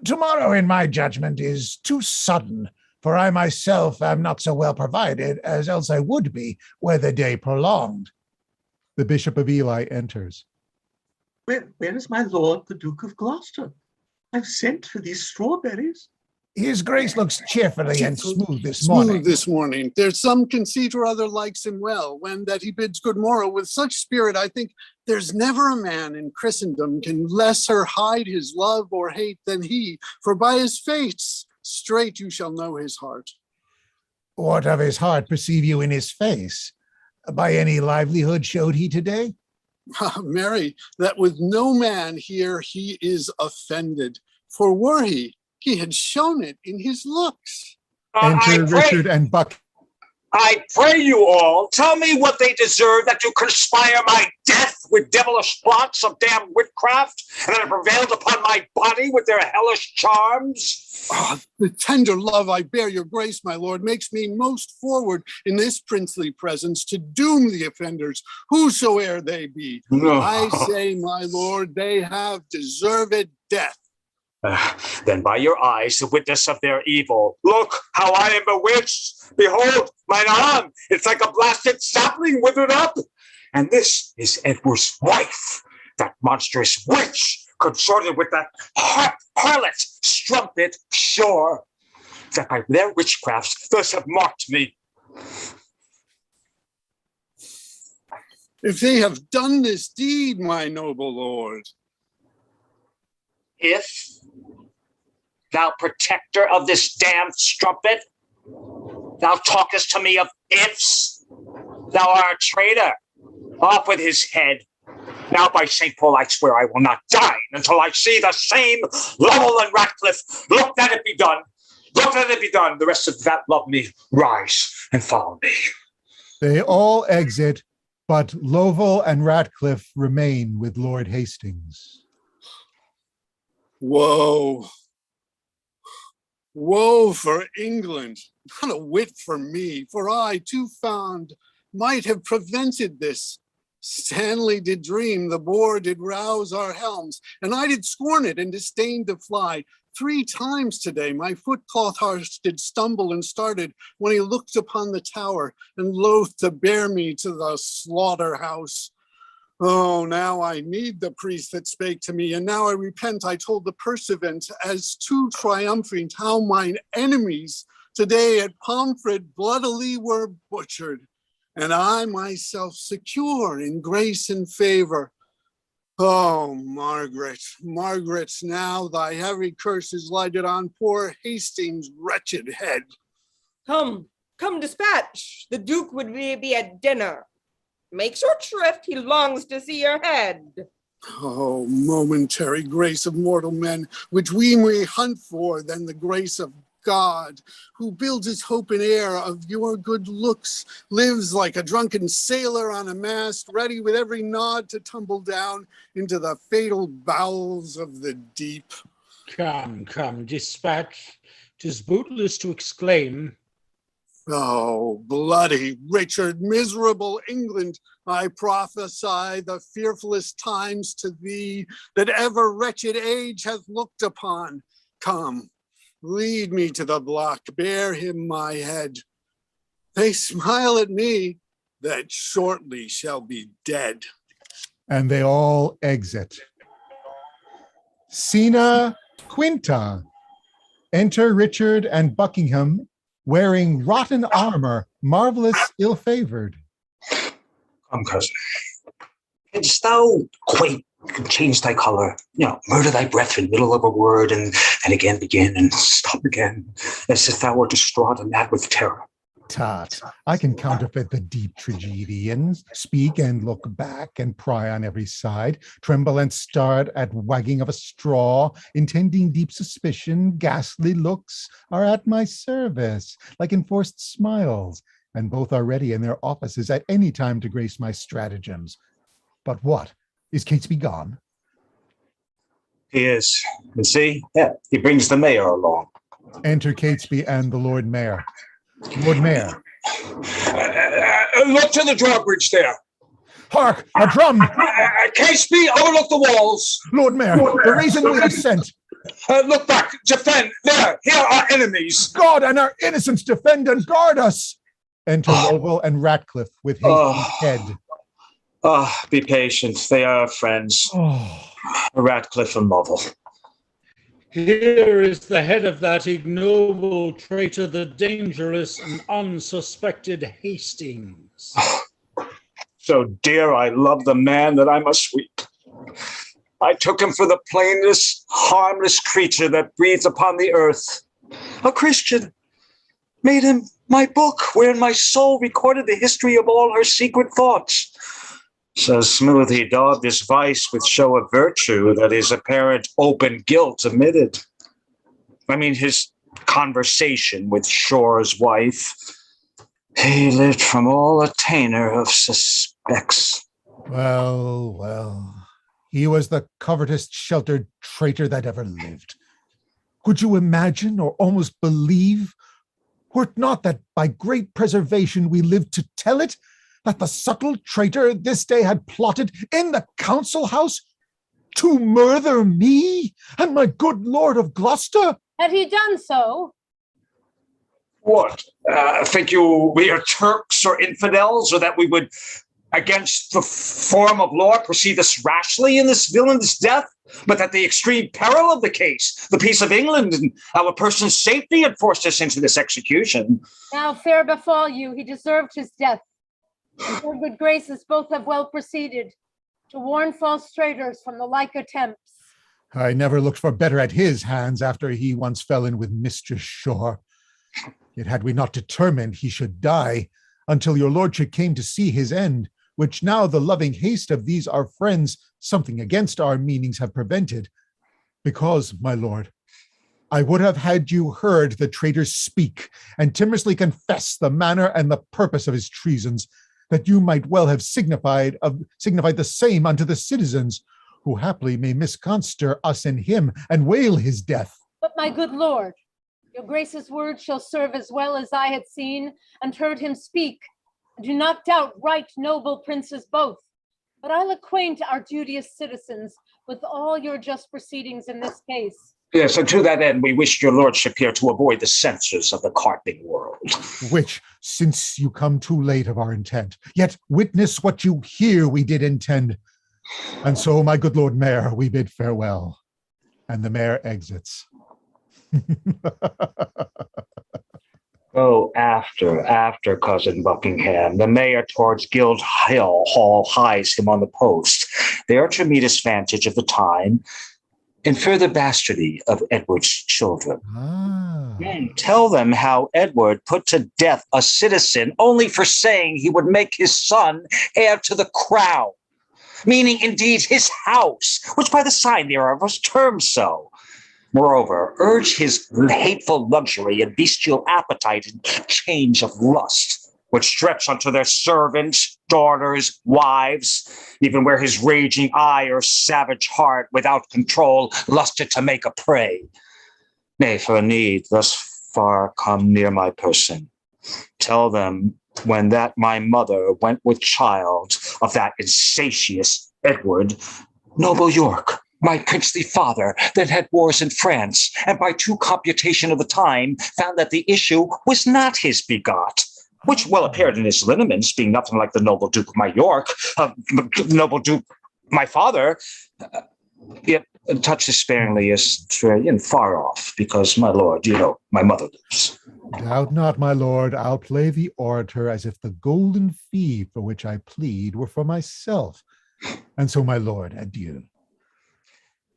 Tomorrow, in my judgment, is too sudden, for I myself am not so well provided as else I would be were the day prolonged. The Bishop of Ely enters. Where is my lord, the Duke of Gloucester? I've sent for these strawberries. His grace looks cheerfully and smooth this morning. There's some conceit or other likes him well, when that he bids good morrow with such spirit. I think there's never a man in Christendom can lesser hide his love or hate than he, for by his face straight you shall know his heart. What of his heart perceive you in his face? By any livelihood showed he today? Marry, that with no man here he is offended, for were he had shown it in his looks. Enter Richard and Buck. I pray you all, tell me what they deserve that you conspire my death with devilish plots of damned witchcraft, and that have prevailed upon my body with their hellish charms. The tender love I bear your grace, my lord, makes me most forward in this princely presence to doom the offenders, whosoe'er they be. No. I say, my lord, they have deserved death. Then by your eyes, the witness of their evil, look how I am bewitched. Behold, mine arm, it's like a blasted sapling withered up. And this is Edward's wife, that monstrous witch, consorted with that harlot, strumpet, sure, that by their witchcrafts thus have marked me. If they have done this deed, my noble lord. If thou protector of this damned strumpet, thou talkest to me of ifs, thou art a traitor. Off with his head. Now by St. Paul, I swear I will not dine until I see the same Lovell and Ratcliffe. Look that it be done. Look that it be done. The rest of that love me, rise and follow me. They all exit, but Lovell and Ratcliffe remain with Lord Hastings. Woe. Woe for England, not a whit for me, for I too found might have prevented this. Stanley did dream, the boar did rouse our helms, and I did scorn it and disdain to fly. 3 times today my footcloth horse did stumble and started when he looked upon the tower and loath to bear me to the slaughterhouse. Oh, now I need the priest that spake to me, and now I repent I told the pursuivant as too triumphant how mine enemies today at Pomfret bloodily were butchered, and I myself secure in grace and favor. Oh, Margaret, Margaret, now thy heavy curse is lighted on poor Hastings' wretched head. Come, dispatch. The Duke would be at dinner. Make short shrift, he longs to see your head. Oh, momentary grace of mortal men, which we may hunt for than the grace of God, who builds his hope in air of your good looks, lives like a drunken sailor on a mast, ready with every nod to tumble down into the fatal bowels of the deep. Come, come, dispatch. 'Tis bootless to exclaim. Oh, bloody Richard, miserable England, I prophesy the fearfulest times to thee that ever wretched age hath looked upon. Come, lead me to the block, bear him my head. They smile at me that shortly shall be dead. And they all exit. Scena Quinta. Enter Richard and Buckingham wearing rotten armor, marvelous ill-favored. Come, cousin. Canst thou quake and change thy color? Murder thy breath in middle of a word and again begin and stop again, as if thou wert distraught and mad with terror. Tut, I can counterfeit the deep tragedian, speak and look back and pry on every side, tremble and start at wagging of a straw, intending deep suspicion, ghastly looks are at my service, like enforced smiles, and both are ready in their offices at any time to grace my stratagems. But what? Is Catesby gone? He is. And see, he brings the mayor along. Enter Catesby and the Lord Mayor. Lord Mayor. Look to the drawbridge there. Hark, a drum! Catesby, overlook the walls. Lord Mayor, the reason we have sent. Look back, defend. There, here are enemies. God and our innocents defend and guard us. Enter Lovell and Ratcliffe with hasty head. Be patient. They are friends. Ratcliffe and Lovell. Here is the head of that ignoble traitor, the dangerous and unsuspected Hastings. So dear, I love the man that I must weep. I took him for the plainest, harmless creature that breathes upon the earth. A Christian. Made him my book, wherein my soul recorded the history of all her secret thoughts. So smooth he daubed his vice with show of virtue that his apparent open guilt omitted. I mean, his conversation with Shore's wife. He lived from all attainder of suspects. Well, he was the covetous, sheltered traitor that ever lived. Could you imagine or almost believe, were it not that by great preservation we live to tell it, that the subtle traitor this day had plotted in the council house to murder me and my good lord of Gloucester? Had he done so? What? Think you we are Turks or infidels, or that we would, against the form of law, proceed thus rashly in this villain's death? But at the extreme peril of the case, the peace of England and our person's safety had forced us into this execution. Now fair befall you, he deserved his death. And your good graces both have well proceeded to warn false traitors from the like attempts. I never looked for better at his hands after he once fell in with Mistress Shore. Yet had we not determined he should die until your lordship came to see his end, which now the loving haste of these our friends, something against our meanings, have prevented. Because, my lord, I would have had you heard the traitor speak and timorously confess the manner and the purpose of his treasons, that you might well have signified the same unto the citizens, who haply may misconster us and him, and wail his death. But my good lord, your grace's words shall serve as well as I had seen and heard him speak. And do not doubt right noble princes both. But I'll acquaint our duteous citizens with all your just proceedings in this case. Yes, and to that end, we wish your lordship here to avoid the censures of the carping world. Which, since you come too late of our intent, yet witness what you hear we did intend. And so, my good Lord Mayor, we bid farewell. And the mayor exits. Oh, after cousin Buckingham, the mayor towards Guildhall Hall hies him on the post, there to meet his vantage of the time, in further bastardy of Edward's children. Tell them how Edward put to death a citizen only for saying he would make his son heir to the crown, meaning indeed his house, which by the sign thereof was termed so. Moreover, urge his hateful luxury and bestial appetite and change of lust, which stretch unto their servants, daughters, wives, even where his raging eye or savage heart without control lusted to make a prey. Nay, for a need thus far come near my person, tell them when that my mother went with child of that insatiate Edward, noble York, my princely father, that had wars in France, and by true computation of the time found that the issue was not his begot, which well appeared in his lineaments, being nothing like the noble Duke of my York, noble Duke, my father, yet touched sparingly is far off, because, my lord, my mother lives. Doubt not, my lord, I'll play the orator as if the golden fee for which I plead were for myself. And so, my lord, adieu.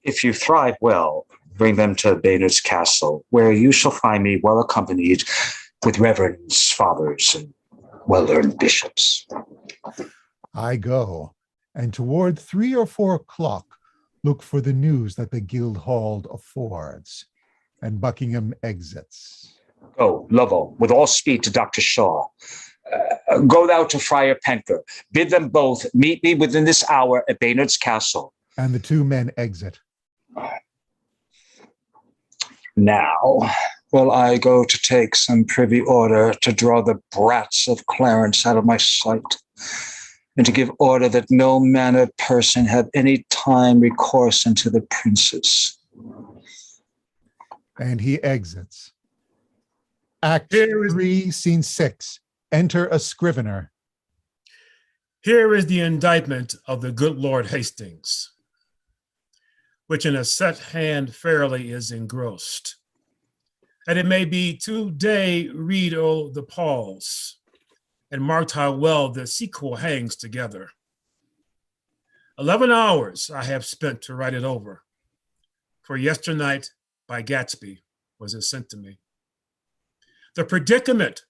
If you thrive well, bring them to Baynard's Castle, where you shall find me well accompanied with reverends, fathers, and well-learned bishops. I go, and toward 3 or 4 o'clock, look for the news that the Guildhall affords, and Buckingham exits. Go, Lovell, with all speed to Dr. Shaw. Go thou to Friar Penker. Bid them both meet me within this hour at Baynard's Castle. And the 2 men exit. Now will I go to take some privy order to draw the brats of Clarence out of my sight, and to give order that no mannered person have any time recourse unto the princes. And he exits. Act 3, Scene 6. Enter a scrivener. Here is the indictment of the good Lord Hastings, which in a set hand fairly is engrossed. And it may be today read o' the Pauls, and marked how well the sequel hangs together. 11 hours I have spent to write it over, for yesternight by Gatsby was it sent to me. The predicament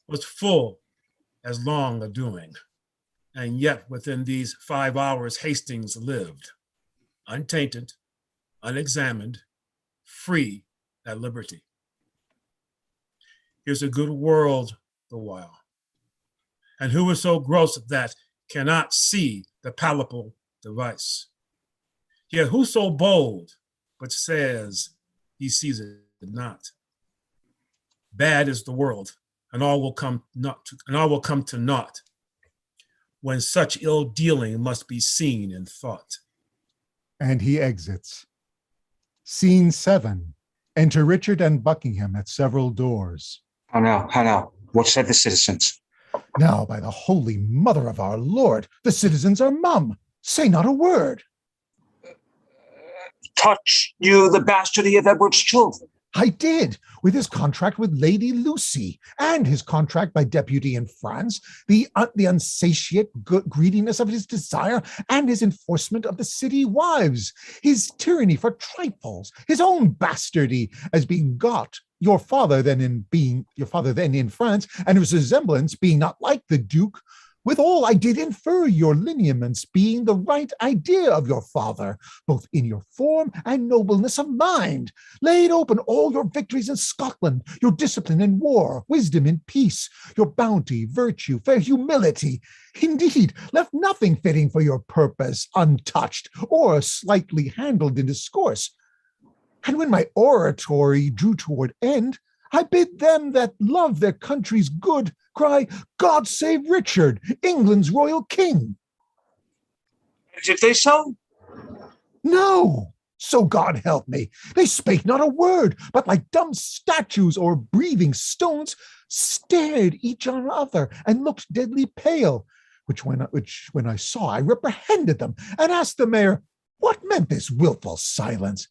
was full as long a doing, and yet within these 5 hours Hastings lived, untainted, unexamined, free at liberty. Here's a good world the while, and who is so gross that cannot see the palpable device? Yet who so bold but says he sees it not? Bad is the world, and all will come to naught when such ill dealing must be seen and thought. And he exits. Scene 7. Enter Richard and Buckingham at several doors. How now? What said the citizens? Now, by the holy mother of our Lord, the citizens are mum. Say not a word. Touch you the bastardy of Edward's children? I did, with his contract with Lady Lucy, and his contract by deputy in France, the unsatiate greediness of his desire, and his enforcement of the city wives, his tyranny for trifles, his own bastardy as being got, your father then in France, and his resemblance being not like the Duke. Withal, I did infer your lineaments being the right idea of your father, both in your form and nobleness of mind. Laid open all your victories in Scotland, your discipline in war, wisdom in peace, your bounty, virtue, fair humility. Indeed, left nothing fitting for your purpose untouched or slightly handled in discourse. And when my oratory drew toward end, I bid them that love their country's good cry, God save Richard, England's royal king. Did they so? No, so God help me. They spake not a word, but like dumb statues or breathing stones, stared each on other and looked deadly pale, which when I saw, I reprehended them and asked the mayor, what meant this willful silence?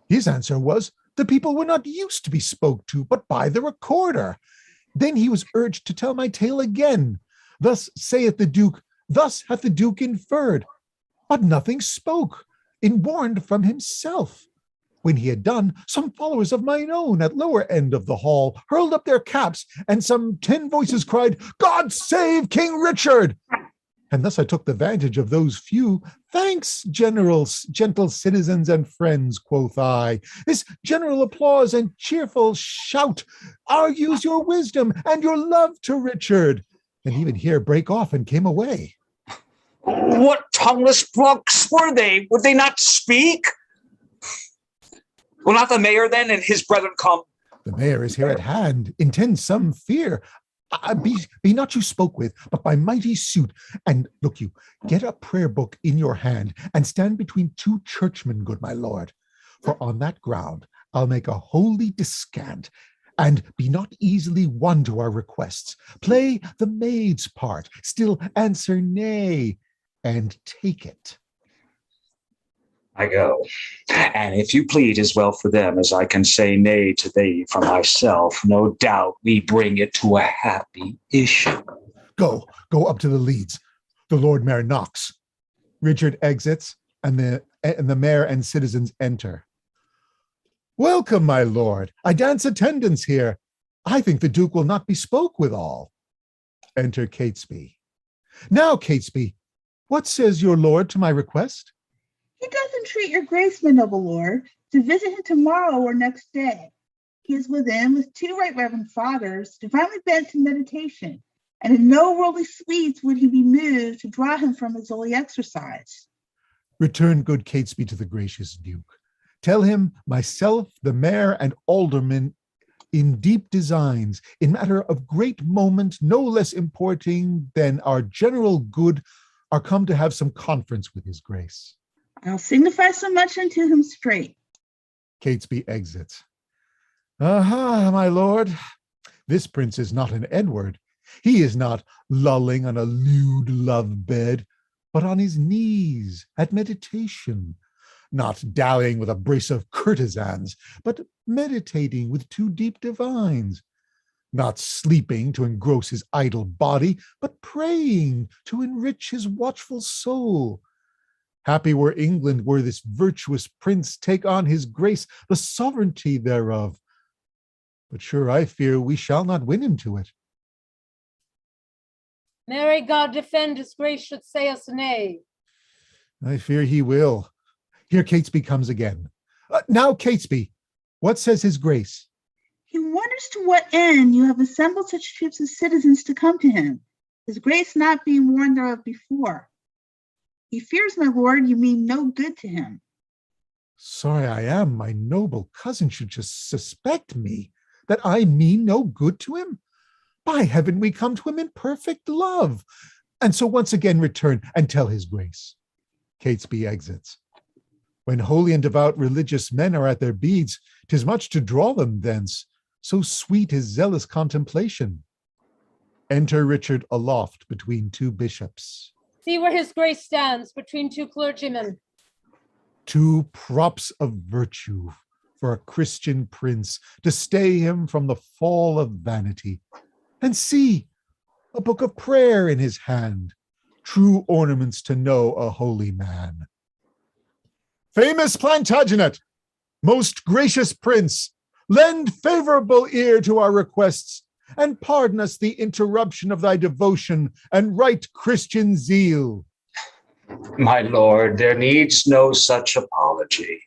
His answer was, the people were not used to be spoke to, but by the recorder. Then he was urged to tell my tale again. Thus saith the Duke, thus hath the Duke inferred. But nothing spoke, warned from himself. When he had done, some followers of mine own at lower end of the hall hurled up their caps, and some 10 voices cried, God save King Richard! and thus I took the vantage of those few. Thanks, generals, gentle citizens and friends, quoth I. This general applause and cheerful shout argues your wisdom and your love to Richard. And even here brake off and came away. What tongueless flunks were they? Would they not speak? Will not the mayor then and his brethren come? The mayor is here at hand, intends some fear. Be not you spoke with, but by mighty suit. And look you, get a prayer book in your hand, and stand between two churchmen, good my lord. For on that ground I'll make a holy descant, and be not easily won to our requests. Play the maid's part, still answer nay, and take it. I go. And if you plead as well for them as I can say nay to thee for myself, no doubt we bring it to a happy issue. Go up to the leads. The Lord Mayor knocks. Richard exits, and the mayor and citizens enter. Welcome, my lord. I dance attendance here. I think the Duke will not be spoke withal. Enter Catesby. Now, Catesby, what says your lord to my request? He does entreat your grace, my noble lord, to visit him tomorrow or next day. He is within with two right reverend fathers, divinely bent to meditation, and in no worldly sweets would he be moved to draw him from his holy exercise. Return good Catesby to the gracious Duke. Tell him myself, the mayor, and aldermen in deep designs, in matter of great moment, no less importing than our general good, are come to have some conference with his grace. I'll signify so much unto him straight. Catesby exits. Aha, my lord. This prince is not an Edward. He is not lulling on a lewd love bed, but on his knees at meditation, not dallying with a brace of courtesans, but meditating with two deep divines, not sleeping to engross his idle body, but praying to enrich his watchful soul. Happy were England were this virtuous prince take on his grace the sovereignty thereof. But sure I fear we shall not win him to it. Mary God defend his grace should say us nay. I fear he will. Here Catesby comes again. Now, Catesby, what says his grace? He wonders to what end you have assembled such troops of citizens to come to him, his grace not being warned thereof before. He fears, my lord, you mean no good to him. Sorry I am my noble cousin should just suspect me, that I mean no good to him. By heaven, we come to him in perfect love. And so once again return and tell his grace. Catesby exits. When holy and devout religious men are at their beads, 'tis much to draw them thence. So sweet is zealous contemplation. Enter Richard aloft between two bishops. See where his grace stands between two clergymen. Two props of virtue for a Christian prince to stay him from the fall of vanity. And see, a book of prayer in his hand, true ornaments to know a holy man. Famous Plantagenet, most gracious prince, lend favorable ear to our requests, and pardon us the interruption of thy devotion and right Christian zeal. My lord, there needs no such apology.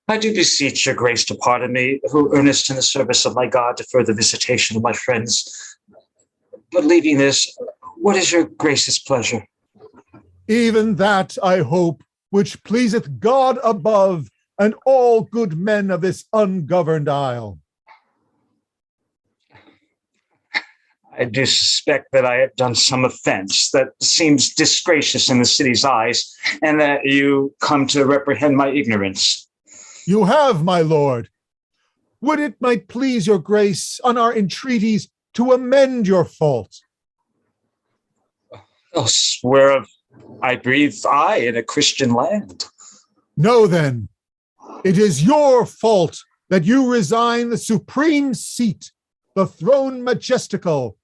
I do beseech your grace to pardon me, who earnest in the service of my God to further visitation of my friends. But leaving this, what is your grace's pleasure? Even that, I hope, which pleaseth God above and all good men of this ungoverned isle. I do suspect that I have done some offense that seems disgracious in the city's eyes, and that you come to reprehend my ignorance. You have, my lord. Would it might please your grace on our entreaties to amend your fault. Oh, whereof I breathe I in a Christian land. Know then, it is your fault that you resign the supreme seat, the throne majestical,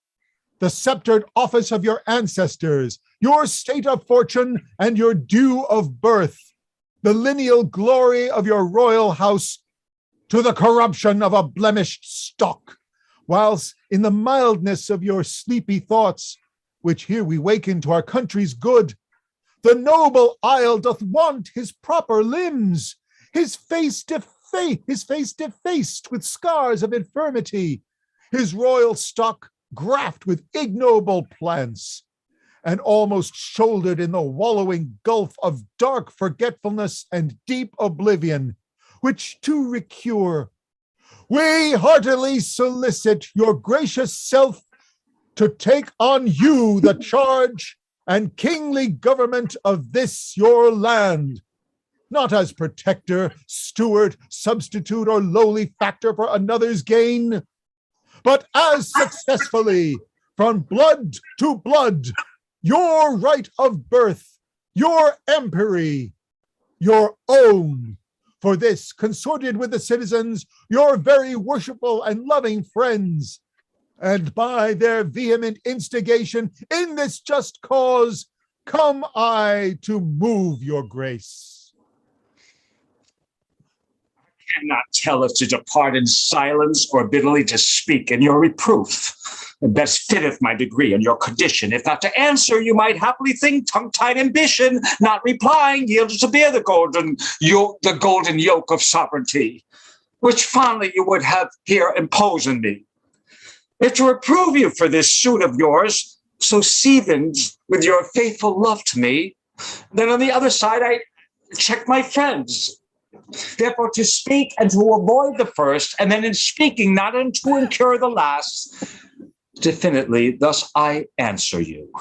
the sceptered office of your ancestors, your state of fortune and your due of birth, the lineal glory of your royal house, to the corruption of a blemished stock, whilst in the mildness of your sleepy thoughts, which here we waken to our country's good. The noble isle doth want his proper limbs, his face defaced with scars of infirmity, his royal stock graft with ignoble plants, and almost shouldered in the wallowing gulf of dark forgetfulness and deep oblivion, which to recure, we heartily solicit your gracious self to take on you the charge and kingly government of this your land, not as protector, steward, substitute, or lowly factor for another's gain, but as successfully, from blood to blood, your right of birth, your empery, your own, for this consorted with the citizens, your very worshipful and loving friends, and by their vehement instigation in this just cause, come I to move your grace. I cannot tell us to depart in silence or bitterly to speak in your reproof. It best fitteth my degree and your condition. If not to answer, you might happily think tongue-tied ambition, not replying, yields to bear the golden yoke of sovereignty, which fondly you would have here impose on me. If to reprove you for this suit of yours, so seethened with your faithful love to me, then on the other side I check my friends. Therefore to speak and to avoid the first, and then in speaking not and to incur the last, definitely thus I answer you.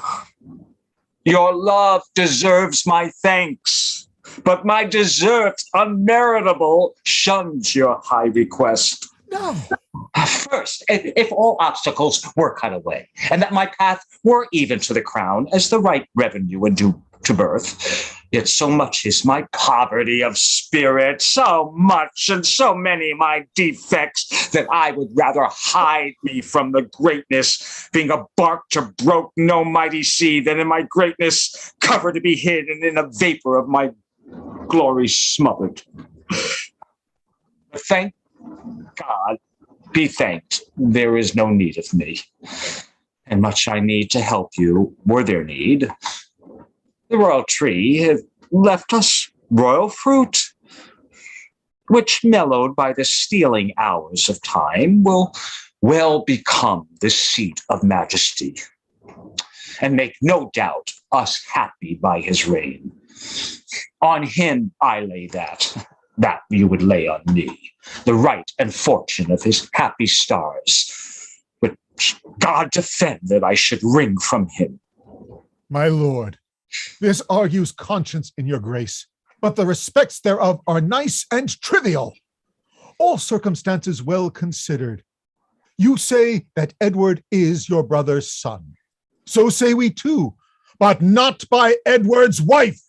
Your love deserves my thanks, but my desert unmeritable shuns your high request. No. First, if all obstacles were cut away, and that my path were even to the crown as the right revenue and due to birth, yet so much is my poverty of spirit, so much and so many my defects, that I would rather hide me from the greatness, being a bark to broke no mighty sea, than in my greatness cover to be hid, and in a vapor of my glory smothered. Thank God, be thanked, there is no need of me, and much I need to help you, were there need. The royal tree hath left us royal fruit, which, mellowed by the stealing hours of time, will well become the seat of majesty, and make no doubt us happy by his reign. On him I lay that you would lay on me, the right and fortune of his happy stars, which God defend that I should wring from him. My lord, this argues conscience in your grace, but the respects thereof are nice and trivial. All circumstances well considered. You say that Edward is your brother's son. So say we too, but not by Edward's wife.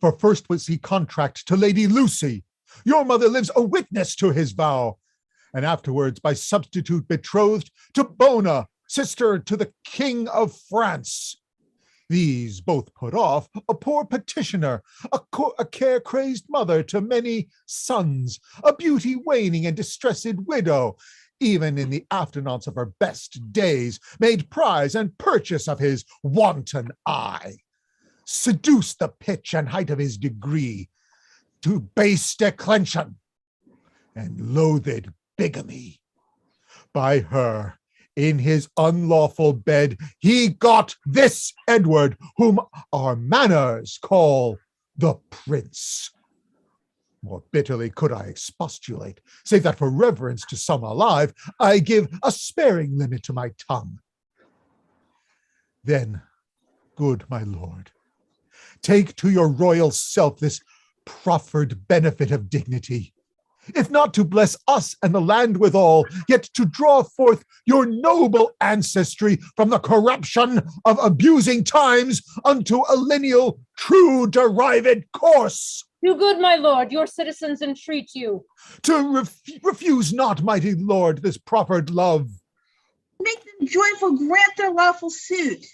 For first was he contract to Lady Lucy. Your mother lives a witness to his vow, and afterwards by substitute betrothed to Bona, sister to the King of France. These both put off a poor petitioner, a care-crazed mother to many sons, a beauty waning and distressed widow, even in the afternoons of her best days, made prize and purchase of his wanton eye, seduced the pitch and height of his degree, to base declension and loathed bigamy. By her, in his unlawful bed, he got this Edward, whom our manners call the prince. More bitterly could I expostulate, save that for reverence to some alive, I give a sparing limit to my tongue. Then, good my lord, take to your royal self this proffered benefit of dignity, if not to bless us and the land withal, yet to draw forth your noble ancestry from the corruption of abusing times unto a lineal, true derived course. Do good, my lord, your citizens entreat you. To refuse not, mighty lord, this proffered love. Make them joyful, grant their lawful suit.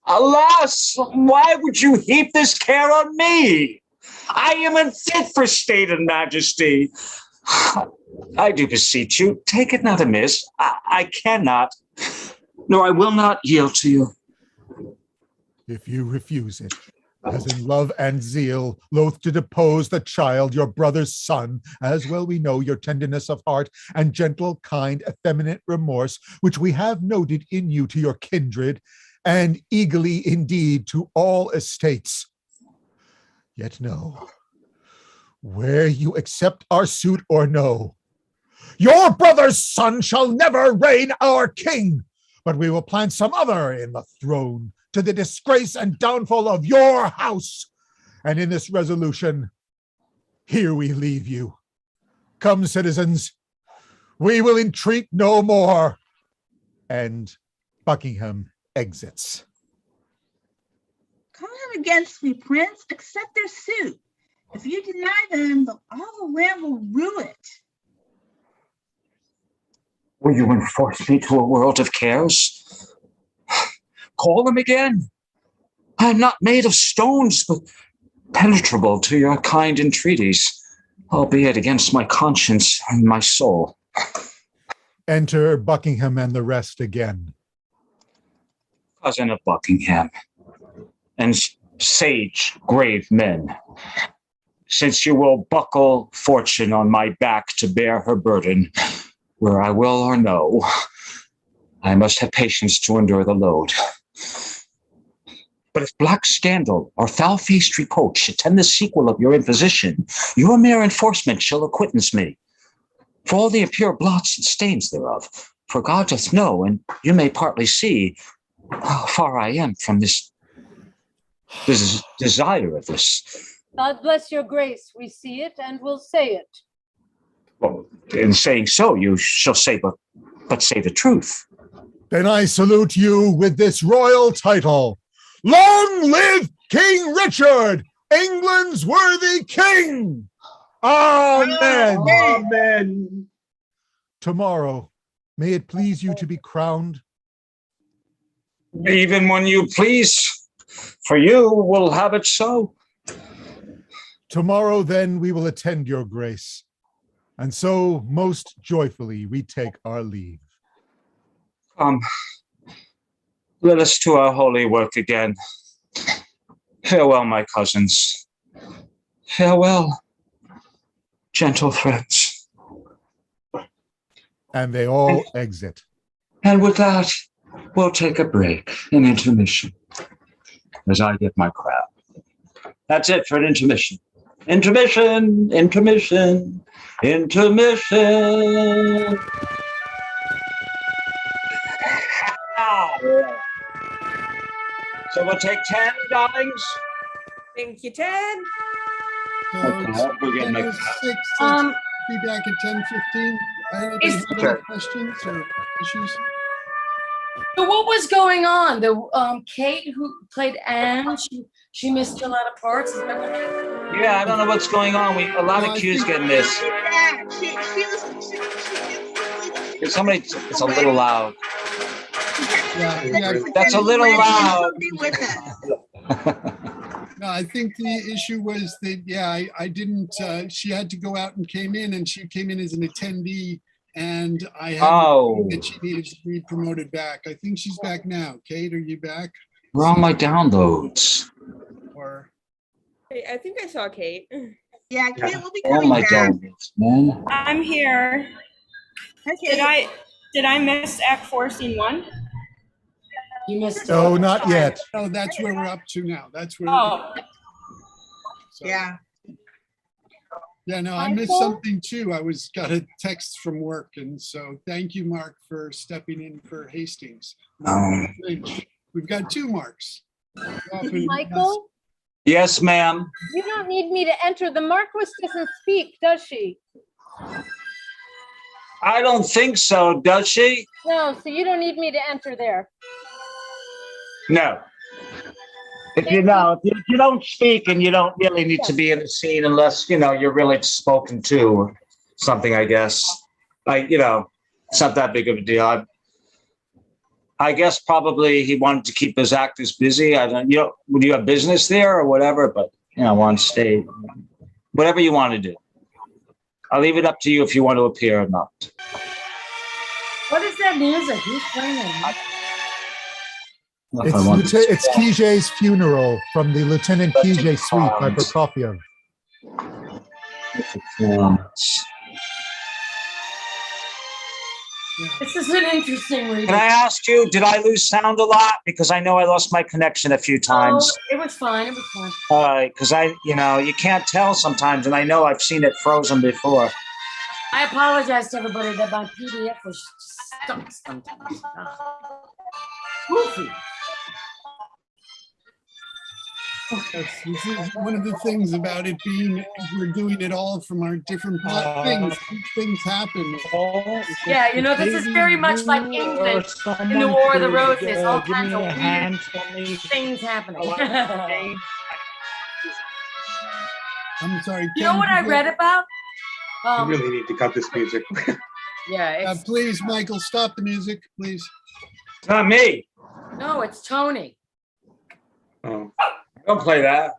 Alas, why would you heap this care on me? I am unfit for state and majesty. I do beseech you, take it not amiss. I cannot, No, I will not yield to you. If you refuse it, as in love and zeal, loath to depose the child, your brother's son, as well we know your tenderness of heart and gentle, kind, effeminate remorse, which we have noted in you to your kindred, and eagerly indeed to all estates. Yet no, where you accept our suit or no, your brother's son shall never reign our king, but we will plant some other in the throne, to the disgrace and downfall of your house. And in this resolution, here we leave you. Come, citizens, we will entreat no more. And Buckingham exits. Come against me, Prince. Accept their suit. If you deny them, all the land will rue it. Will you enforce me to a world of cares? Call them again. I am not made of stones, but penetrable to your kind entreaties, albeit against my conscience and my soul. Enter Buckingham and the rest again. Cousin of Buckingham, and sage, grave men, since you will buckle fortune on my back to bear her burden, where I will or no, I must have patience to endure the load. But if black scandal or foul-faced reproach attend the sequel of your imposition, your mere enforcement shall acquittance me, for all the impure blots and stains thereof. For God doth know, and you may partly see, how far I am from this desire of this. God bless your grace. We see it and will say it. Well, in saying so, you shall say but say the truth. Then I salute you with this royal title. Long live King Richard, England's worthy king! Amen. Amen. Tomorrow, may it please you to be crowned. Even when you please, for you will have it so. Tomorrow, then, we will attend your grace. And so, most joyfully, we take our leave. Come, let us to our holy work again. Farewell, my cousins. Farewell, gentle friends. And they all exit. And with that, we'll take a break, an intermission, as I get my crab. That's it for an intermission. Intermission, intermission, intermission. So we'll take 10, darlings. Thank you, Ted. Okay, we're getting a 6, let's be back at 10:15. Anybody have any questions or issues? So what was going on? The Kate who played Anne, she missed a lot of parts. Is that what Yeah, I don't know what's going on. A lot of cues getting this. Somebody, it's a little loud. Yeah. That's a little loud. No, I think the issue was that, I didn't, she had to go out and came in, and she came in as an attendee, and I had that she needed to be promoted back. I think she's back now. Kate, are you back? Where are my downloads? Or I think I saw Kate. Yeah, Kate will be All coming my back. downloads, man. I'm here. Okay. Did I miss Act 4, Scene 1? you missed? No, not yet. no, that's where we're up to now. That's where. Oh, So, Yeah. Yeah, no, I missed something too. I got a text from work, and so thank you, Mark, for stepping in for Hastings. We've got 2 Marks. Michael, Yes, ma'am. you don't need me to enter. The Marquis doesn't speak, does she? I don't think so, does she? No, so you don't need me to enter there. No. If you don't speak, and you don't really need to be in the scene unless, you're really spoken to or something, I guess. It's not that big of a deal. I guess probably he wanted to keep his actors busy. Would you have business there or whatever? But, on stage, whatever you want to do. I'll leave it up to you if you want to appear or not. What is that music? Who's playing that? If I want It's Kije's funeral from the Lieutenant Kije suite by Prokofiev. This is an interesting reading. Can I ask you, did I lose sound a lot? Because I know I lost my connection a few times. Oh, it was fine. It was fine. All right, because you can't tell sometimes, and I know I've seen it frozen before. I apologize to everybody that my PDF was stuck sometimes. Goofy. Yes, this is one of the things about it being, we're doing it all from our different things. Things happen. Yeah, this is very much like England in the War of the Roses. All kinds of weird things happening. I'm sorry. You know what I read about? You really need to cut this music. Yeah. Please, Michael, stop the music, please. It's not me. No, it's Tony. Oh. Don't play that.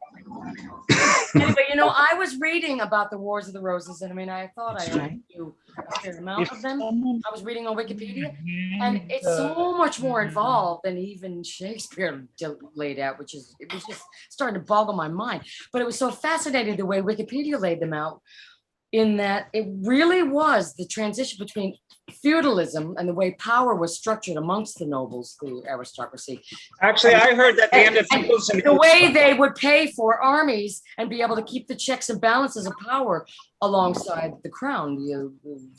Anyway, I was reading about the Wars of the Roses, and I mean, I thought I knew a fair amount of them. I was reading on Wikipedia, and it's so much more involved than even Shakespeare laid out, it was just starting to boggle my mind. But it was so fascinating the way Wikipedia laid them out, in that it really was the transition between feudalism and the way power was structured amongst the nobles, the aristocracy. Actually, I heard that the end of feudalism. The way they would pay for armies and be able to keep the checks and balances of power alongside the crown, the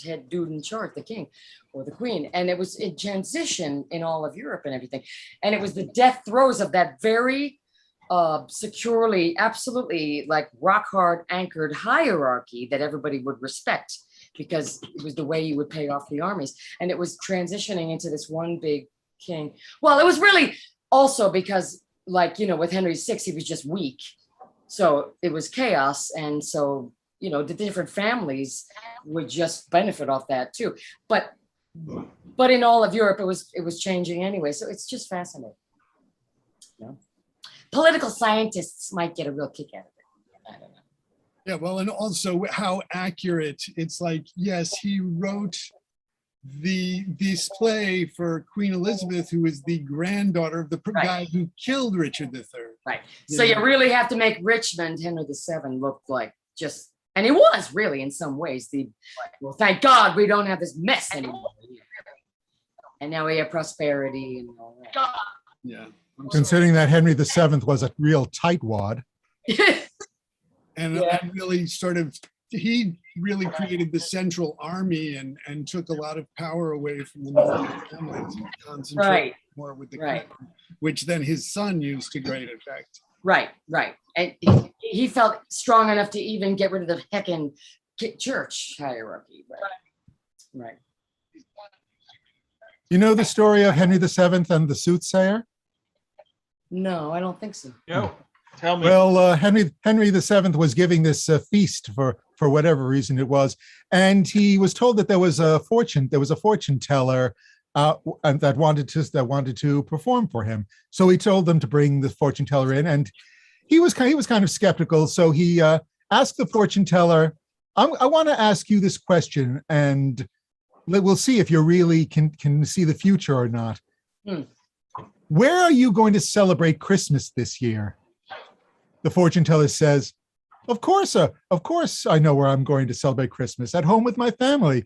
head dude in charge, the king or the queen. And it was in transition in all of Europe and everything. And it was the death throes of that very securely, absolutely like rock hard anchored hierarchy that everybody would respect, because it was the way you would pay off the armies. And it was transitioning into this one big king. Well, it was really also because, with Henry VI, he was just weak. So it was chaos. And so, the different families would just benefit off that too. But in all of Europe, it was changing anyway. So it's just fascinating. Political scientists might get a real kick out of it. I don't know. Yeah, well, and also how accurate. It's like, yes, he wrote this play for Queen Elizabeth, who was the granddaughter of the guy who killed Richard III. Right. So you really have to make Richmond, Henry VII, look like just, and he was really in some ways well, thank God we don't have this mess anymore. And now we have prosperity and all that. Yeah. Considering that Henry VII was a real tightwad. And really he really created the central army and took a lot of power away from the noble families and concentrated more with the king, which then his son used to great effect. Right. And he felt strong enough to even get rid of the heckin' church hierarchy. Right. You know the story of Henry VII and the soothsayer? No, I don't think so. No, tell me. Well, Henry VII was giving this feast for whatever reason it was, and he was told that there was a fortune teller and that wanted to perform for him. So he told them to bring the fortune teller in, and he was kind of skeptical. So he asked the fortune teller, "I want to ask you this question, and we'll see if you really can see the future or not. Where are you going to celebrate Christmas this year?" The fortune teller says, of course I know where I'm going to celebrate Christmas, at home with my family."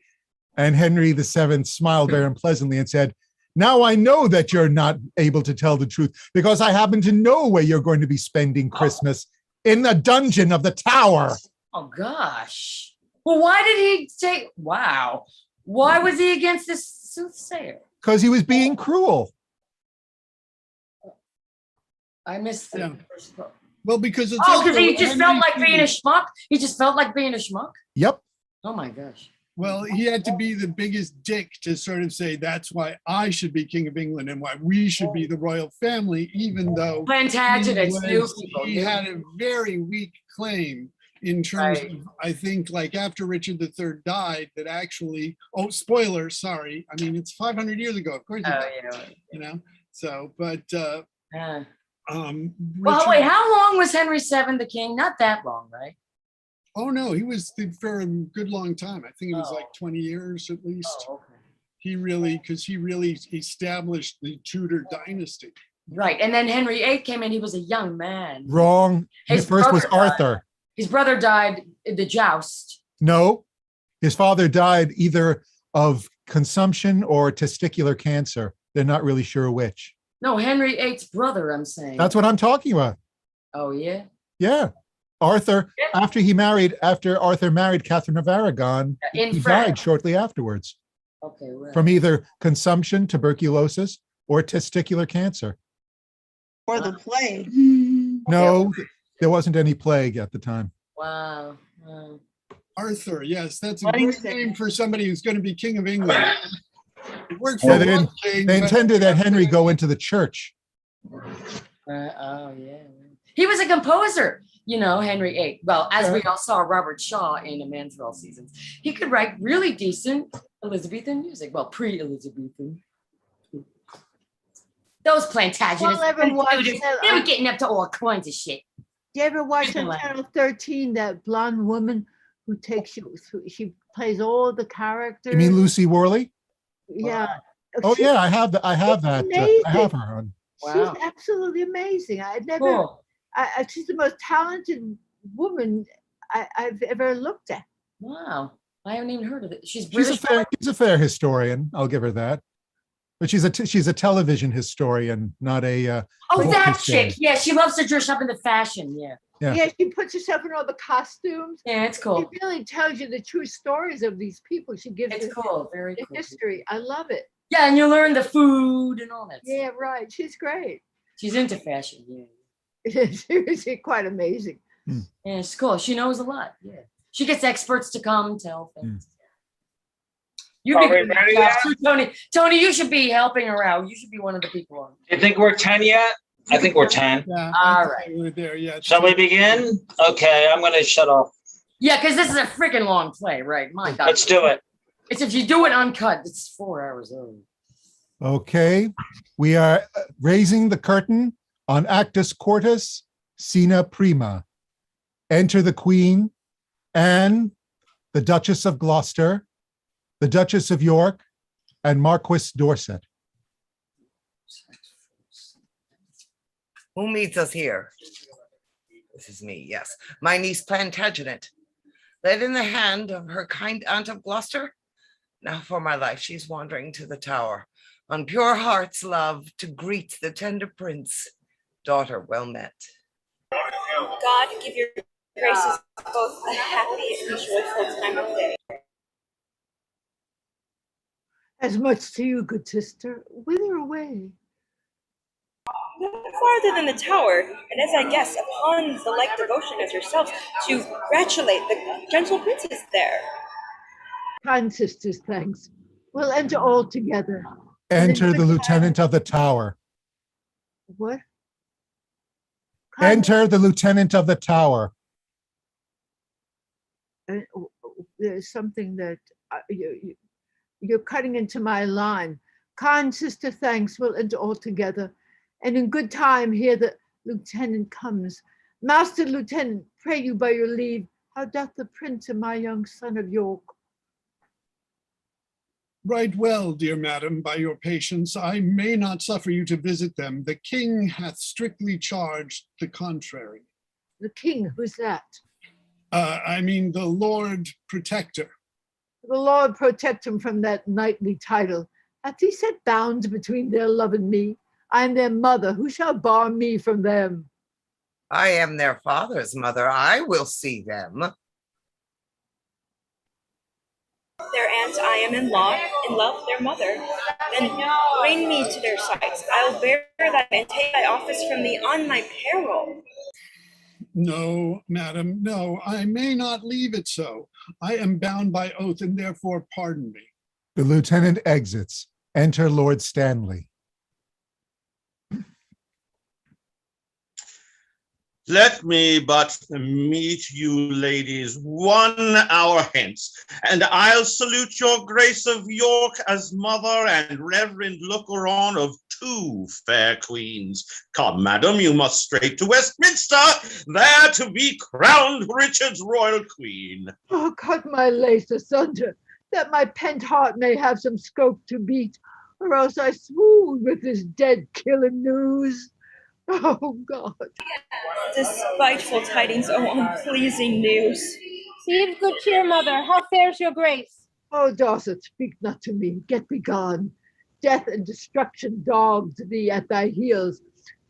And Henry VII smiled very unpleasantly and said, "Now I know that you're not able to tell the truth, because I happen to know where you're going to be spending Christmas, in the dungeon of the tower." Oh gosh. Well, why did he say, wow. Why was he against this soothsayer? Because he was being cruel. I missed the first part. Well, because it's because he just felt like being a schmuck. He just felt like being a schmuck. Yep. Oh my gosh. Well, he had to be the biggest dick to sort of say that's why I should be King of England and why we should be the royal family, even though Plantagenets, he had a very weak claim in terms of, I think, like after Richard III died, that actually, spoiler, sorry. I mean, it's 500 years ago, of course. So, but well, wait, how long was Henry VII the king? Not that long, right? Oh no, he was for a good long time. I think it was like 20 years at least. Oh, okay. He really established the Tudor dynasty. Right. And then Henry VIII came in, he was a young man. Wrong. His First was brother died. Arthur. His brother died in the joust. No, his father died either of consumption or testicular cancer. They're not really sure which. No, Henry VIII's brother, I'm saying. That's what I'm talking about. Oh, yeah? Yeah. Arthur, after Arthur married Catherine of Aragon, In he France. died shortly afterwards Okay, right. from either consumption, tuberculosis, or testicular cancer. Or the plague. No, there wasn't any plague at the time. Wow. Wow. Arthur, yes, that's a Wedding great name for somebody who's going to be king of England. It worked for Yeah, they, one king, they but- intended that Henry go into the church. Oh, yeah. He was a composer, you know, Henry VIII. Well, as we all saw Robert Shaw in A Man for All Seasons, he could write really decent Elizabethan music. Well, pre-Elizabethan. Those Plantagenets, Well, ever watch they that, were getting up to all kinds of shit. Do you ever watch on Like- Channel 13 that blonde woman who takes you through, she plays all the characters? You mean Lucy Worley? Yeah. Oh She- yeah, I have that. I have that. I amazing. have her on. She's absolutely amazing. I'd never, Cool. she's the most talented woman I've ever looked at. Wow. I haven't even heard of it. She's She's British. a fair historian. I'll give her that. But she's a television historian, not a. Oh, book that historian. chick. Yeah, she loves to dress up in the fashion. Yeah. Yeah. She puts herself in all the costumes. Yeah, it's cool. She really tells you the true stories of these people. She gives It's you cool. Very the cool. history. I love it. Yeah, and you learn the food and all that. Yeah, right. She's great. She's into fashion. Yeah. She's quite amazing. Yeah, it's cool. She knows a lot. Yeah. She gets experts to come tell things. You'd be Are we good at ready that, yet? too, Tony. Tony, you should be helping her out. You should be one of the people on. You think we're 10 yet? I think we're 10. Yeah, All right. we're there. Yeah. Shall we begin? Okay, I'm going to shut off. Yeah, because this is a freaking long play, right? My God. Let's do it. It's if you do it uncut, it's 4 hours early. Okay, we are raising the curtain on Actus Quartus, Scena Prima. Enter the Queen, Anne, the Duchess of Gloucester, the Duchess of York, and Marquis Dorset. Who meets us here? This is me, yes. My niece Plantagenet, led in the hand of her kind aunt of Gloucester. Now for my life, she's wandering to the tower. On pure heart's love, to greet the tender prince. Daughter well met. God give your graces both a happy and joyful time of day. As much to you, good sister. Whither away? No farther than the tower, and as I guess, upon the like devotion as yourselves, to gratulate the gentle princess there. Kind sisters, thanks. We'll enter all together. Enter the Lieutenant of the Tower. What? Enter the Lieutenant of the Tower. There's something that you're cutting into my line. Kind sister, thanks. We'll enter all together. And in good time, here the lieutenant comes. Master Lieutenant, pray you by your leave, how doth the prince and my young son of York? Right well, dear madam, by your patience, I may not suffer you to visit them. The king hath strictly charged the contrary. The king, who's that? I mean the Lord Protector. The Lord protect him from that knightly title. Hath he set bounds between their love and me? I am their mother. Who shall bar me from them? I am their father's mother. I will see them. Their aunt I am in love their mother. Then bring me to their sides. I'll bear that and take thy office from thee on my peril. No, madam, no, I may not leave it so. I am bound by oath and therefore pardon me. The lieutenant exits. Enter Lord Stanley. Let me but meet you, ladies, 1 hour hence, and I'll salute your Grace of York as mother and reverend looker-on of 2 fair queens. Come, madam, you must straight to Westminster, there to be crowned Richard's royal queen. Oh, cut my lace asunder, that my pent heart may have some scope to beat. or else I swoon with this dead killing news. Oh God. Despiteful tidings, oh unpleasing news. Be of good cheer, mother. How fares your grace? Oh, Dorset, speak not to me. Get thee gone. Death and destruction dogs thee at thy heels.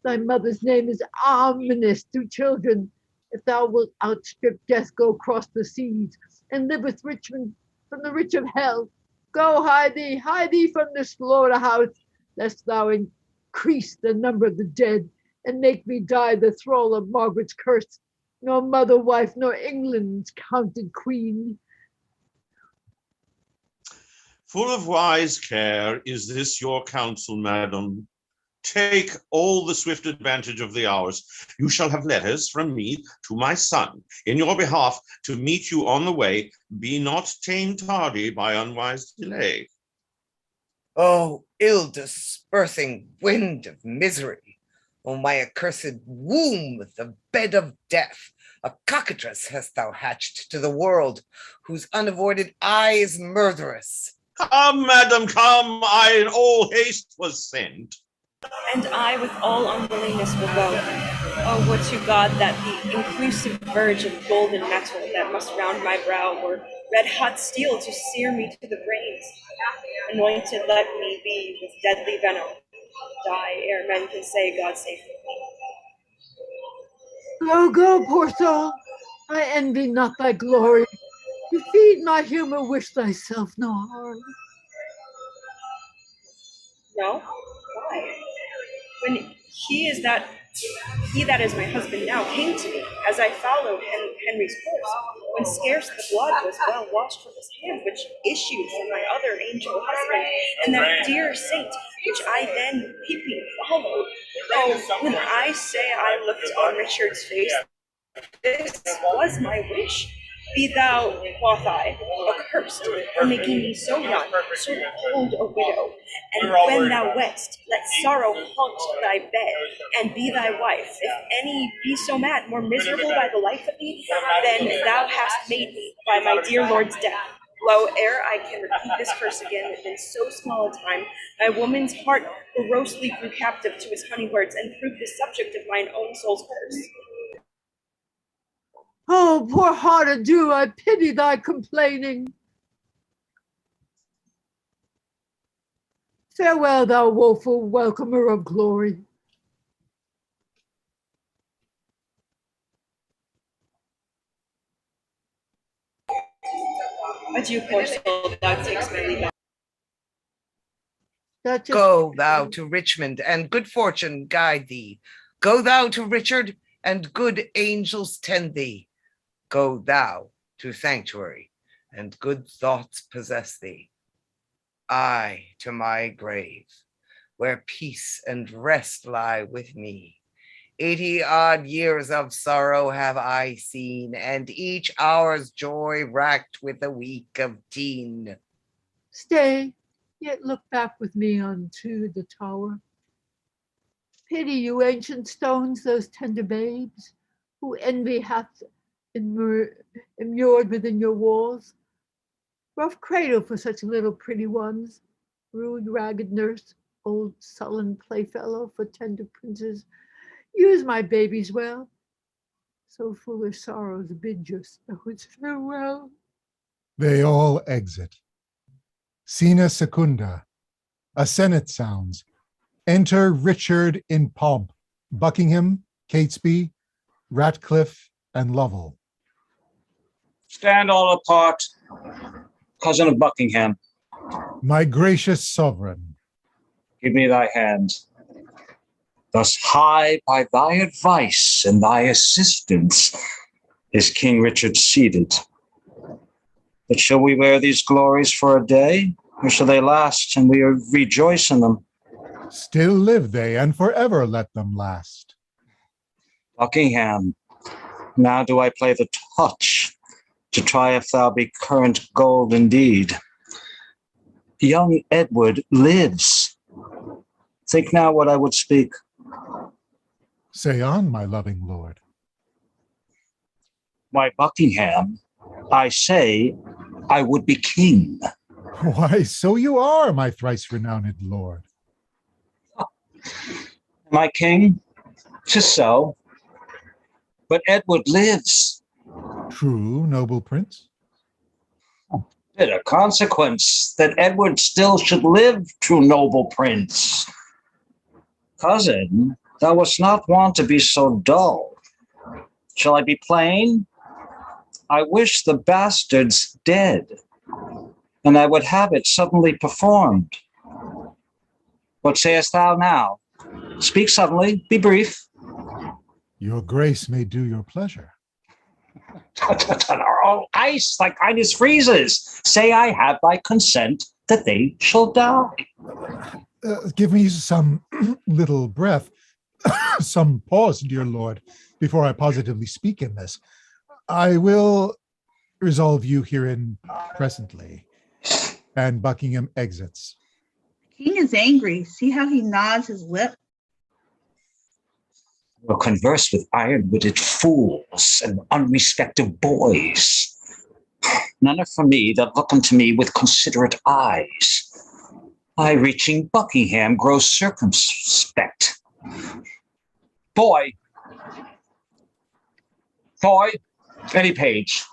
Thy mother's name is ominous to children. If thou wilt outstrip death, go cross the seas and live with Richmond from the rich of hell. Go, hide thee from the slaughterhouse, lest thou increase the number of the dead and make me die the thrall of Margaret's curse, nor mother, wife, nor England's counted queen. Full of wise care is this your counsel, madam. Take all the swift advantage of the hours. You shall have letters from me to my son in your behalf to meet you on the way. Be not ta'en tardy by unwise delay. Oh, ill dispersing wind of misery! O my accursed womb, the bed of death! A cockatrice hast thou hatched to the world, whose unavoided eye is murderous. Come, madam, come, I in all haste was sent. And I with all unwillingness will go. Oh, would to God that the inclusive verge of golden metal that must round my brow were red-hot steel to sear me to the brains. Anointed let me be with deadly venom, die ere men can say God save me. Go, go, poor soul. I envy not thy glory. To feed my humor, wish thyself no harm. No? Why? When he that is my husband now came to me as I followed Henry's course, when scarce the blood was well washed from his hand, which issued from my other angel husband, and that dear saint, which I then weeping followed. Oh, when I say I looked on Richard's face, this was my wish. Be thou, quoth I, accursed for making me so young, so old a widow. And when thou weddest, let sorrow haunt thy bed, and be thy wife. If any be so mad, more miserable by the life of thee, than thou hast made me by my dear lord's death. Lo, ere I can repeat this curse again within so small a time, my woman's heart grossly grew captive to his honey words, and proved the subject of mine own soul's curse. Oh, poor heart, adieu, I pity thy complaining. Farewell, thou woeful welcomer of glory. Adieu, poor soul, thou takes my leave. Go thou to Richmond, and good fortune guide thee. Go thou to Richard, and good angels tend thee. Go thou to sanctuary, and good thoughts possess thee. I to my grave, where peace and rest lie with me. 80 odd years of sorrow have I seen, and each hour's joy racked with a week of teen. Stay, yet look back with me unto the tower. Pity you, ancient stones, those tender babes, who envy hath immured within your walls. Rough cradle for such little pretty ones, rude ragged nurse, old sullen playfellow for tender princes. Use my babies well. So foolish sorrows bid your stones farewell. They all exit. Scena secunda. A senate sounds. Enter Richard in pomp, Buckingham, Catesby, Ratcliffe, and Lovell. Stand all apart, cousin of Buckingham. My gracious sovereign. Give me thy hand. Thus high by thy advice and thy assistance is King Richard seated. But shall we wear these glories for a day, or shall they last and we rejoice in them? Still live they, and forever let them last. Buckingham, now do I play the touch to try if thou be current gold indeed. Young Edward lives. Think now what I would speak. Say on, my loving lord. Why, Buckingham, I say I would be king. Why, so you are, my thrice renowned lord. My king, 'tis so. But Edward lives. True, noble prince. Bitter consequence that Edward still should live, true noble prince. Cousin, thou wast not wont to be so dull. Shall I be plain? I wish the bastards dead, and I would have it suddenly performed. What sayest thou now? Speak suddenly, be brief. Your grace may do your pleasure. Oh, ice, thy kindness freezes. Say I have thy consent that they shall die. Give me some little breath, some pause, dear lord, before I positively speak in this. I will resolve you herein presently. And Buckingham exits. King is angry. See how he nods his lip? Will converse with iron-witted fools and unrespective boys. None are for me that look unto me with considerate eyes. I, reaching Buckingham, grow circumspect. Boy, any page,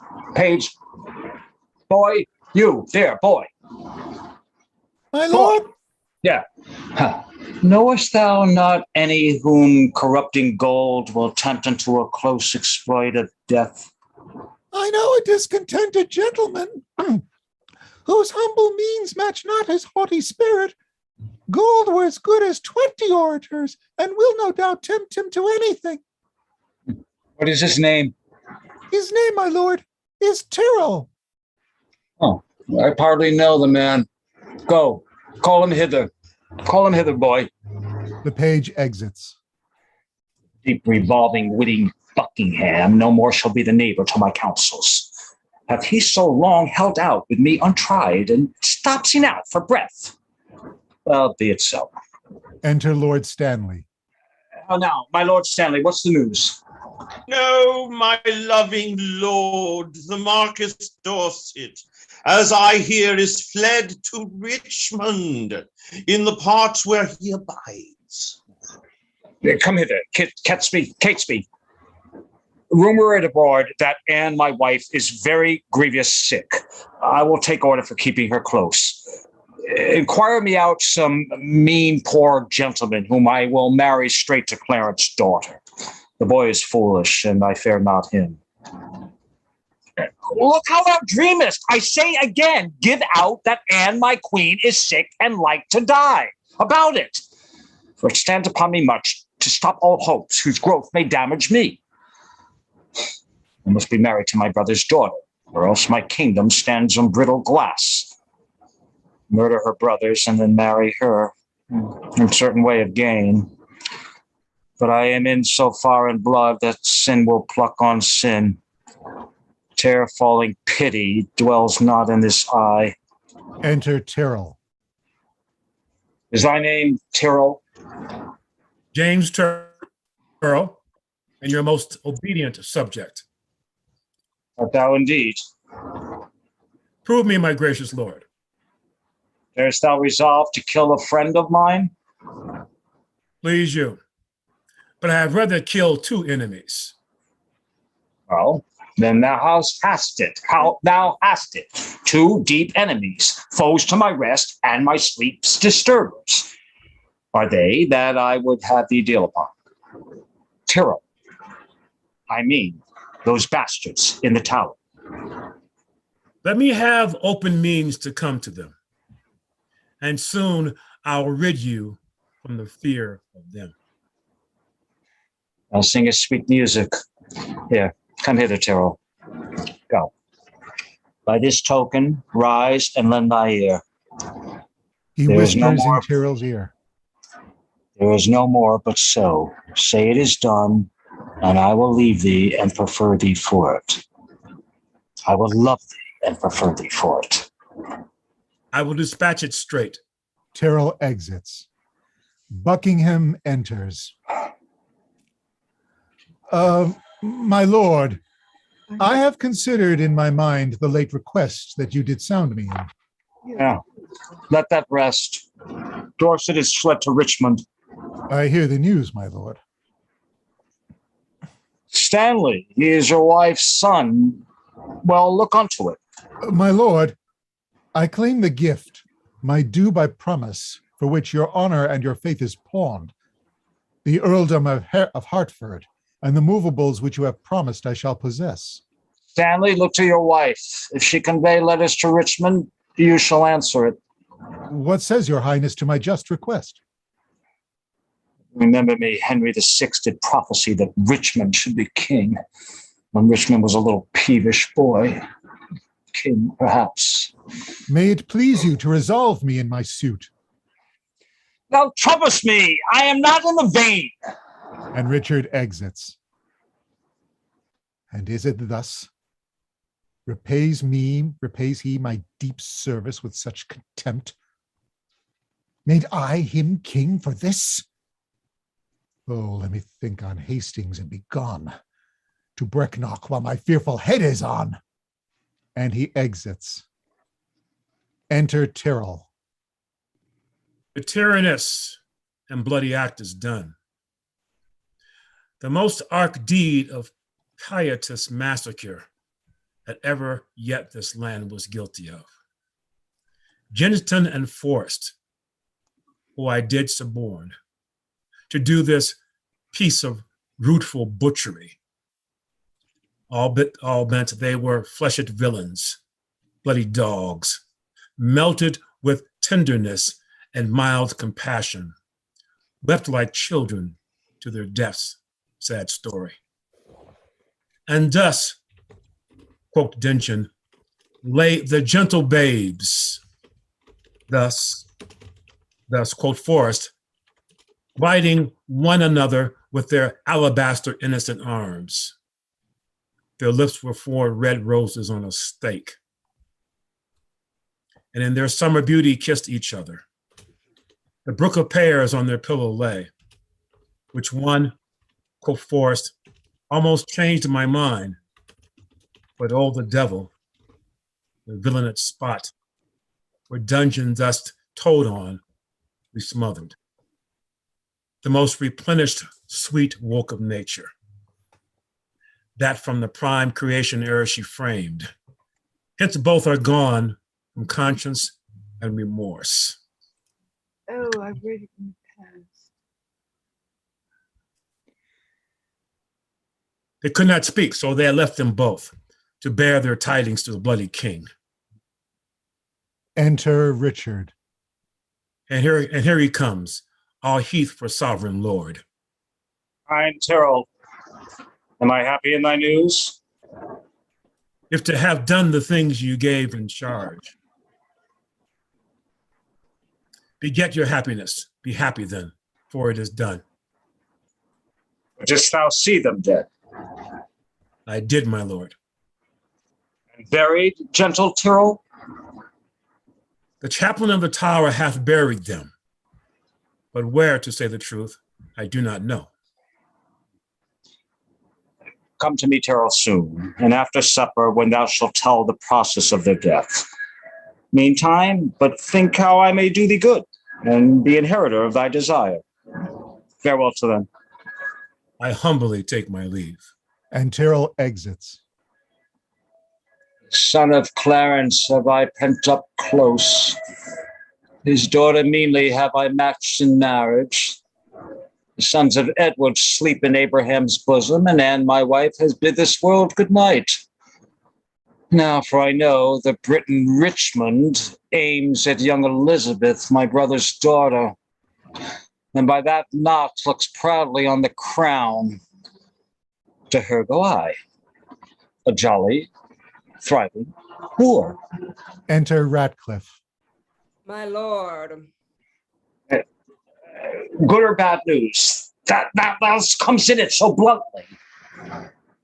boy, you, there, boy. My lord? Yeah. Huh. Knowest thou not any whom corrupting gold will tempt into a close exploit of death? I know a discontented gentleman, whose humble means match not his haughty spirit. Gold were as good as 20 orators, and will no doubt tempt him to anything. What is his name? His name, my lord, is Tyrrell. Oh, I hardly know the man. Go, call him hither. Call him hither, boy. The page exits. Deep revolving, witty Buckingham no more shall be the neighbor to my counsels. Hath he so long held out with me untried, and stops he now for breath? Well, be it so. Enter Lord Stanley. Oh, now, my Lord Stanley, what's the news? No, my loving lord, the Marquis Dorset, as I hear, is fled to Richmond, in the parts where he abides. Come hither, Catesby. Rumor it abroad that Anne, my wife, is very grievous sick. I will take order for keeping her close. Inquire me out some mean poor gentleman whom I will marry straight to Clarence's daughter. The boy is foolish, and I fear not him. Look how thou dreamest. I say again, give out that Anne, my queen, is sick and like to die. About it. For it stands upon me much to stop all hopes whose growth may damage me. I must be married to my brother's daughter, or else my kingdom stands on brittle glass. Murder her brothers and then marry her. A certain way of gain. But I am in so far in blood that sin will pluck on sin. Tear-falling pity dwells not in this eye. Enter Tyrrell. Is thy name Tyrrell? James Tyrrell, and your most obedient subject. Art thou indeed? Prove me, my gracious lord. Darest thou resolve to kill a friend of mine? Please you. But I have rather killed 2 enemies. Well, then thou hast it. Thou hast it. 2 deep enemies, foes to my rest and my sleep's disturbers. Are they that I would have thee deal upon? Tyrrell. I mean, those bastards in the tower. Let me have open means to come to them, and soon I'll rid you from the fear of them. I'll sing us sweet music. Here, come hither, Tyrrell. Go. By this token, rise and lend thy ear. He whispers in Tyrrell's ear. There is no more but so. Say it is done, and I will leave thee and prefer thee for it. I will love thee and prefer thee for it. I will dispatch it straight. Tyrrell exits. Buckingham enters. My lord, I have considered in my mind the late request that you did sound me in. Yeah, let that rest. Dorset is fled to Richmond. I hear the news, my lord. Stanley, he is your wife's son. Well, look unto it. My lord, I claim the gift, my due by promise, for which your honor and your faith is pawned, the earldom of Hertford, and the movables which you have promised I shall possess. Stanley, look to your wife. If she convey letters to Richmond, you shall answer it. What says your highness to my just request? Remember me, Henry VI did prophesy that Richmond should be king, when Richmond was a little peevish boy. King, perhaps. May it please you to resolve me in my suit. Thou troublest me. I am not in the vein. And Richard exits. And is it thus? Repays he my deep service with such contempt? Made I him king for this? Oh, let me think on Hastings and be gone. To Brecknock while my fearful head is on. And he exits. Enter Tyrrell. The tyrannous and bloody act is done. The most arch deed of pietous massacre that ever yet this land was guilty of. Genston and Forrest, who I did suborn, to do this piece of rootful butchery. All meant they were fleshed villains, bloody dogs, melted with tenderness and mild compassion, wept like children to their deaths, sad story. And thus, quote Denchen, lay the gentle babes. Thus, quote Forrest, biting one another with their alabaster innocent arms. Their lips were 4 red roses on a stake. And in their summer beauty kissed each other. The brook of pears on their pillow lay, which one, quoth Forrest, almost changed my mind. But oh, the devil, the villainous spot, where dungeon dust told on, we smothered. The most replenished sweet work of nature, that from the prime creation era she framed. Hence both are gone from conscience and remorse. Oh, I've read it in the past. They could not speak, so they had left them both to bear their tidings to the bloody king. Enter Richard. And here he comes, all heath for sovereign lord. Kind Tyrrell, am I happy in thy news? If to have done the things you gave in charge. Beget your happiness, be happy then, for it is done. Didst thou see them dead? I did, my lord. And buried, gentle Tyrrell? The chaplain of the tower hath buried them, but where, to say the truth, I do not know. Come to me, Tyrrell, soon, and after supper, when thou shalt tell the process of their death. Meantime, but think how I may do thee good, and be inheritor of thy desire. Farewell to them. I humbly take my leave. And Tyrrell exits. Son of Clarence have I pent up close. His daughter meanly have I matched in marriage. The sons of Edward sleep in Abraham's bosom, and Anne, my wife, has bid this world good night. Now, for I know the Briton Richmond aims at young Elizabeth, my brother's daughter, and by that knot looks proudly on the crown. To her go I, a jolly, thriving whore. Enter Ratcliffe. My lord. Good or bad news? That comes in it so bluntly.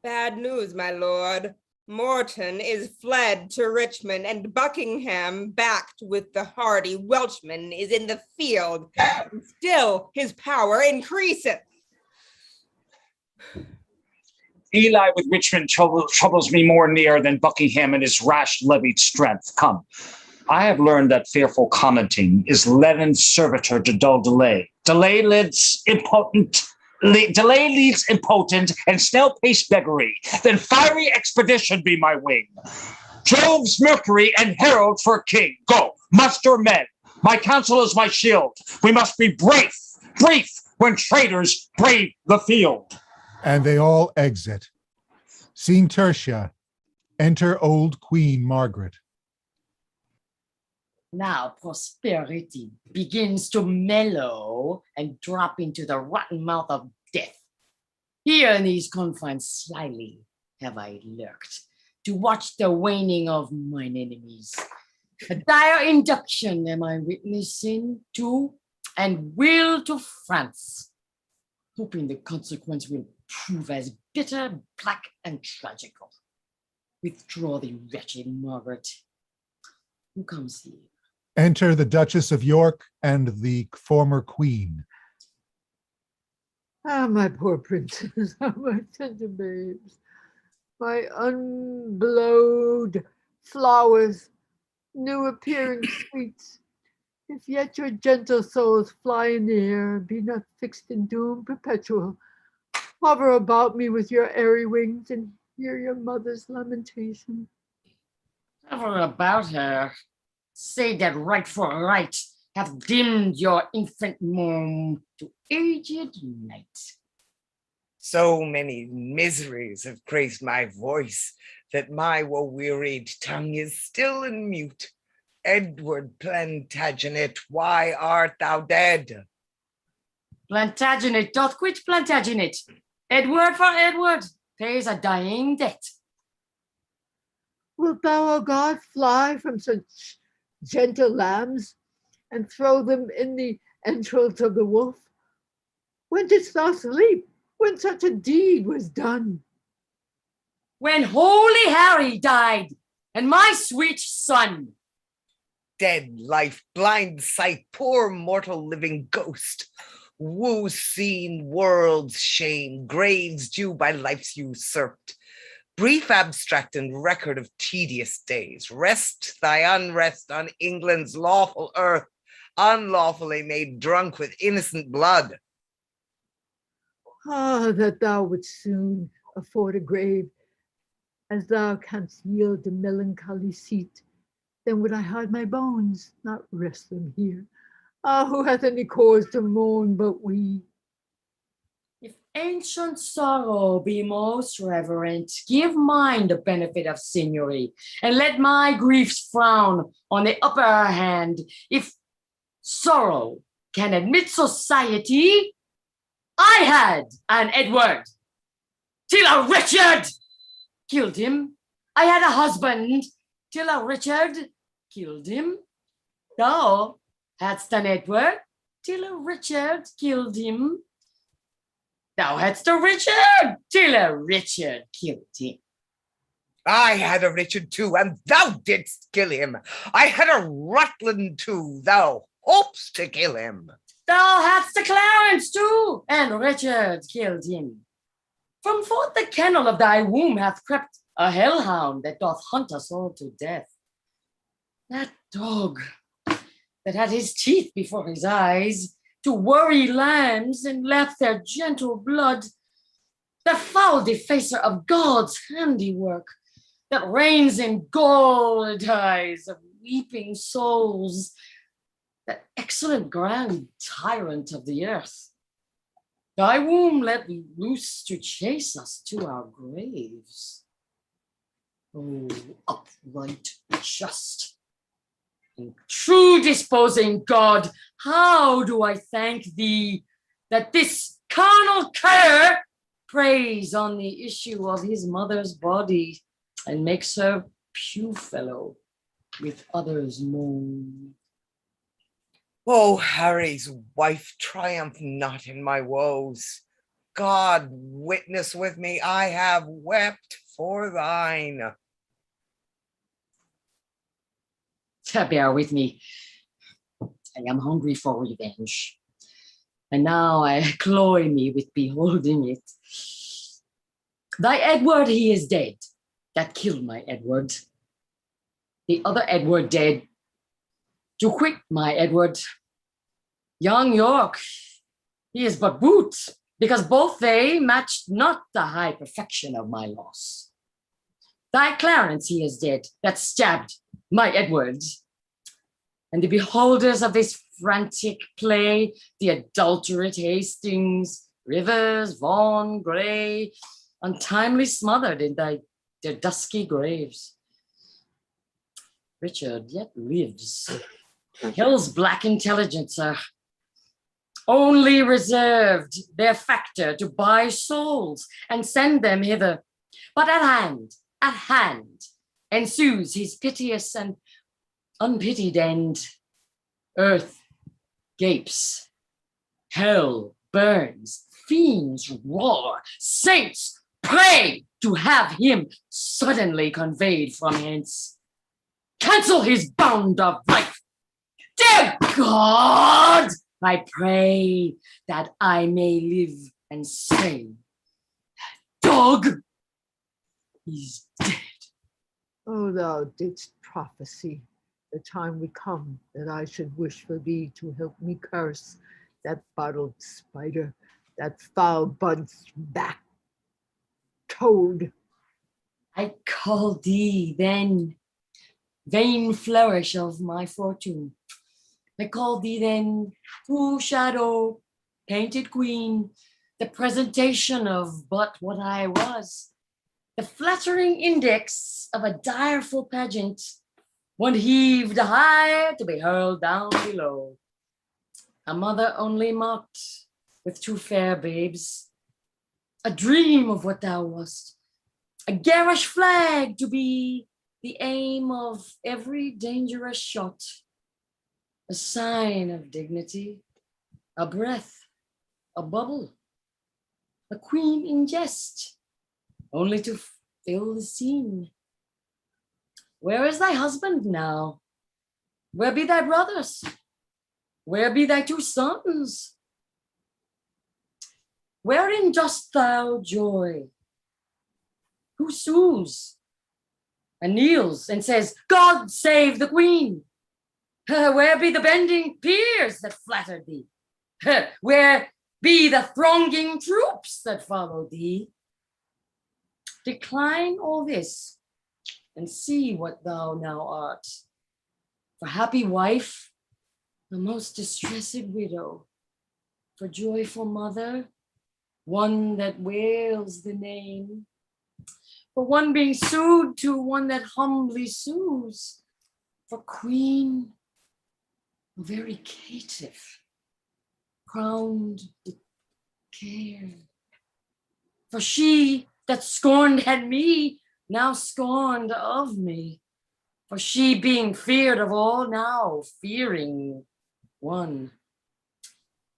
Bad news, my lord. Morton is fled to Richmond, and Buckingham, backed with the hardy Welshman, is in the field. And still his power increaseth. Eli with Richmond troubles me more near than Buckingham and his rash levied strength. Come, I have learned that fearful commenting is leaden servitor to dull delay. Delay leads impotent, and snail-paced beggary. Then fiery expedition be my wing. Jove's Mercury and herald for a king. Go, muster men. My counsel is my shield. We must be brief when traitors brave the field. And they all exit. Scene Tertia. Enter old Queen Margaret. Now prosperity begins to mellow and drop into the rotten mouth of death. Here in these confines slyly have I lurked to watch the waning of mine enemies. A dire induction am I witnessing to and will to France, hoping the consequence will prove as bitter, black, and tragical. Withdraw thee, wretched Margaret. Who comes here? Enter the Duchess of York and the former Queen. Ah, my poor princess, ah, my tender babes, my unblowed flowers, new appearing sweets. If yet your gentle souls fly in the air, be not fixed in doom perpetual, hover about me with your airy wings and hear your mother's lamentation. Hover about her, say that right for right hath dimmed your infant moan to aged night. So many miseries have graced my voice that my woe-wearied tongue is still in mute. Edward Plantagenet, why art thou dead? Plantagenet doth quit Plantagenet. Edward for Edward pays a dying debt. Wilt thou, O God, fly from such gentle lambs and throw them in the entrails of the wolf? When didst thou sleep, when such a deed was done? When holy Harry died, and my sweet son. Dead life, blind sight, poor mortal living ghost. Woo seen world's shame, graves due by life's usurped. Brief abstract and record of tedious days. Rest thy unrest on England's lawful earth, unlawfully made drunk with innocent blood. Ah, that thou wouldst soon afford a grave, as thou canst yield a melancholy seat. Then would I hide my bones, not rest them here. Ah, who hath any cause to mourn but we? If ancient sorrow be most reverent, give mine the benefit of seigneury, and let my griefs frown on the upper hand. If sorrow can admit society, I had an Edward, till a Richard killed him. I had a husband, till a Richard killed him. Thou hadst an Edward, till a Richard killed him. Thou hadst a Richard, till a Richard killed him. I had a Richard too, and thou didst kill him. I had a Rutland too, thou hopest to kill him. Thou hadst a Clarence too, and Richard killed him. From forth the kennel of thy womb hath crept a hellhound that doth hunt us all to death. That dog that had his teeth before his eyes to worry lambs and lap their gentle blood, the foul defacer of God's handiwork that reigns in gold eyes of weeping souls, that excellent grand tyrant of the earth, thy womb let loose to chase us to our graves. O upright, just, and true disposing God, how do I thank thee that this carnal cur preys on the issue of his mother's body and makes her pew fellow with others' moan. Oh, Harry's wife, triumph not in my woes. God witness with me, I have wept for thine. Bear with me. I am hungry for revenge. And now I cloy me with beholding it. Thy Edward, he is dead. That killed my Edward. The other Edward dead, To quit my Edward, young York, he is but boot, because both they matched not the high perfection of my loss. Thy Clarence he is dead, that stabbed my Edward. And the beholders of this frantic play, the adulterate Hastings, Rivers, Vaughan, Grey, untimely smothered in their dusky graves. Richard yet lives. Hill's black intelligencer, only reserved their factor to buy souls and send them hither. But at hand, ensues his piteous and unpitied end. Earth gapes, hell burns, fiends roar, saints pray to have him suddenly conveyed from hence. Cancel his bound of life. Dear God, I pray that I may live and say, dog is dead. Oh, thou didst prophesy the time would come that I should wish for thee to help me curse that bottled spider, that foul bunched back toad. I called thee then, vain flourish of my fortune. I called thee then, true shadow, painted queen, the presentation of but what I was, the flattering index of a direful pageant, one heaved high to be hurled down below. A mother only mocked with two fair babes, a dream of what thou wast, a garish flag to be the aim of every dangerous shot, a sign of dignity, a breath, a bubble, a queen in jest, only to fill the scene. Where is thy husband now? Where be thy brothers? Where be thy two sons? Wherein dost thou joy? Who sues and kneels and says, God save the queen? Where be the bending peers that flattered thee? Where be the thronging troops that follow thee? Decline all this and see what thou now art. For happy wife, the most distressed widow, for joyful mother, one that wails the name, for one being sued to one that humbly sues, for queen, a very caitiff, crowned with care, for she that scorned had me, now scorned of me, for she being feared of all, now fearing one,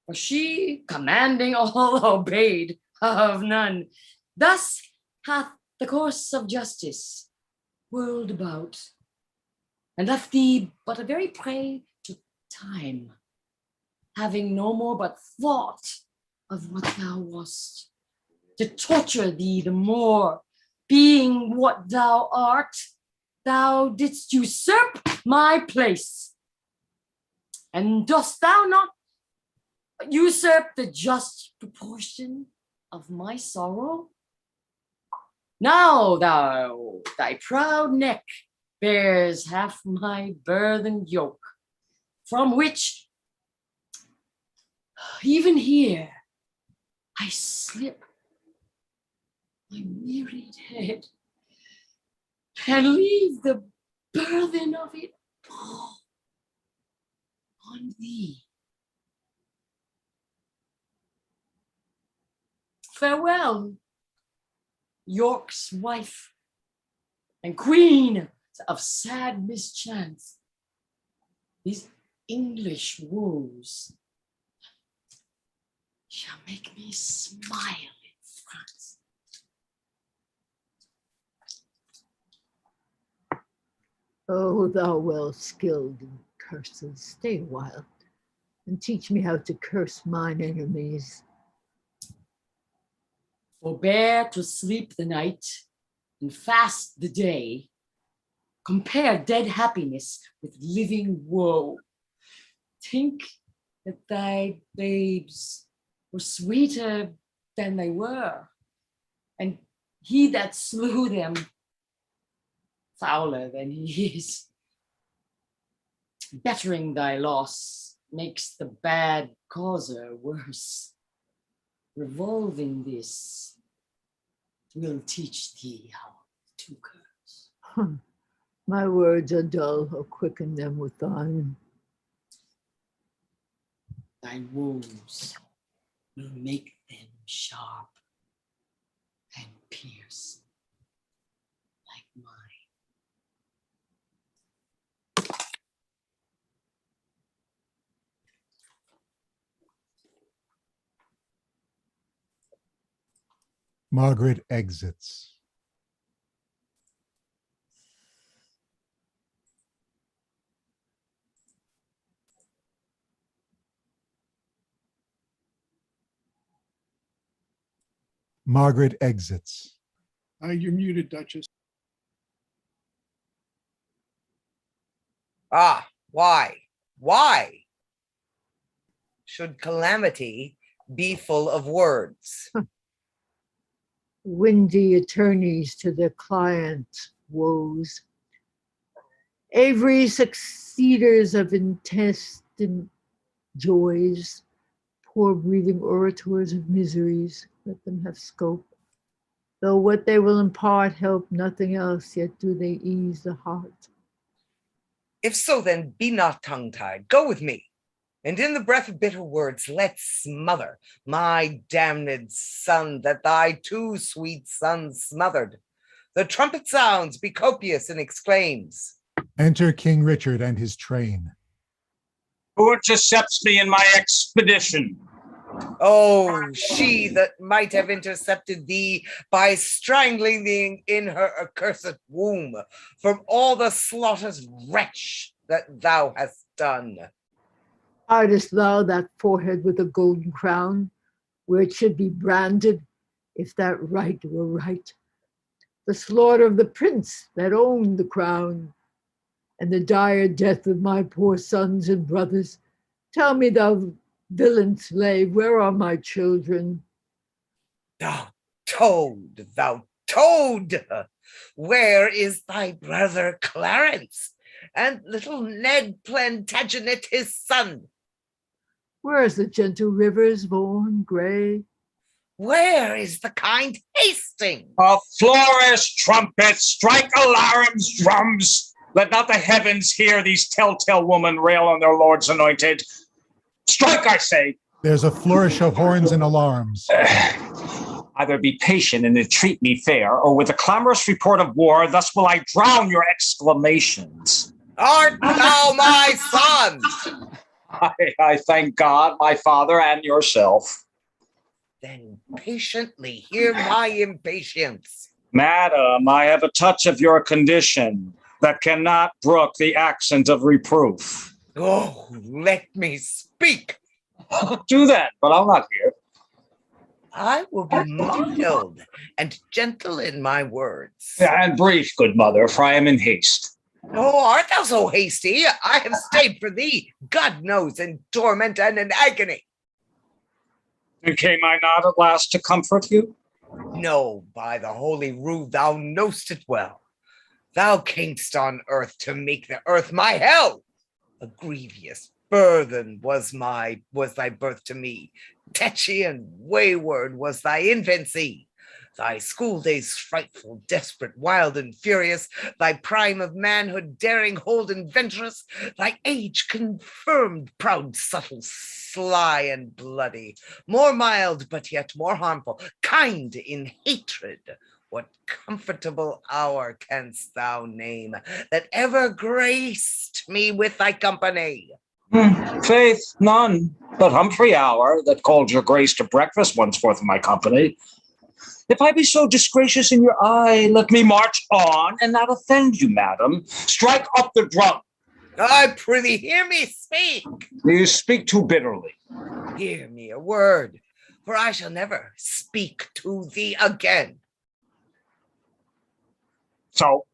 for she commanding all, obeyed of none. Thus hath the course of justice whirled about, and left thee but a very prey to time, having no more but thought of what thou wast, to torture thee the more, being what thou art, thou didst usurp my place. And dost thou not usurp the just proportion of my sorrow? Now thy proud neck bears half my burthened yoke, from which even here I slip my wearied head and leave the burthen of it all on thee. Farewell, York's wife and queen of sad mischance. These English woes shall make me smile in France. Oh, thou well skilled in curses, stay a while and teach me how to curse mine enemies. Forbear to sleep the night and fast the day. Compare dead happiness with living woe. think that thy babes were sweeter than they were, and he that slew them fouler than he is. Bettering thy loss makes the bad causer worse. Revolving this will teach thee how to curse. My words are dull, or quicken them with thine. Thy wounds will make them sharp and pierce like mine. Margaret exits. Margaret exits. You're muted, Duchess. Ah, why? Why should calamity be full of words? Windy attorneys to their clients' woes. Avery succeeders of intestine joys. Poor breathing orators of miseries, let them have scope. Though what they will impart help nothing else, yet do they ease the heart. If so, then be not tongue-tied. Go with me, and in the breath of bitter words, let's smother my damned son that thy two sweet sons smothered. The trumpet sounds, be copious and exclaims. Enter King Richard and his train. Who intercepts me in my expedition? Oh, she that might have intercepted thee by strangling thee in her accursed womb from all the slaughterous wretch that thou hast done. Hidest thou that forehead with a golden crown, where it should be branded, if that right were right? The slaughter of the prince that owned the crown, and the dire death of my poor sons and brothers. Tell me, thou villain slave, where are my children? Thou toad, where is thy brother Clarence and little Ned Plantagenet his son? Where is the gentle Rivers, Vaughan, Grey? Where is the kind Hastings? A flourish, trumpets, strike alarums, drums. Let not the heavens hear these telltale women rail on their lord's anointed. Strike, I say. There's a flourish of horns and alarms. Either be patient and entreat me fair, or with a clamorous report of war, thus will I drown your exclamations. Art thou my son? I thank God, my father, and yourself. Then patiently hear my impatience. Madam, I have a touch of your condition that cannot brook the accent of reproof. Oh, let me speak. Do that, but I'll not hear. I will be mild and gentle in my words. And brief, good mother, for I am in haste. Oh, art thou so hasty? I have stayed for thee, God knows, in torment and in agony. And came I not at last to comfort you? No, by the holy rule, thou knowst it well. Thou camest on earth to make the earth my hell. A grievous burthen was thy birth to me. Tetchy and wayward was thy infancy. Thy school days frightful, desperate, wild, and furious, thy prime of manhood daring, hold, and venturous, thy age confirmed, proud, subtle, sly, and bloody, more mild, but yet more harmful, kind in hatred. What comfortable hour canst thou name that ever graced me with thy company? Faith, none, but Humphrey Hour, that called your grace to breakfast once forth in my company. If I be so disgracious in your eye, let me march on and not offend you, madam. Strike up the drum. I prithee, hear me speak. You speak too bitterly. Hear me a word, for I shall never speak to thee again. So?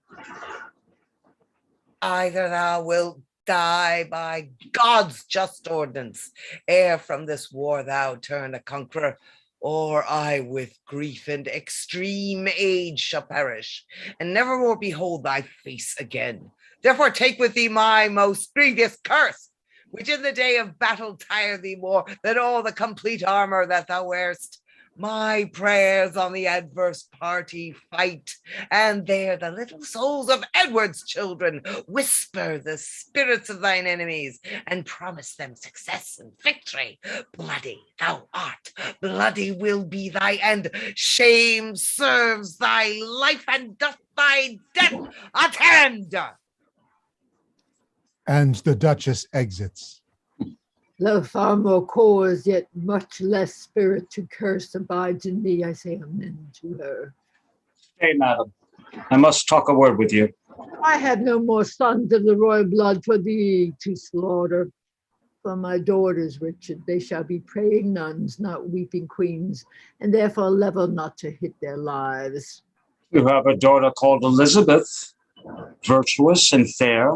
Either thou wilt die by God's just ordinance, ere from this war thou turn a conqueror, or I with grief and extreme age shall perish, and never more behold thy face again. Therefore take with thee my most grievous curse, which in the day of battle tire thee more than all the complete armor that thou wearest. My prayers on the adverse party fight, and there the little souls of Edward's children whisper the spirits of thine enemies, and promise them success and victory. Bloody thou art, bloody will be thy end. Shame serves thy life, and doth thy death attend. And the Duchess exits. Though far more cause, yet much less spirit to curse abides in me. I say amen to her. Stay, madam. I must talk a word with you. I have no more sons of the royal blood for thee to slaughter. For my daughters, Richard, they shall be praying nuns, not weeping queens, and therefore level not to hit their lives. You have a daughter called Elizabeth, virtuous and fair,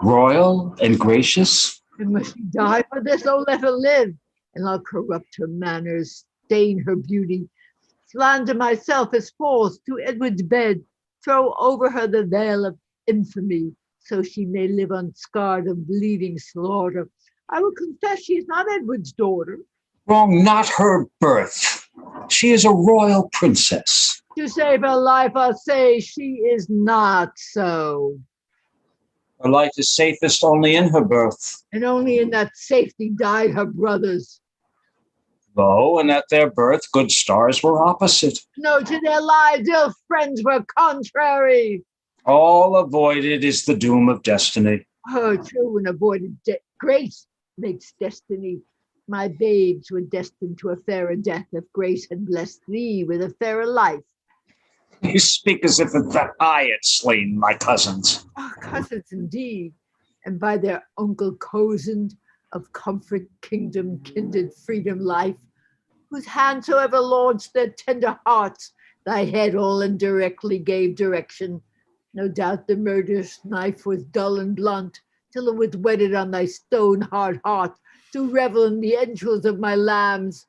royal and gracious. And must she die for this? Oh, let her live, and I'll corrupt her manners, stain her beauty, slander myself as false to Edward's bed, throw over her the veil of infamy, so she may live unscarred of bleeding slaughter. I will confess she is not Edward's daughter. Wrong not her birth. She is a royal princess. To save her life, I'll say she is not so. Her life is safest only in her birth. And only in that safety died her brothers. Lo, and at their birth good stars were opposite. No, to their lives ill friends were contrary. All avoided is the doom of destiny. Oh, true, and avoided grace makes destiny. My babes were destined to a fairer death if grace had blessed thee with a fairer life. You speak as if that I had slain my cousins. Oh, cousins indeed, and by their uncle cozened, of comfort, kingdom, kindred, freedom, life, whose hand soever launched their tender hearts, thy head all indirectly gave direction. No doubt the murderous knife was dull and blunt, till it was whetted on thy stone hard heart, to revel in the entrails of my lambs.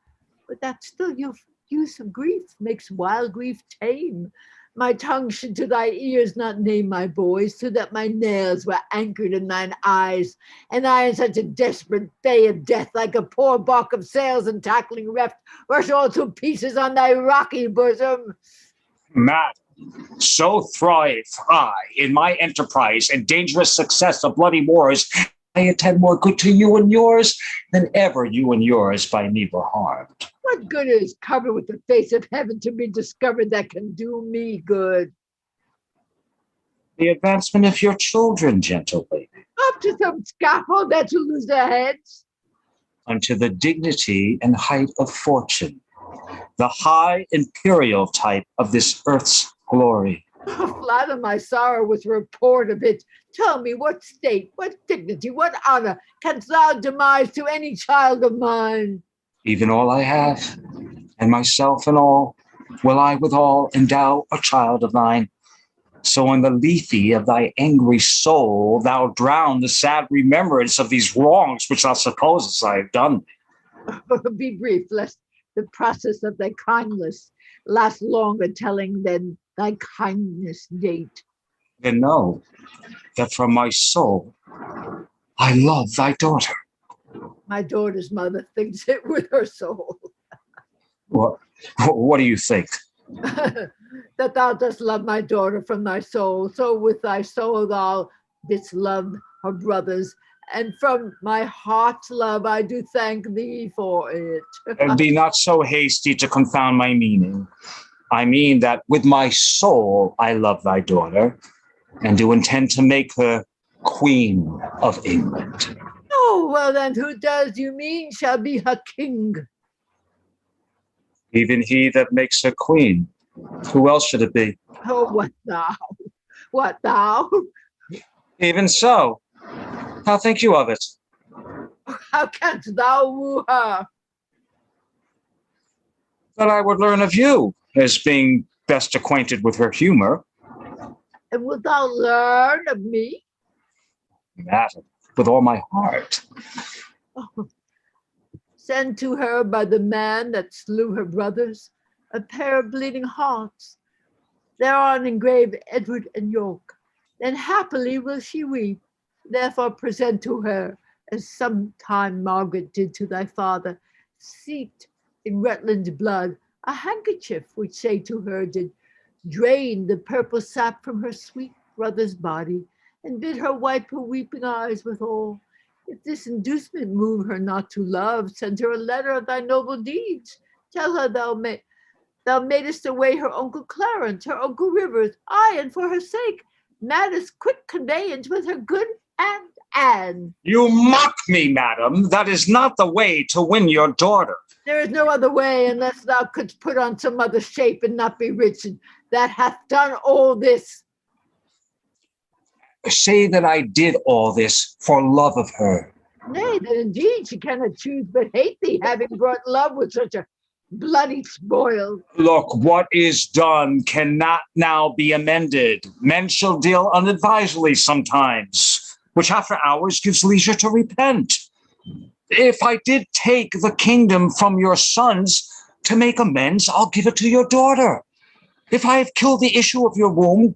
But that still your use of grief makes wild grief tame. My tongue should to thy ears not name my boys, so that my nails were anchored in thine eyes, and I in such a desperate bay of death, like a poor bark of sails and tackling reft, rush all to pieces on thy rocky bosom. Madam, so thrive I in my enterprise and dangerous success of bloody wars. I attend more good to you and yours than ever you and yours by me were harmed. What good is covered with the face of heaven to be discovered that can do me good? The advancement of your children, gentle lady. Up to some scaffold that to lose their heads? Unto the dignity and height of fortune, the high imperial type of this earth's glory. Flatter my sorrow with report of it. Tell me what state, what dignity, what honor canst thou demise to any child of mine? Even all I have, and myself and all, will I withal endow a child of thine. So in the lethe of thy angry soul, thou drown the sad remembrance of these wrongs which thou supposest I have done. Be brief, lest the process of thy kindness last longer telling than thy kindness date. Then know that from my soul I love thy daughter. My daughter's mother thinks it with her soul. What do you think? That thou dost love my daughter from thy soul, so with thy soul thou didst love her brothers, and from my heart's love I do thank thee for it. And be not so hasty to confound my meaning. I mean that with my soul I love thy daughter, and do intend to make her Queen of England. Oh, well then, who does you mean shall be her king? Even he that makes her queen. Who else should it be? Oh, what thou? What thou? Even so. How think you of it? How canst thou woo her? That I would learn of you, as being best acquainted with her humor. And wilt thou learn of me? Madam, with all my heart. Oh, send to her by the man that slew her brothers a pair of bleeding hearts, thereon engraved Edward and York. Then happily will she weep. Therefore present to her, as sometime Margaret did to thy father, steeped in Rutland blood, a handkerchief which say to her did drain the purple sap from her sweet brother's body, and bid her wipe her weeping eyes withal. If this inducement move her not to love, send her a letter of thy noble deeds. Tell her thou madest away her uncle Clarence, her uncle Rivers, aye, and for her sake, madest quick conveyance with her good Aunt Anne. You mock me, madam. That is not the way to win your daughter. There is no other way unless thou couldst put on some other shape and not be rich, and that hath done all this. Say that I did all this for love of her. Nay, then indeed she cannot choose but hate thee, having brought love with such a bloody spoil. Look, what is done cannot now be amended. Men shall deal unadvisedly sometimes, which after hours gives leisure to repent. If I did take the kingdom from your sons to make amends, I'll give it to your daughter. If I have killed the issue of your womb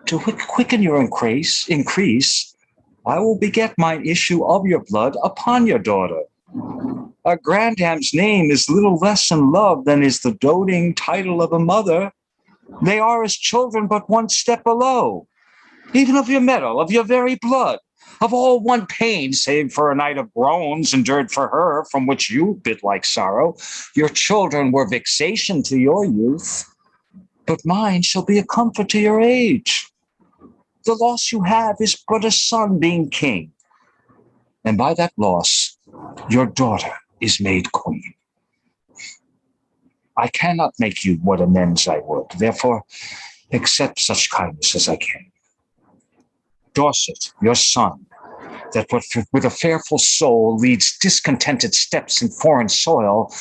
to quicken your increase, I will beget mine issue of your blood upon your daughter. A grandam's name is little less in love than is the doting title of a mother. They are as children but one step below, even of your metal, of your very blood, of all one pain, save for a night of groans endured for her, from which you bit like sorrow. Your children were vexation to your youth, but mine shall be a comfort to your age. The loss you have is but a son being king, and by that loss, your daughter is made queen. I cannot make you what amends I would, therefore accept such kindness as I can. Dorset, your son, that with a fearful soul leads discontented steps in foreign soil,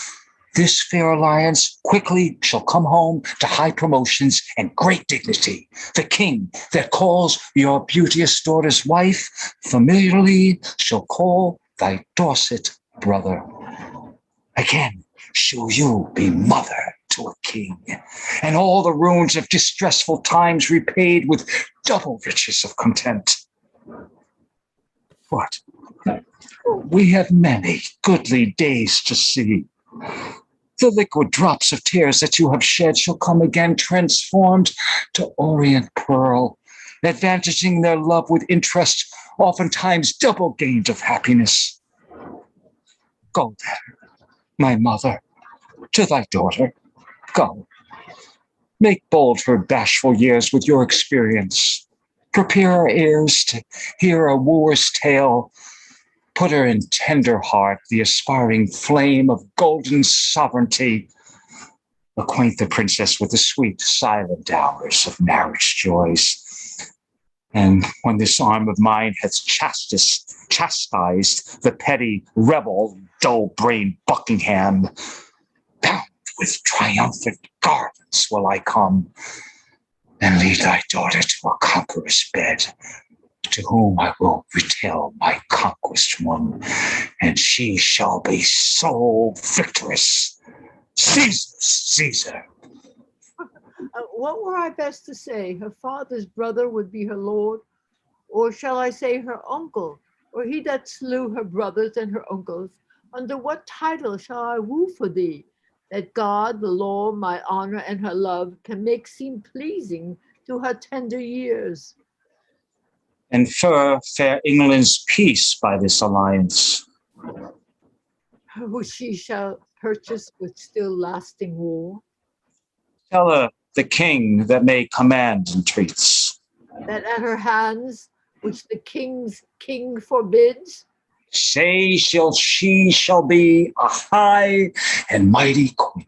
this fair alliance quickly shall come home to high promotions and great dignity. The king that calls your beauteous daughter's wife familiarly shall call thy Dorset brother. Again shall you be mother to a king, and all the ruins of distressful times repaid with double riches of content. What? We have many goodly days to see. The liquid drops of tears that you have shed shall come again transformed to orient pearl, advantaging their love with interest, oftentimes double gained of happiness. Go then, my mother, to thy daughter. Go. Make bold her bashful years with your experience. Prepare her ears to hear a wooer's tale. Put her in tender heart the aspiring flame of golden sovereignty. Acquaint the princess with the sweet, silent hours of marriage joys. And when this arm of mine hath chastised the petty rebel, dull-brained Buckingham, bound with triumphant garlands will I come, and lead thy daughter to a conqueror's bed, to whom I will retell my conquest won, and she shall be sole victoress. Caesar. What were I best to say? Her father's brother would be her lord, or shall I say her uncle, or he that slew her brothers and her uncles? Under what title shall I woo for thee, that God, the law, my honor, and her love can make seem pleasing to her tender years? Infer fair England's peace by this alliance. Who she shall purchase with still lasting war. Tell her the king that may command entreats. That at her hands, which the king's king forbids, Say she shall be a high and mighty queen.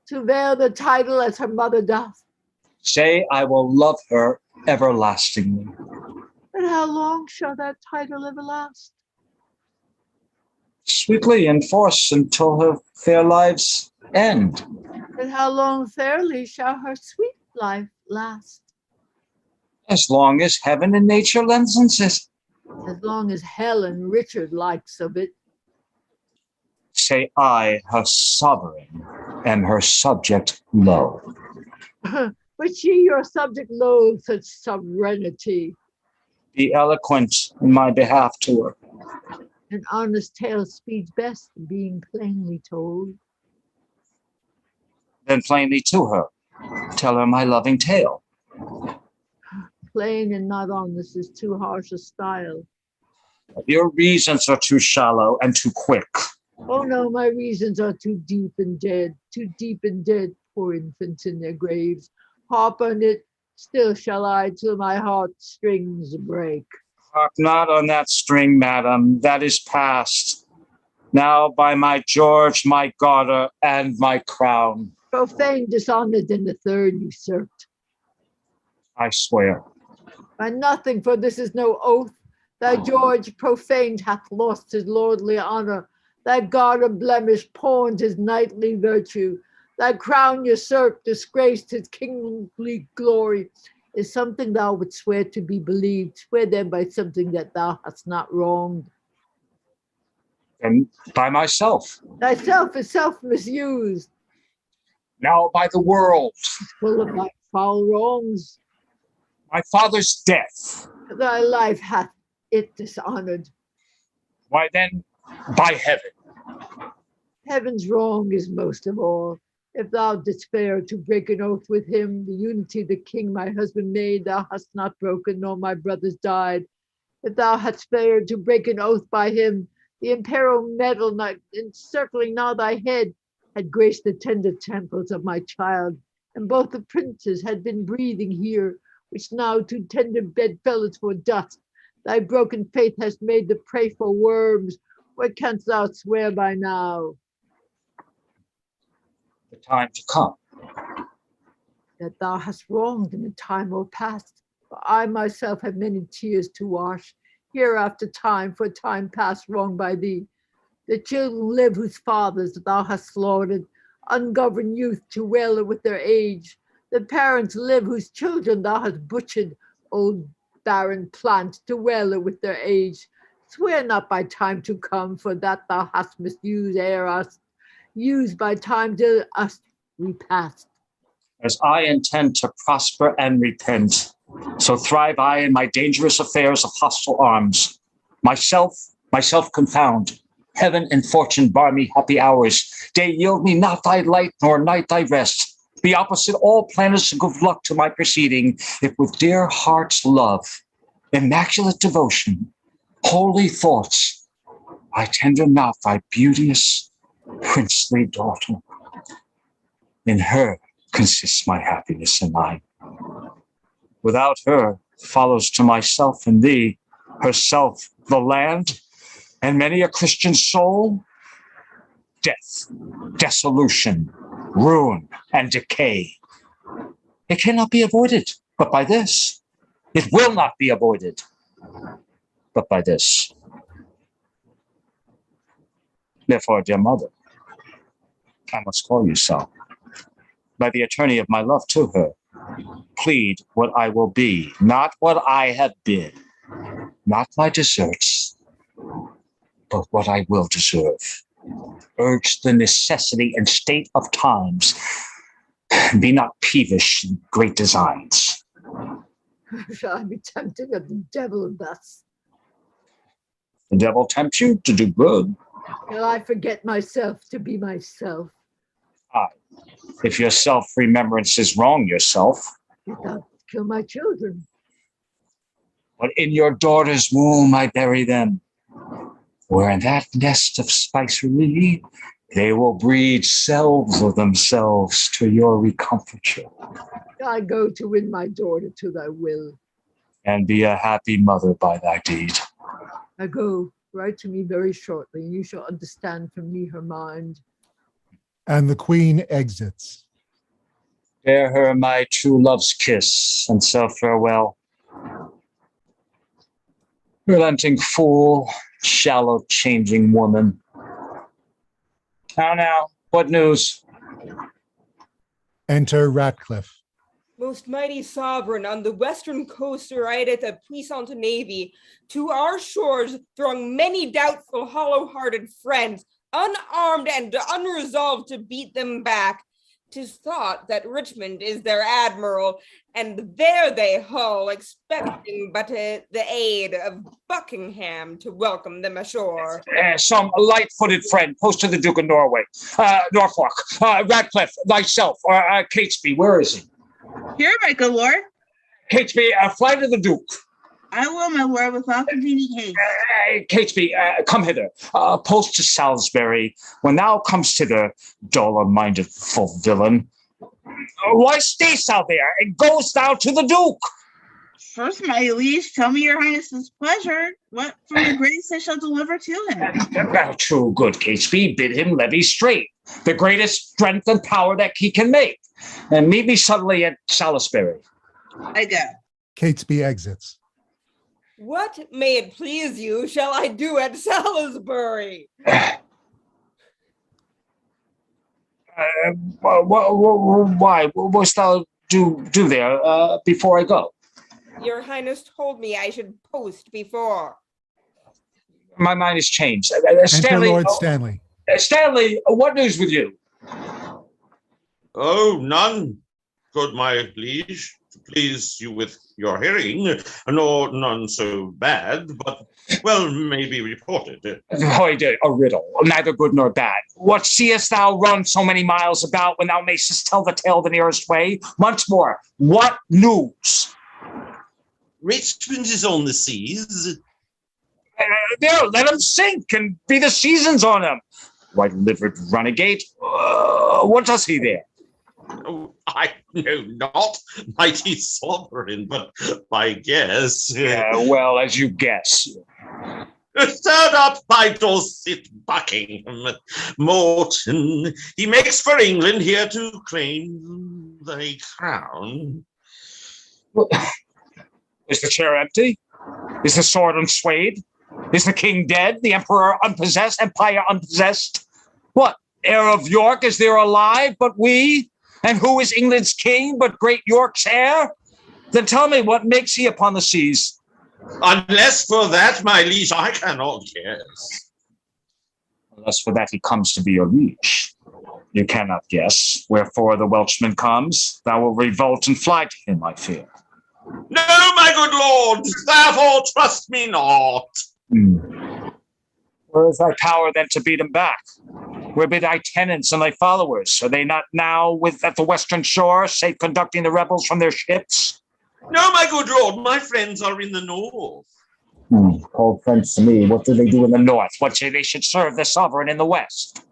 to veil the title as her mother doth. Say I will love her everlastingly. But how long shall that title ever last? Sweetly in force until her fair lives end. And how long fairly shall her sweet life last? As long as heaven and nature lends it. as long as Helen Richard likes of it. Say I, her sovereign, am her subject low. But she, your subject, loathes such sovereignty. Be eloquent in my behalf to her. An honest tale speeds best, being plainly told. Then plainly to her, tell her my loving tale. Plain and not honest is too harsh a style. Your reasons are too shallow and too quick. Oh no, my reasons are too deep and dead, poor infants in their graves. Harp on it, still shall I, till my heartstrings break. Harp not on that string, madam, that is past. Now by my George, my garter, and my crown. Profane, dishonored, and the third usurped. I swear. By nothing, for this is no oath. That George profaned hath lost his lordly honor. That garter blemished, pawned his knightly virtue. That crown usurped, disgraced his kingly glory. Is something thou wouldst swear to be believed. Swear then by something that thou hast not wronged. And by myself. Thyself is self-misused. Now by the world. Full of thy foul wrongs. My father's death. Thy life hath it dishonored. Why then, by heaven. Heaven's wrong is most of all. If thou didst fare to break an oath with him, the unity the king my husband made, thou hast not broken, nor my brothers died. If thou hadst fared to break an oath by him, the imperial medal encircling now thy head had graced the tender temples of my child, and both the princes had been breathing here, which now to tender bedfellows for dust. Thy broken faith hast made the prey for worms. What canst thou swear by now? The time to come. That thou hast wronged in a time or past. For I myself have many tears to wash. Hereafter time, for time past wronged by thee. The children live whose fathers thou hast slaughtered. Ungoverned youth to wail with their age. The parents live whose children thou hast butchered. Old barren plant to wail with their age. Swear not by time to come, for that thou hast misused ere us. Used by time till us repast. As I intend to prosper and repent, so thrive I in my dangerous affairs of hostile arms. Myself confound. Heaven and fortune bar me happy hours. Day yield me not thy light, nor night thy rest. Be opposite all planets of good luck to my proceeding, if with dear heart's love, immaculate devotion, holy thoughts, I tender not thy beauteous, princely daughter. In her consists my happiness and mine. Without her follows to myself and thee, herself, the land, and many a Christian soul, death, dissolution, ruin, and decay. It cannot be avoided, but by this. It will not be avoided, but by this. Therefore, dear mother, I must call you so. By the attorney of my love to her, plead what I will be, not what I have been, not my deserts, but what I will deserve. Urge the necessity and state of times. Be not peevish in great designs. Shall I be tempted of the devil thus? The devil tempts you to do good. Shall I forget myself to be myself? Aye, if your self-remembrance is wrong yourself. Without kill my children. But in your daughter's womb I bury them, where in that nest of spicery they will breed selves of themselves to your recomfiture. I go to win my daughter to thy will. And be a happy mother by thy deed. I go, write to me very shortly, and you shall understand from me her mind. And the queen exits. Bear her my true love's kiss, and so farewell. Relenting fool, shallow changing woman. How now? What news? Enter Ratcliffe. Most mighty sovereign, on the western coast rideth a puissant navy. To our shores throng many doubtful, hollow-hearted friends, unarmed and unresolved to beat them back. 'Tis thought that Richmond is their admiral, and there they hull, expecting but the aid of Buckingham to welcome them ashore. Some light-footed friend, close to the Duke of Norway, Norfolk, Radcliffe, thyself, or Catesby. Where is he? Here, my good lord. Catesby, fly to the Duke. I will, my lord, without convenient haste. Catesby, come hither. Post to Salisbury. When thou comest hither, duller-minded full villain, why stayst thou there, and goest thou to the Duke? First, my liege, tell me your highness's pleasure. What from your grace I shall deliver to him. True, good Catesby, bid him levy straight, the greatest strength and power that he can make, and meet me suddenly at Salisbury. I go. Catesby exits. What, may it please you, shall I do at Salisbury? Why? What must thou do there before I go? Your highness told me I should post before. My mind has changed. Enter Stanley, Lord Stanley. Stanley, what news with you? Oh, none, good my liege, to please you with your hearing, nor none so bad, but, well, may be reported. A riddle, neither good nor bad. What seest thou run so many miles about when thou mayst tell the tale the nearest way? Once more, what news? Richmond is on the seas. There, let him sink and be the seasons on him. White-livered renegade. What does he there? Oh, I know not, mighty sovereign, but by guess. Well, as you guess. Stirred up by Dorset Buckingham, Morton, he makes for England here to claim the crown. Is the chair empty? Is the sword unswayed? Is the king dead? The emperor unpossessed? Empire unpossessed? What, heir of York is there alive but we? And who is England's king but great York's heir? Then tell me, what makes he upon the seas? Unless for that, my liege, I cannot guess. Unless for that he comes to be your liege. You cannot guess. Wherefore the Welshman comes. Thou will revolt and fly to him, I fear. No, my good lord, therefore trust me not. Where is thy power then to beat him back? Where be thy tenants and thy followers? Are they not now at the western shore, safe conducting the rebels from their ships? No, my good lord, my friends are in the north. Called friends to me. What do they do in the north? What say they should serve the sovereign in the west?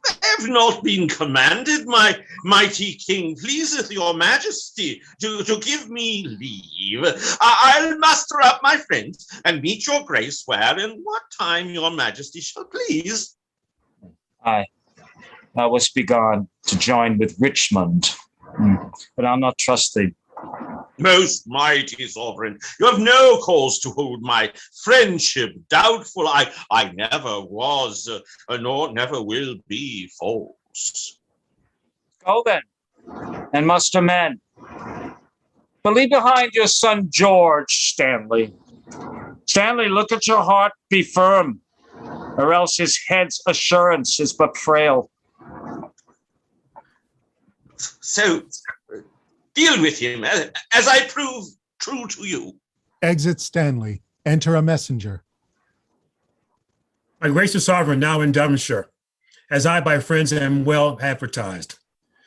I have not been commanded, my mighty king. Pleaseth your majesty to give me leave. I'll muster up my friends and meet your grace where and what time your majesty shall please. Aye, thou wast begone to join with Richmond, but I'll not trust thee. Most mighty sovereign, you have no cause to hold my friendship doubtful. I never was, nor never will be false. Go then, and muster men. But leave behind your son George, Stanley. Stanley, look at your heart, be firm, or else his head's assurance is but frail. So, deal with him as I prove true to you. Exit Stanley. Enter a messenger. My gracious sovereign, now in Devonshire, as I by friends am well advertised.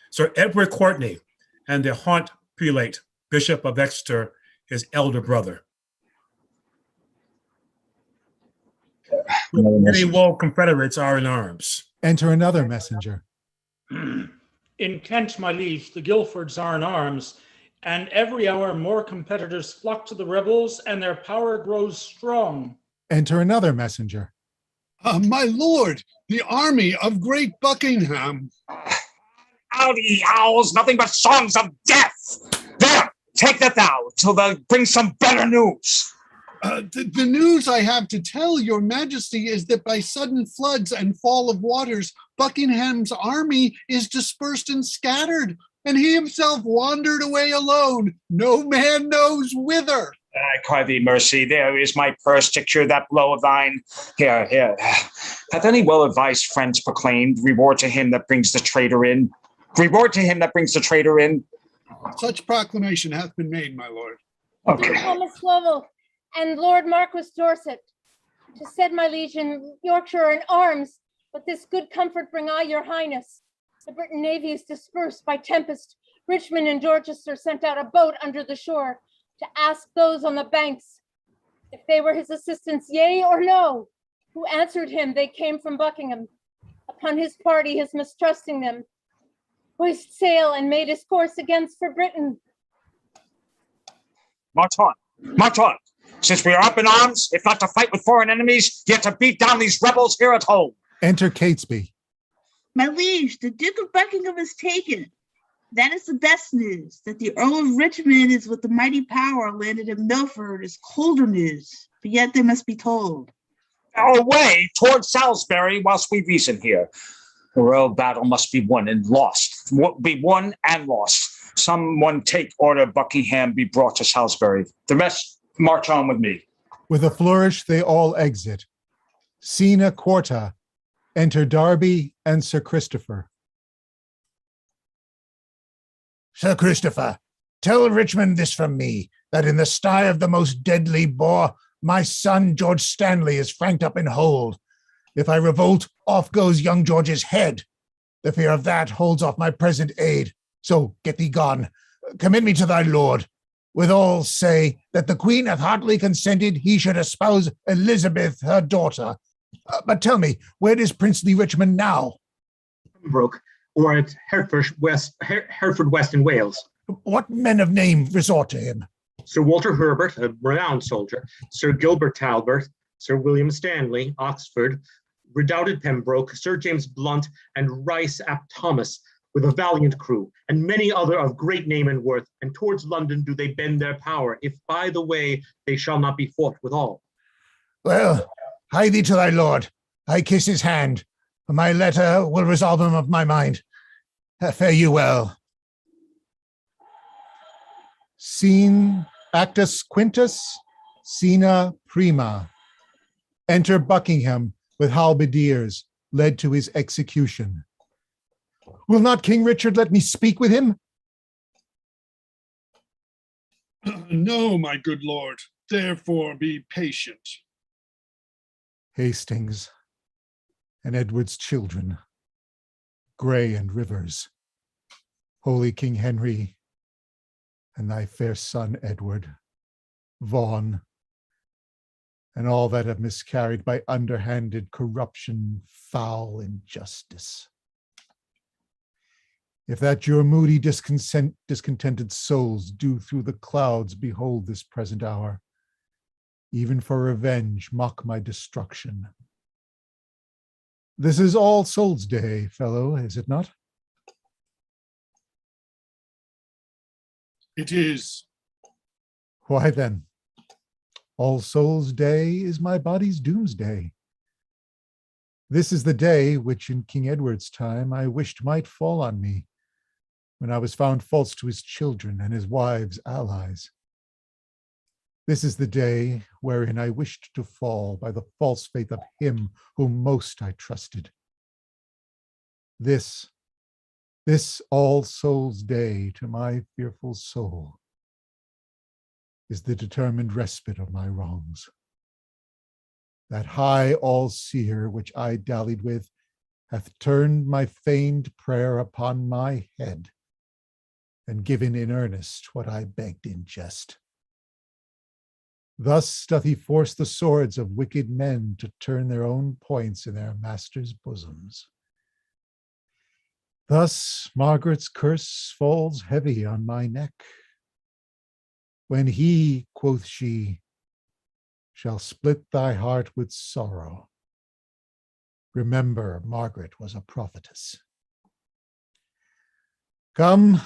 Sir Edward Courtney and the Haunt Prelate, Bishop of Exeter, his elder brother. Many woe confederates are in arms. Enter another messenger. In Kent, my liege, the Guilfords are in arms, and every hour more competitors flock to the rebels, and their power grows strong. Enter another messenger. My lord, the army of great Buckingham. Out, ye owls, nothing but songs of death. There, take that thou, till thou bring some better news. The news I have to tell your majesty is that by sudden floods and fall of waters, Buckingham's army is dispersed and scattered, and he himself wandered away alone, no man knows whither. I cry thee mercy. There is my purse to cure that blow of thine. Here. Hath any well-advised friends proclaimed, reward to him that brings the traitor in? Reward to him that brings the traitor in. Such proclamation hath been made, my lord. King Thomas Lovell and Lord Marquis Dorset, to set my legion Yorkshire in arms, but this good comfort bring I your highness. The Britain navy is dispersed by tempest. Richmond and Dorchester sent out a boat under the shore to ask those on the banks if they were his assistants, yea or no. Who answered him, they came from Buckingham. Upon his party, his mistrusting them, hoist sail and made his course against for Britain. March on. Since we are up in arms, if not to fight with foreign enemies, yet to beat down these rebels here at home. Enter Catesby. My liege, the Duke of Buckingham is taken. That is the best news. That the Earl of Richmond is with the mighty power landed in Milford is colder news, but yet they must be told. Away towards Salisbury whilst we reason here. The royal battle must be won and lost. Be won and lost. Someone take order Buckingham be brought to Salisbury. The rest march on with me. With a flourish, they all exit. Scena quarta. Enter Darby and Sir Christopher. Sir Christopher, tell Richmond this from me, that in the sty of the most deadly boar, my son George Stanley is franked up in hold. If I revolt, off goes young George's head. The fear of that holds off my present aid. So get thee gone. Commit me to thy lord. Withal say that the queen hath heartily consented he should espouse Elizabeth, her daughter. But tell me, where is princely Richmond now? Pembroke, or at Hereford West in Wales. What men of name resort to him? Sir Walter Herbert, a renowned soldier, Sir Gilbert Talbot, Sir William Stanley, Oxford, redoubted Pembroke, Sir James Blunt, and Rice ap Thomas, with a valiant crew, and many other of great name and worth, and towards London do they bend their power, if by the way they shall not be fought withal. Well, hie thee to thy lord. I kiss his hand. My letter will resolve him of my mind. Fare you well. Scene Actus Quintus, Scena prima. Enter Buckingham with halberdiers, led to his execution. Will not King Richard let me speak with him? No, my good lord. Therefore be patient. Hastings and Edward's children, Grey and Rivers, holy King Henry, and thy fair son Edward, Vaughan, and all that have miscarried by underhanded corruption, foul injustice. If that your moody discontented souls do through the clouds behold this present hour, even for revenge mock my destruction. This is All Souls' Day, fellow, is it not? It is. Why then, All Souls' Day is my body's doomsday. This is the day which in King Edward's time I wished might fall on me, when I was found false to his children and his wives' allies. This is the day wherein I wished to fall by the false faith of him whom most I trusted. This All Souls' Day to my fearful soul is the determined respite of my wrongs. That high all-seer which I dallied with hath turned my feigned prayer upon my head and given in earnest what I begged in jest. Thus doth he force the swords of wicked men to turn their own points in their masters' bosoms. Thus Margaret's curse falls heavy on my neck. When he, quoth she, shall split thy heart with sorrow, remember Margaret was a prophetess. Come,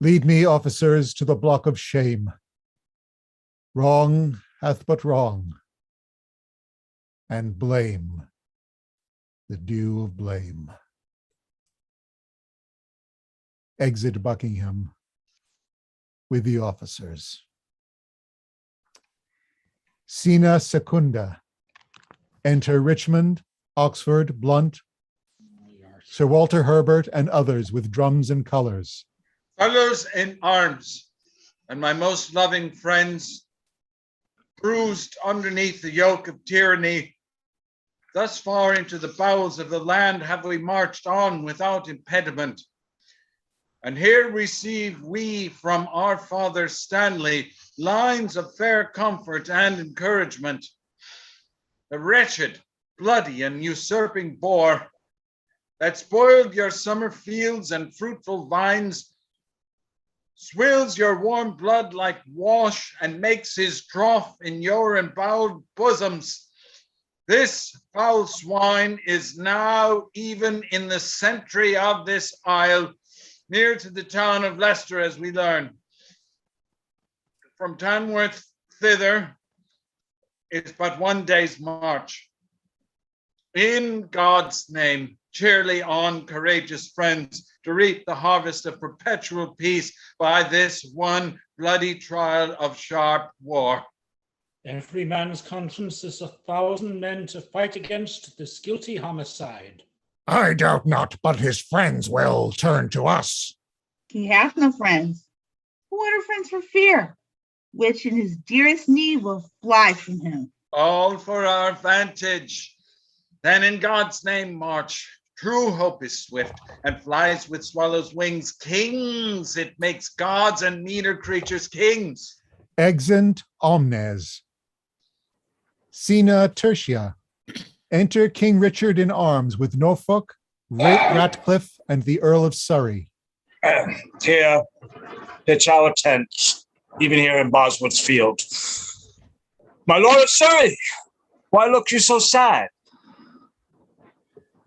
lead me, officers, to the block of shame. Wrong hath but wrong, and blame the due of blame. exit Buckingham with the officers. Scena secunda. Enter Richmond, Oxford, Blunt, Sir Walter Herbert, and others with drums and colors. Colors in arms, and my most loving friends, bruised underneath the yoke of tyranny, thus far into the bowels of the land have we marched on without impediment. And here receive we from our father Stanley lines of fair comfort and encouragement. The wretched, bloody, and usurping boar that spoiled your summer fields and fruitful vines swills your warm blood like wash and makes his trough in your emboweled bosoms. This foul swine is now even in the century of this isle, near to the town of Leicester, as we learn. From Tamworth thither is but 1 day's march. In God's name, cheerly on, courageous friends, to reap the harvest of perpetual peace by this one bloody trial of sharp war. Every man's conscience is 1,000 men to fight against this guilty homicide. I doubt not, but his friends will turn to us. He hath no friends. What are friends for fear? Which in his dearest need will fly from him. All for our vantage. Then in God's name march. True hope is swift and flies with swallows' wings. Kings, it makes gods and meaner creatures kings. Exeunt omnes. Scena tertia. Enter King Richard in arms with Norfolk, Ratcliffe, and the Earl of Surrey. Here, pitch our tents, even here in Bosworth's field. My Lord of Surrey, why look you so sad?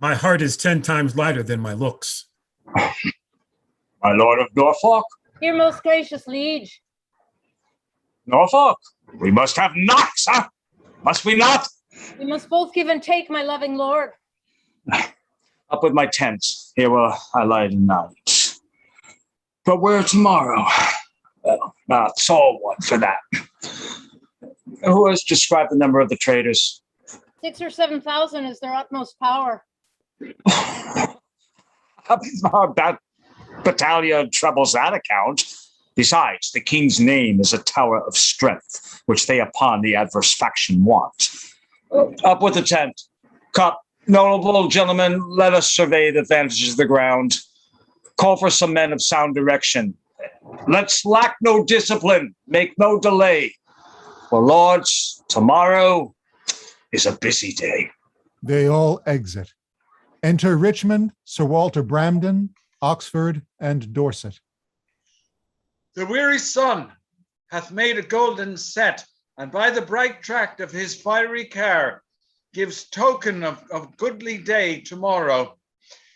My heart is 10 times lighter than my looks. My Lord of Norfolk? Here, most gracious liege. Norfolk, we must have knocks, huh? Must we not? We must both give and take, my loving lord. Up with my tent. Here will I lie tonight. But where tomorrow? Well, it's all one for that. Who has described the number of the traitors? 6,000 or 7,000 is their utmost power. Our battalion troubles that account. Besides, the king's name is a tower of strength, which they upon the adverse faction want. Up with the tent. Cup, noble gentlemen, let us survey the advantages of the ground. Call for some men of sound direction. Let's lack no discipline, make no delay. For lords, tomorrow is a busy day. They all exit. Enter Richmond, Sir Walter Bramden, Oxford, and Dorset. The weary sun hath made a golden set, and by the bright tract of his fiery car gives token of goodly day tomorrow.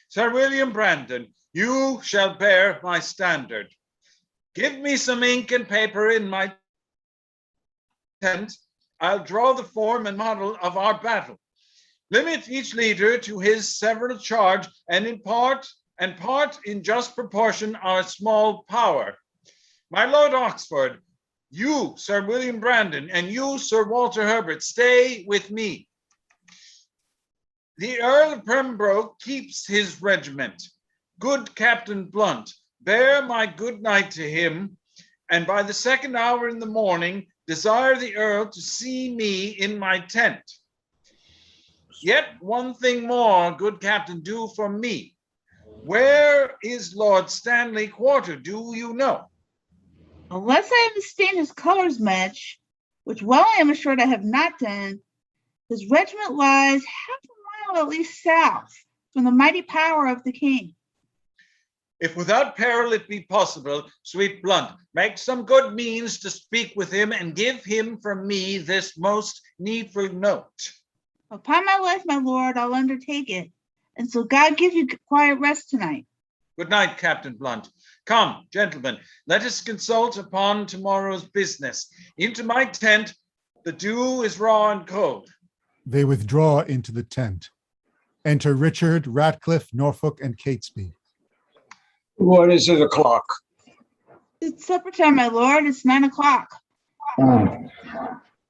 Sir William Brandon, you shall bear my standard. Give me some ink and paper in my tent. I'll draw the form and model of our battle. Limit each leader to his several charge, and impart in just proportion our small power. My Lord Oxford, you, Sir William Brandon, and you, Sir Walter Herbert, stay with me. The Earl of Pembroke keeps his regiment. Good Captain Blunt, bear my good night to him, and by the 2nd hour in the morning, desire the Earl to see me in my tent. Yet one thing more, good Captain, do for me. Where is Lord Stanley quartered? Do you know? Unless I understand his colors much, which well I am assured I have not done, his regiment lies half a mile at least south from the mighty power of the king. If without peril it be possible, sweet Blunt, make some good means to speak with him and give him from me this most needful note. Upon my life, my lord, I'll undertake it. And so God give you quiet rest tonight. Good night, Captain Blunt. Come, gentlemen, let us consult upon tomorrow's business. Into my tent, the dew is raw and cold. They withdraw into the tent. Enter Richard, Ratcliffe, Norfolk, and Catesby. What is it o'clock? It's supper time, my lord. It's 9 o'clock. Well,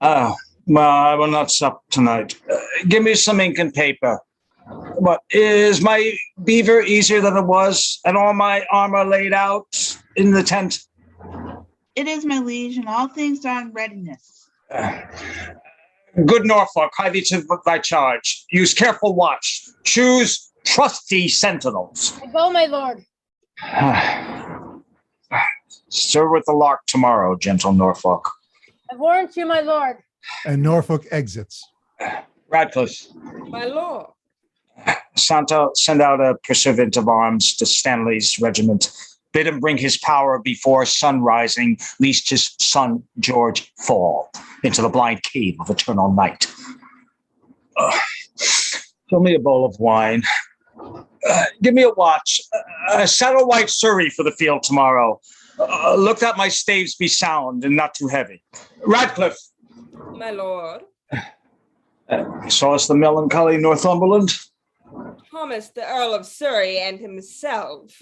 I will not sup tonight. Give me some ink and paper. What, is my beaver easier than it was, and all my armor laid out in the tent? It is, my liege, and all things are in readiness. Good Norfolk, hie thee to thy charge. Use careful watch. Choose trusty sentinels. I go, my lord. Stir with the lark tomorrow, gentle Norfolk. I warrant you, my lord. And Norfolk exits. Radcliffe, My lord. Santo, send out a pursuivant of arms to Stanley's regiment. Bid him bring his power before sun rising, lest his son George fall into the blind cave of eternal night. Fill me a bowl of wine. Give me a watch. Saddle white Surrey for the field tomorrow. Look that my staves be sound and not too heavy. Radcliffe. My lord. Sawest the melancholy Northumberland? Thomas, the Earl of Surrey, and himself,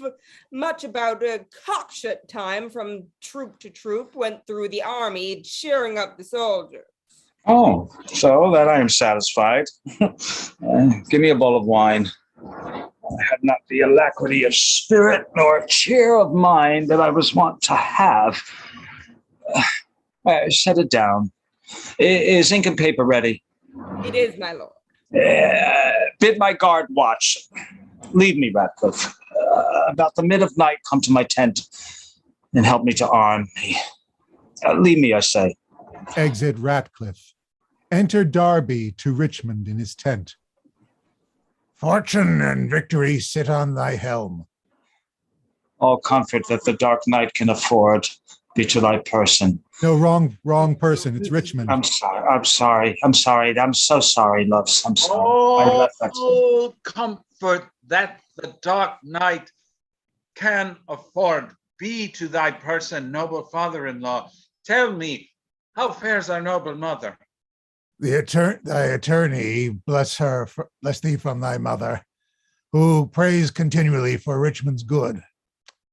much about a cockshut time from troop to troop, went through the army, cheering up the soldiers. Oh, so that I am satisfied. Give me a bowl of wine. I had not the alacrity of spirit nor cheer of mind that I was wont to have. Set it down. Is ink and paper ready? It is, my lord. Bid my guard watch. Leave me, Radcliffe. About the mid of night, come to my tent and help me to arm me. Leave me, I say. Exit Ratcliffe. Enter Darby to Richmond in his tent. Fortune and victory sit on thy helm. All comfort that the dark night can afford be to thy person. No, wrong person. It's Richmond. I'm sorry. I'm so sorry, loves. I'm sorry. I left that. All comfort that the dark night can afford be to thy person, noble father-in-law. Tell me, how fares our noble mother? Thy attorney, bless thee from thy mother, who prays continually for Richmond's good.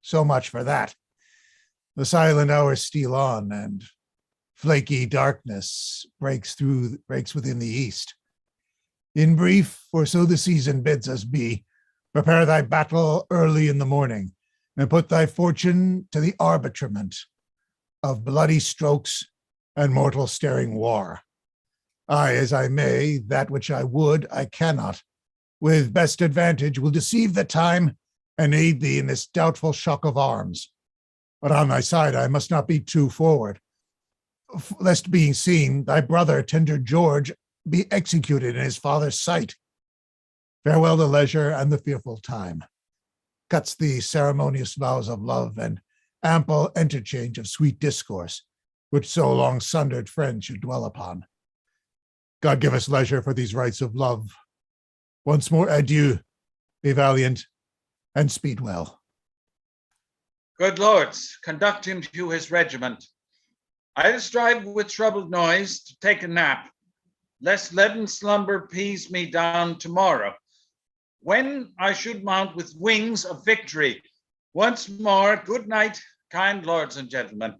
So much for that. The silent hours steal on, and flaky darkness breaks within the east. In brief, for so the season bids us be, prepare thy battle early in the morning, and put thy fortune to the arbitrament of bloody strokes and mortal staring war. I, as I may, that which I would, I cannot. With best advantage will deceive the time and aid thee in this doubtful shock of arms. But on thy side I must not be too forward, lest being seen, thy brother, tender George, be executed in his father's sight. Farewell the leisure and the fearful time. Cuts the ceremonious vows of love and ample interchange of sweet discourse, which so long sundered friends should dwell upon. God give us leisure for these rites of love. Once more adieu, be valiant, and speed well. Good lords, conduct him to his regiment. I'll strive with troubled noise to take a nap, lest leaden slumber pease me down tomorrow, when I should mount with wings of victory. Once more, good night, kind lords and gentlemen.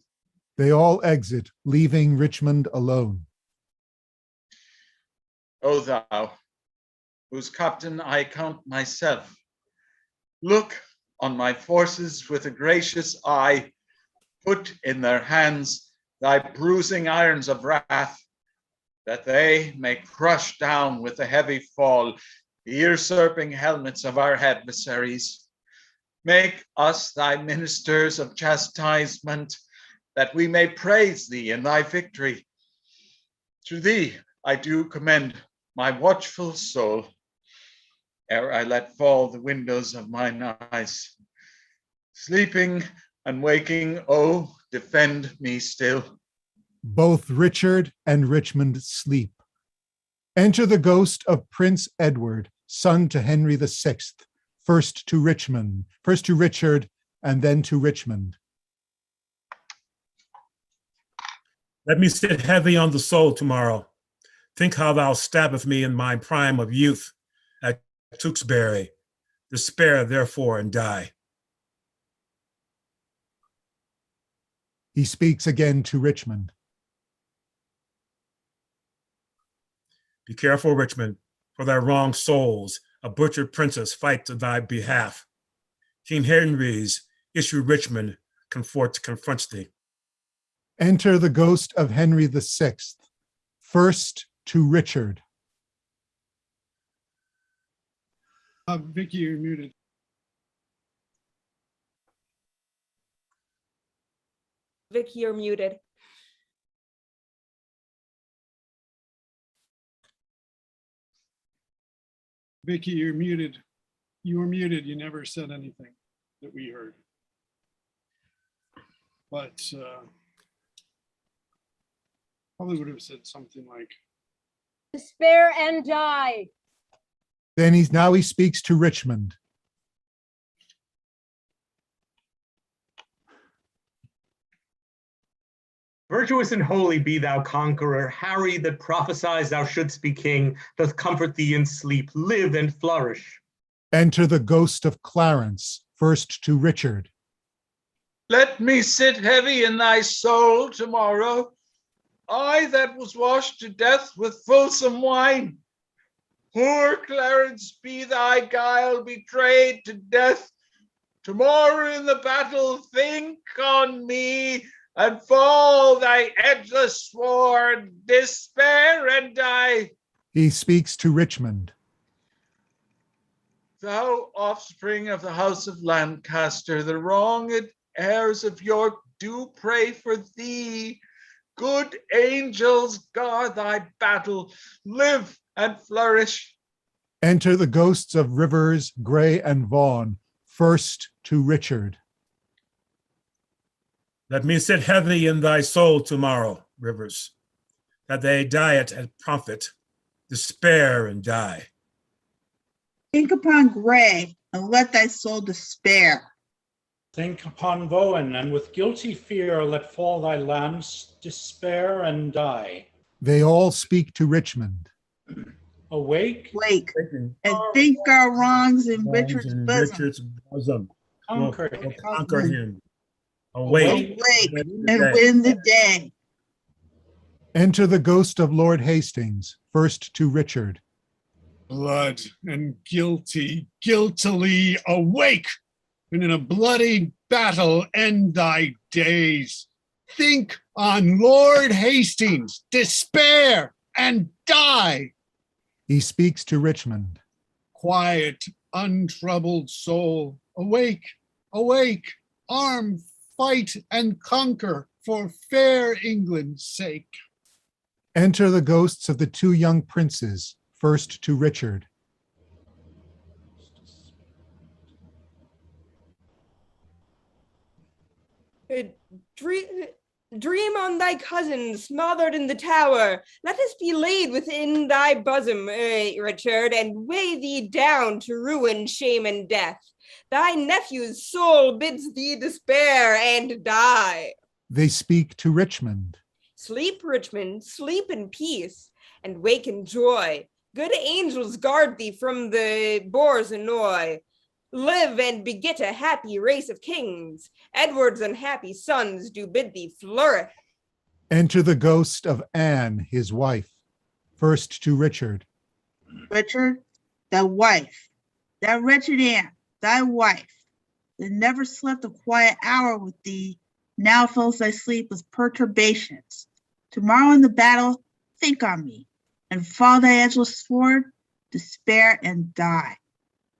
They all exit, leaving Richmond alone. O thou, whose captain I count myself, look on my forces with a gracious eye, put in their hands thy bruising irons of wrath, that they may crush down with a heavy fall the usurping helmets of our adversaries. Make us thy ministers of chastisement, that we may praise thee in thy victory. To thee I do commend my watchful soul, ere I let fall the windows of mine eyes. Sleeping and waking, oh, defend me still. Both Richard and Richmond sleep. Enter the ghost of Prince Edward, son to Henry VI, first to Richard, and then to Richmond. Let me sit heavy on the soul tomorrow. Think how thou stabbest me in my prime of youth at Tewkesbury. Despair therefore and die. He speaks again to Richmond. Be careful, Richmond, for thy wronged souls, a butchered princess fight to thy behalf. King Henry's issue Richmond confronts thee. Enter the ghost of Henry VI. First to Richard. Vicky, you're muted. Vicky, you're muted. Vicky, you're muted. You were muted. You never said anything that we heard. But probably would have said something like, Despair and die. Then he speaks to Richmond. Virtuous and holy be thou, conqueror. Harry that prophesies thou shouldst be king, doth comfort thee in sleep. Live and flourish. Enter the ghost of Clarence. First to Richard. Let me sit heavy in thy soul tomorrow, I that was washed to death with fulsome wine. Poor Clarence, be thy guile betrayed to death. Tomorrow in the battle think on me, and fall thy edgeless sword, despair and die. He speaks to Richmond. Thou offspring of the house of Lancaster, the wronged heirs of York do pray for thee. Good angels guard thy battle, live and flourish. Enter the ghosts of Rivers, Grey, and Vaughan. First to Richard. Let me sit heavy in thy soul tomorrow, Rivers, that they diet and profit, despair and die. Think upon Grey, and let thy soul despair. Think upon Vaughan, and with guilty fear let fall thy lance, despair and die. They all speak to Richmond. Awake, Wake, and think our wrongs in Richard's bosom. Conquer We'll him. conquer him. Awake, Awake and win the day. Enter the ghost of Lord Hastings. First to Richard. blood and guiltily awake, and in a bloody battle end thy days. Think on Lord Hastings, despair and die. He speaks to Richmond. Quiet, untroubled soul, awake, awake, arm, fight and conquer for fair England's sake. Enter the ghosts of the two young princes. First to Richard. Dream on thy cousin smothered in the tower. Let us be laid within thy bosom, Richard, and weigh thee down to ruin, shame, and death. Thy nephew's soul bids thee despair and die. They speak to Richmond. Sleep, Richmond, sleep in peace, and wake in joy. Good angels guard thee from the boar's annoy. Live and beget a happy race of kings. Edward's unhappy sons do bid thee flourish. Enter the ghost of Anne, his wife. First to Richard. Richard, thy wife, that wretched Anne, thy wife, that never slept a quiet hour with thee, now fills thy sleep with perturbations. Tomorrow in the battle, think on me, and fall thy edgeless sword, despair and die.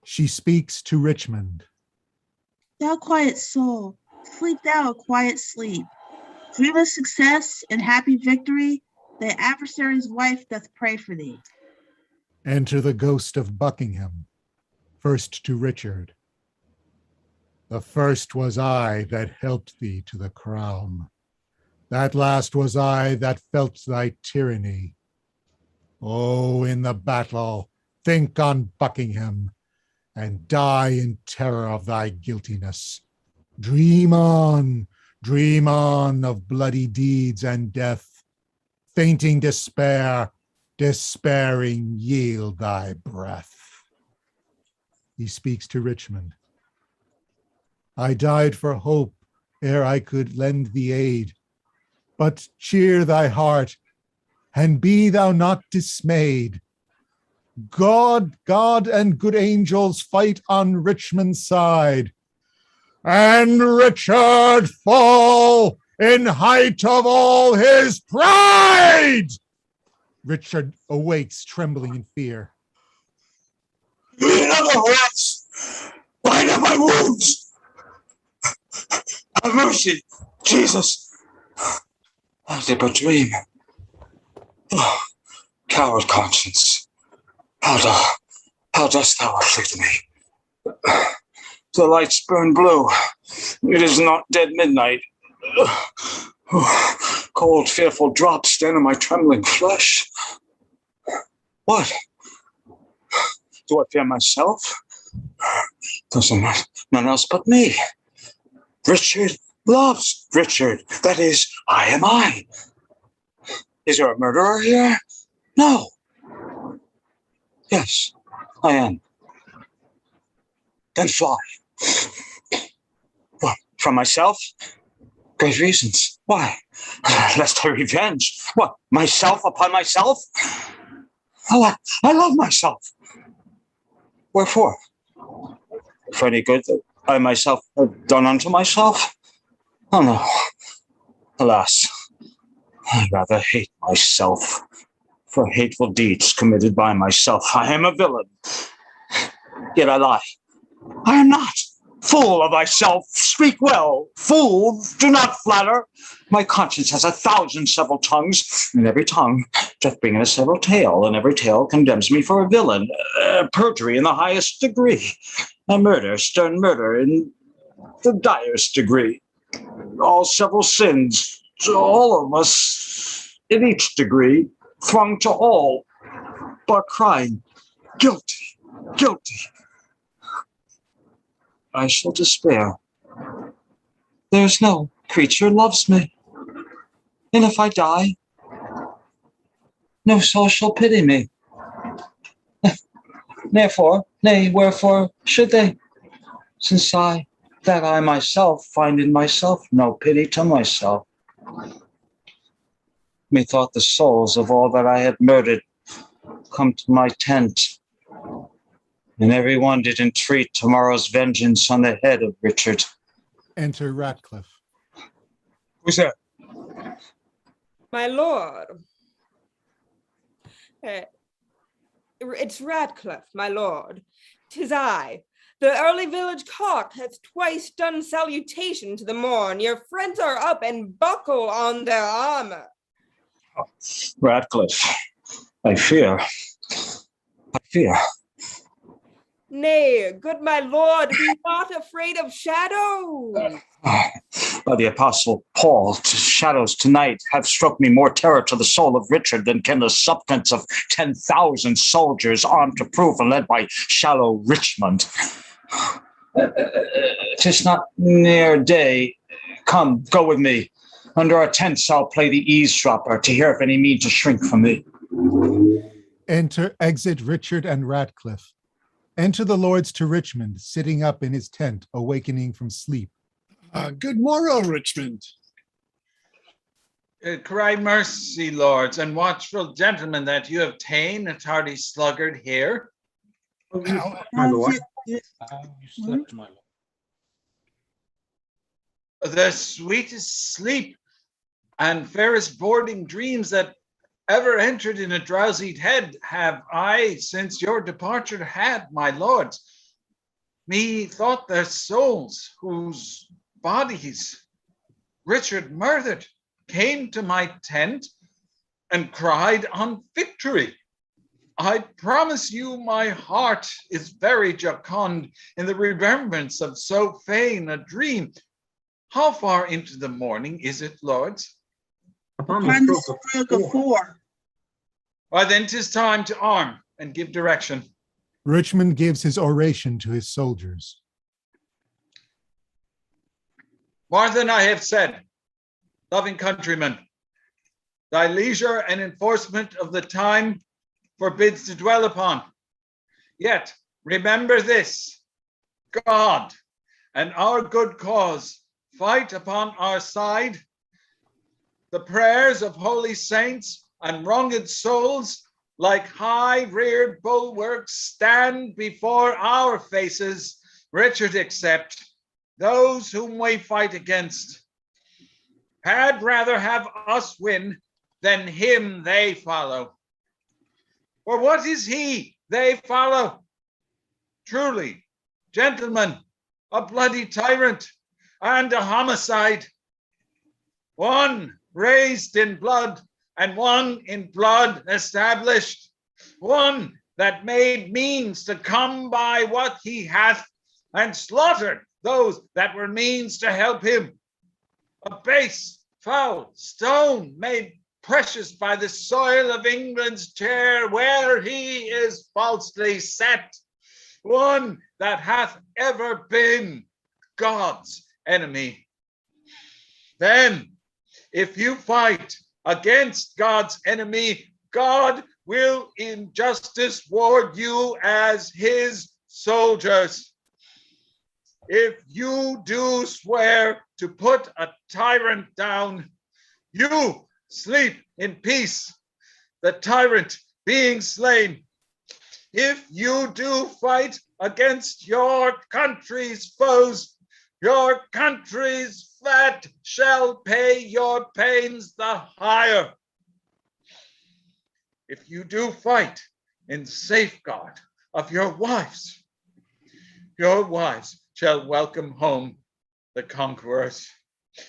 She speaks to Richmond. Thou quiet soul, sleep thou a quiet sleep. Dream of success and happy victory, thy adversary's wife doth pray for thee. Enter the ghost of Buckingham. First to Richard. The first was I that helped thee to the crown. That last was I that felt thy tyranny. Oh, in the battle, think on Buckingham, and die in terror of thy guiltiness. Dream on of bloody deeds and death. Fainting despair, despairing yield thy breath. He speaks to Richmond. I died for hope, ere I could lend thee aid. But cheer thy heart, and be thou not dismayed. God and good angels fight on Richmond's side, and Richard fall in height of all his pride. Richard awakes, trembling in fear. In other words, bind up my wounds. Have mercy, Jesus. Was it but dream? Oh, coward conscience, how dost thou afflict me? The lights burn blue. It is not dead midnight. Cold, fearful drops stand on my trembling flesh. What? Do I fear myself? There's none else but me. Richard loves Richard. That is, I am I. Is there a murderer here? No. Yes, I am. Then fly. What, from myself? Great reasons. Why? Lest I revenge. What, myself upon myself? Oh, I love myself. Wherefore? For any good that I myself have done unto myself? Oh no. Alas, I rather hate myself for hateful deeds committed by myself. I am a villain. Yet I lie. I am not. Fool of thyself, speak well. Fool, do not flatter. My conscience has 1,000 several tongues, and every tongue doth bring in a several tale, and every tale condemns me for a villain, perjury in the highest degree, a murder, stern murder in the direst degree. All several sins, all of us in each degree, flung to all, but crying, guilty, guilty. I shall despair. There's no creature loves me. And if I die, no soul shall pity me. Therefore, nay, wherefore should they? Since I myself find in myself no pity to myself. Methought the souls of all that I had murdered come to my tent, and every one did entreat tomorrow's vengeance on the head of Richard. Enter Ratcliffe. Who's there? My lord. It's Ratcliffe, my lord. 'Tis I. The early village cock hath twice done salutation to the morn. Your friends are up and buckle on their armor. Ratcliffe, I fear. Nay, good my lord, be not afraid of shadows. By the apostle Paul, shadows tonight have struck me more terror to the soul of Richard than can the substance of 10,000 soldiers armed to proof and led by shallow Richmond. 'Tis not near day. Come, go with me. Under our tents I'll play the eavesdropper to hear if any mean to shrink from me. Exit Richard and Ratcliffe. Enter the lords to Richmond, sitting up in his tent, awakening from sleep. Good morrow, Richmond. Cry mercy, lords, and watchful gentlemen, that you have ta'en a tardy sluggard here. My lord. You slept, my lord. The sweetest sleep and fairest boarding dreams that ever entered in a drowsied head have I since your departure had, my lords. Methought their souls, whose bodies Richard murdered, came to my tent and cried on victory. I promise you my heart is very jocund in the remembrance of so fain a dream. How far into the morning is it, lords? Upon the stroke of 4. Why then 'tis time to arm and give direction. Richmond gives his oration to his soldiers. More than I have said, loving countrymen, thy leisure and enforcement of the time forbids to dwell upon. Yet remember this, God and our good cause fight upon our side. The prayers of holy saints and wronged souls, like high-reared bulwarks, stand before our faces, Richard except, those whom we fight against. Had rather have us win than him they follow. For what is he they follow? Truly, gentlemen, a bloody tyrant and a homicide. One raised in blood and one in blood established. One that made means to come by what he hath and slaughtered those that were means to help him. A base, foul stone made precious by the soil of England's chair where he is falsely set. One that hath ever been God's enemy. Then, if you fight against God's enemy, God will in justice ward you as his soldiers. If you do swear to put a tyrant down, you sleep in peace, the tyrant being slain. If you do fight against your country's foes, your country's fat shall pay your pains the higher. If you do fight in safeguard of your wives shall welcome home the conquerors.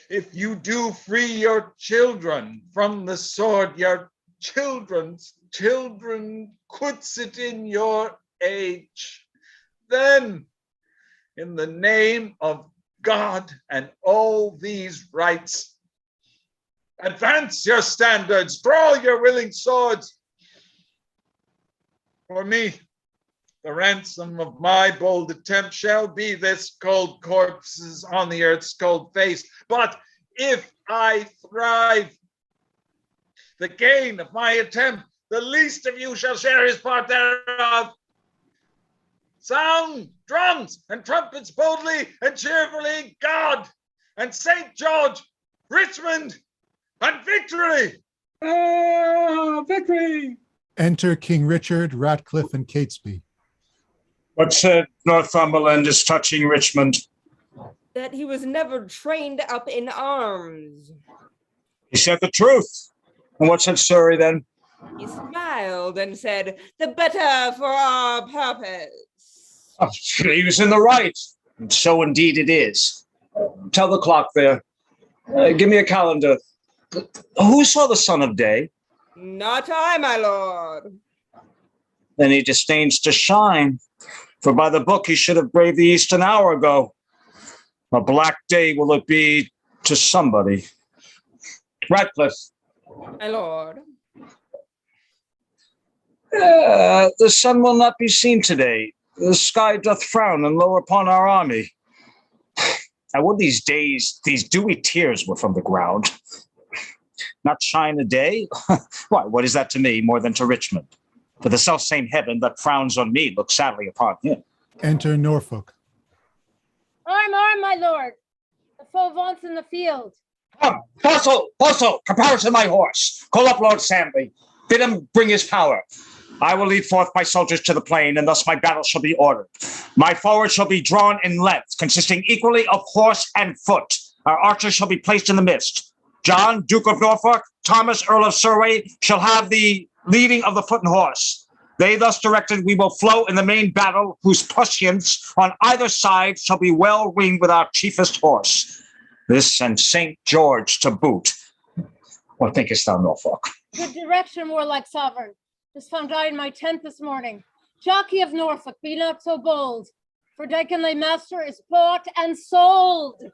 If you do free your children from the sword, your children's children could sit in your age, then in the name of God and all these rights, advance your standards, draw your willing swords. For me, the ransom of my bold attempt shall be this cold corpses on the earth's cold face. But if I thrive, the gain of my attempt, the least of you shall share his part thereof. Sound drums and trumpets boldly and cheerfully, God and St. George, Richmond, and victory! Victory! Enter King Richard, Ratcliffe, and Catesby. What said Northumberland is touching Richmond? That he was never trained up in arms. He said the truth. And what said Surrey then? He smiled and said, the better for our purpose. Oh, he was in the right. And so indeed it is. Tell the clock there. Give me a calendar. Who saw the sun of day? Not I, my lord. Then he disdains to shine. For by the book he should have braved the east an hour ago. A black day will it be to somebody. Ratcliffe. My lord. The sun will not be seen today. The sky doth frown and lower upon our army. I would these days, these dewy tears were from the ground. Not shine a day? Why, what is that to me more than to Richmond? For the selfsame heaven that frowns on me looks sadly upon him. Enter Norfolk. Arm, arm, my lord. The foe vaunts in the field. Come, bustle, comparison my horse. Call up Lord Sandley. Bid him bring his power. I will lead forth my soldiers to the plain, and thus my battle shall be ordered. My forward shall be drawn in length, consisting equally of horse and foot. Our archers shall be placed in the midst. John, Duke of Norfolk, Thomas, Earl of Surrey, shall have the leading of the foot and horse. They thus directed, we will flow in the main battle, whose prescience on either side shall be well ringed with our chiefest horse. This and St. George to boot. What thinkest thou, Norfolk? Good direction, warlike sovereign. Just found I in my tent this morning. Jockey of Norfolk, be not so bold, for Dykenley master is bought and sold.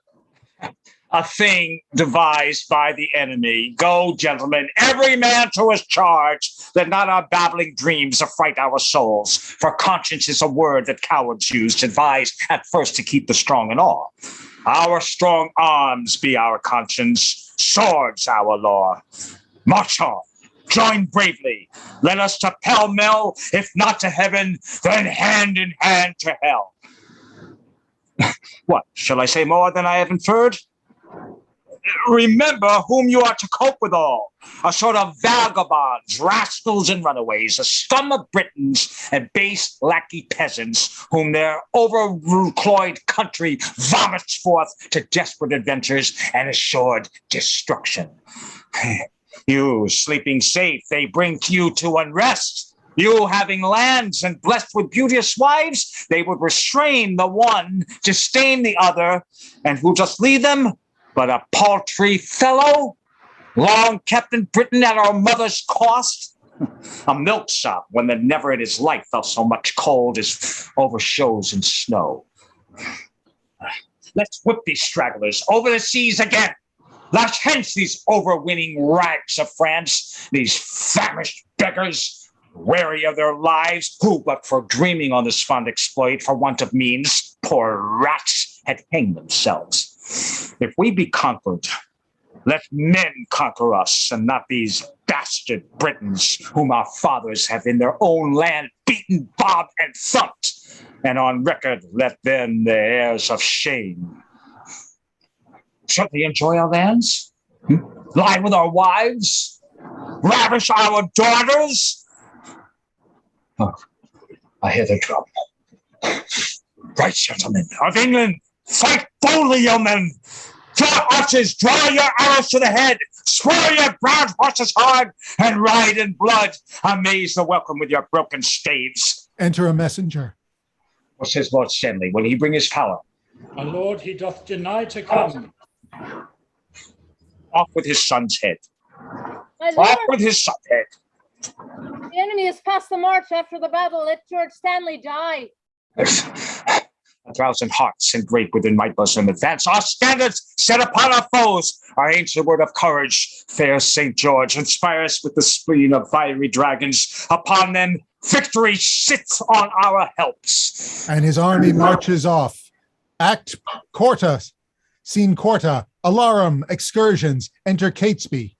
A thing devised by the enemy. Go, gentlemen, every man to his charge, that not our babbling dreams affright our souls. For conscience is a word that cowards use, advised at first to keep the strong in awe. Our strong arms be our conscience, swords our law. March on, join bravely. Let us to pell-mell, if not to heaven, then hand in hand to hell. What, shall I say more than I have inferred? Remember whom you are to cope withal. A sort of vagabonds, rascals, and runaways, a scum of Britons and base lackey peasants, whom their overcloyed country vomits forth to desperate adventures and assured destruction. You, sleeping safe, they bring you to unrest. You, having lands and blessed with beauteous wives, they would restrain the one, disdain the other, and who just lead them? But a paltry fellow, long kept in Britain at our mother's cost, a milksop when that never in his life felt so much cold as over shows in snow. Let's whip these stragglers over the seas again. Lash hence these overweening rags of France, these famished beggars, weary of their lives, who, but for dreaming on this fond exploit for want of means, poor rats, had hanged themselves. If we be conquered, let men conquer us, and not these bastard Britons, whom our fathers have in their own land beaten, bobbed, and thumped, and on record let them the heirs of shame. Shall they enjoy our lands? Lie with our wives? Ravish our daughters? Oh, I hear the drum. Right, gentlemen of England, fight boldly, yeomen! Draw archers, draw your arrows to the head, spur your brown horses hard, and ride in blood. Amaze the welcome with your broken staves. Enter a messenger. What says Lord Stanley? Will he bring his power? My lord, he doth deny to come. Off with his son's head. My lord, Off with his son's head. the enemy has passed the march after the battle. Let George Stanley die. 1,000 hearts engraved within my bosom. Advance our standards, set upon our foes. Our ancient word of courage, fair St. George, inspire us with the spleen of fiery dragons. Upon them, victory sits on our helps. And his army marches off. Act Corta, Scene Corta, Alarum, Excursions, enter Catesby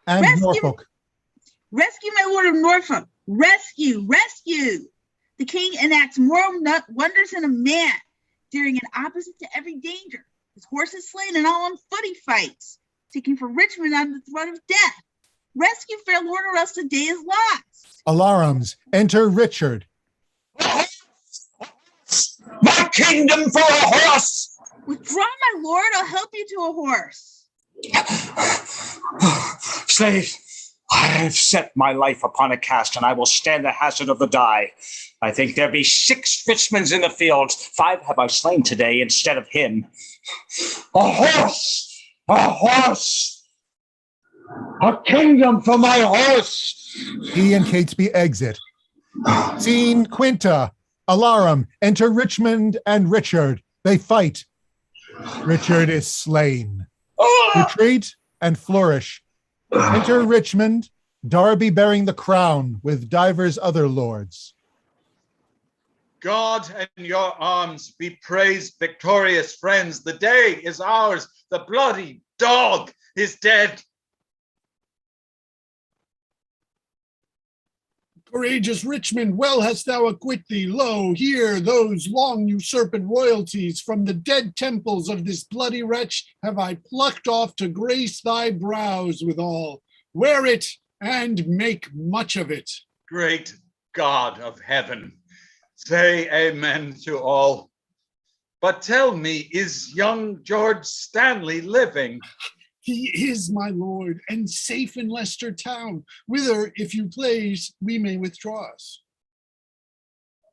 and Norfolk. Rescue, my lord of Norfolk. Rescue, rescue. The king enacts moral wonders in a man, steering an opposite to every danger. His horse is slain and all on foot he fights, seeking for Richmond on the throat of death. Rescue, fair lord, or else the day is lost. Alarums, enter Richard. My kingdom for a horse! Withdraw, my lord, I'll help you to a horse. Slave, I have set my life upon a cast, and I will stand the hazard of the die. I think there be 6 Richmonds in the field. 5 have I slain today instead of him. A horse! A horse! A kingdom for my horse! He and Catesby exit. Scene Quinta, Alarum, enter Richmond and Richard. They fight. Richard is slain. Retreat and flourish. Enter Richmond, Darby bearing the crown with divers other lords. God and your arms be praised, victorious friends. The day is ours. The bloody dog is dead. Courageous Richmond, well hast thou acquit thee. Lo, here those long usurped royalties from the dead temples of this bloody wretch have I plucked off to grace thy brows withal. Wear it and make much of it. Great God of heaven, say amen to all. But tell me, is young George Stanley living? He is, my lord, and safe in Leicester town, whither, if you please, we may withdraw us.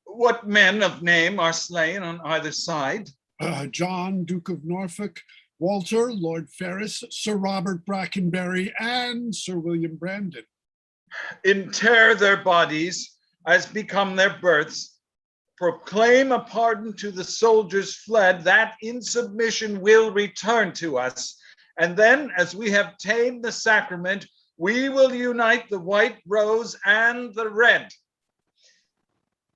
What men of name are slain on either side? John, Duke of Norfolk, Walter, Lord Ferrers, Sir Robert Brackenbury, and Sir William Brandon. Inter their bodies, as become their births, proclaim a pardon to the soldiers fled, that in submission will return to us. And then, as we have tamed the sacrament, we will unite the white rose and the red.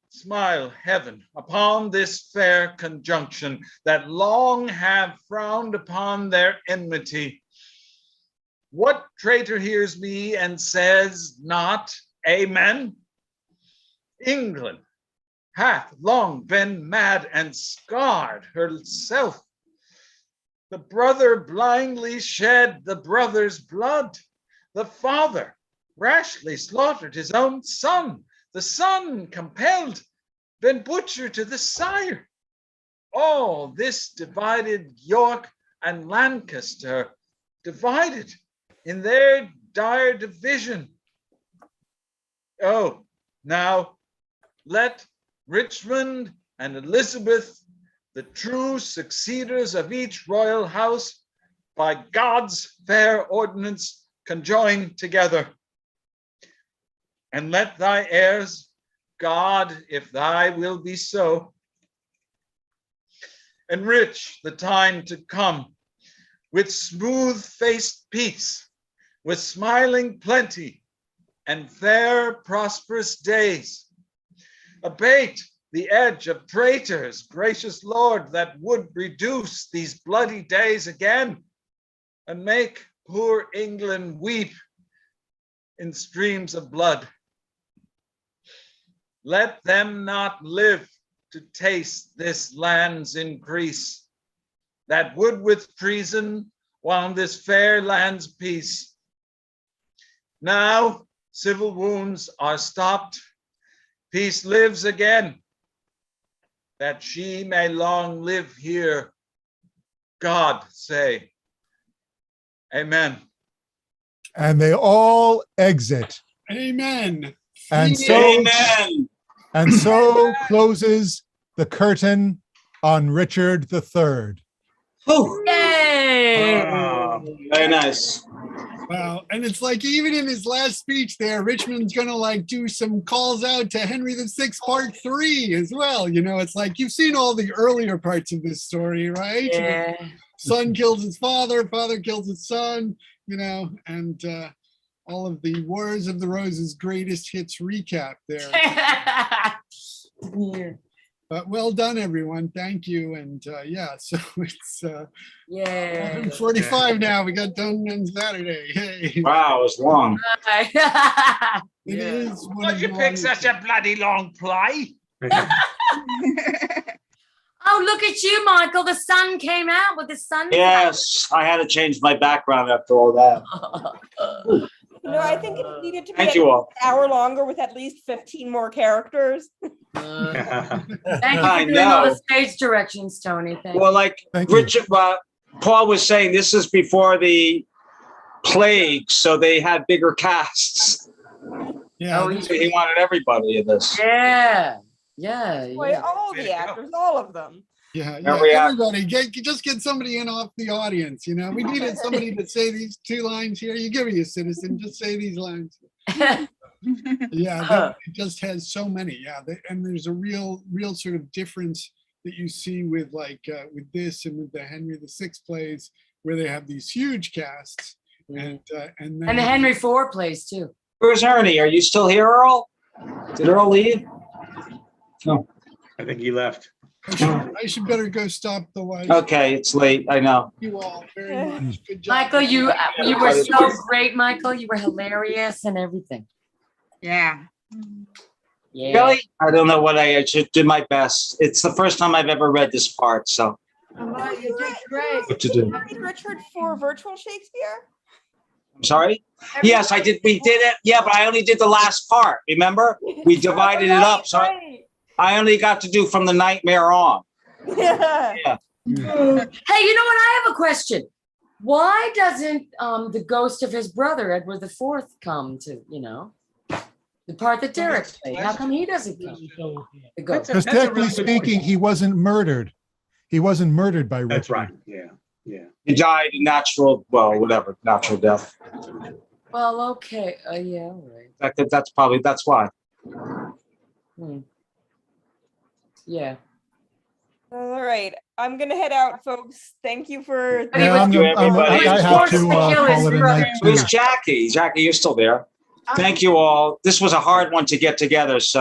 Smile, heaven, upon this fair conjunction that long have frowned upon their enmity. What traitor hears me and says not amen? England hath long been mad and scarred herself. The brother blindly shed the brother's blood. The father rashly slaughtered his own son. The son compelled, been butcher to the sire. All this divided York and Lancaster, divided in their dire division. Oh, now let Richmond and Elizabeth, the true succeeders of each royal house, by God's fair ordinance conjoin together. And let thy heirs, God, if thy will be so, enrich the time to come with smooth-faced peace, with smiling plenty and fair prosperous days. Abate the edge of traitors, gracious Lord, that would reduce these bloody days again, and make poor England weep in streams of blood. Let them not live to taste this land's increase, that would with treason wound this fair land's peace. Now civil wounds are stopped, peace lives again, that she may long live here. God say, amen. And they all exit. Amen. And so, Amen. and so closes the curtain on Richard III. Oh, Yay! very nice. Wow. And it's like even in his last speech there, Richmond's gonna like do some calls out to Henry VI Part 3 as well. You know, it's like you've seen all the earlier parts of this story, right? Yeah. Son kills his father, father kills his son, you know, and all of the Wars of the Roses greatest hits recap there. Yeah. But well done, everyone. Thank you. And yeah, so it's Yeah. 11:45 now. We got done on Saturday. Hey. Wow, it was long. It is one Why'd of you the pick longest- such a bloody long play? Oh, look at you, Michael. The sun came out with the sun. Yes, I had to change my background after all that. No, I think it needed to be Thank at you least all. an hour longer with at least 15 more characters. Thank you I for doing all know. the stage directions, Tony. Thank Well, you. like Thank you. Richard, Paul was saying, this is before the plague, so they had bigger casts. Yeah, Oh, So he wanted everybody in this. Yeah. Yeah. Boy, Yeah. all the actors, all of them. yeah, Every act- everybody, just get somebody in off the audience. You know, we needed somebody to say these two lines here. You give me a citizen, just say these lines. Yeah, it just has so many. Yeah, and there's a real sort of difference that you see with like with this and with the Henry VI plays, where they have these huge casts, and then And the Henry IV plays too. Where's Ernie? Are you still here, Earl? Did Earl leave? No. I think he left. I should better go stop the live. Okay, it's late. I know. Thank you all very much. Good job. Michael, you were so great, Michael. You were hilarious and everything. Yeah. Yeah. Really? I don't know what I should do my best. It's the first time I've ever read this part, so You did great. what to do? Read Richard for virtual Shakespeare? I'm sorry? Yes, I did. We did it. Yeah, but I only did the last part. Remember? We divided it up. So I only got to do from the nightmare on. Yeah. Yeah. Hey, you know what? I have a question. Why doesn't the ghost of his brother, Edward IV, come to, the part that Derek played? How come he doesn't come? The ghost. Because technically speaking, he wasn't murdered. He wasn't murdered by Richard. That's right. Yeah. Yeah. He died in natural death. Well, okay. Yeah, all right. That's why. Hmm. Yeah. All right. I'm going to head out, folks. Thank you for. Yeah, I have to call it a night too. Where's Jackie? Jackie, you're still there. Thank you all. This was a hard one to get together, so.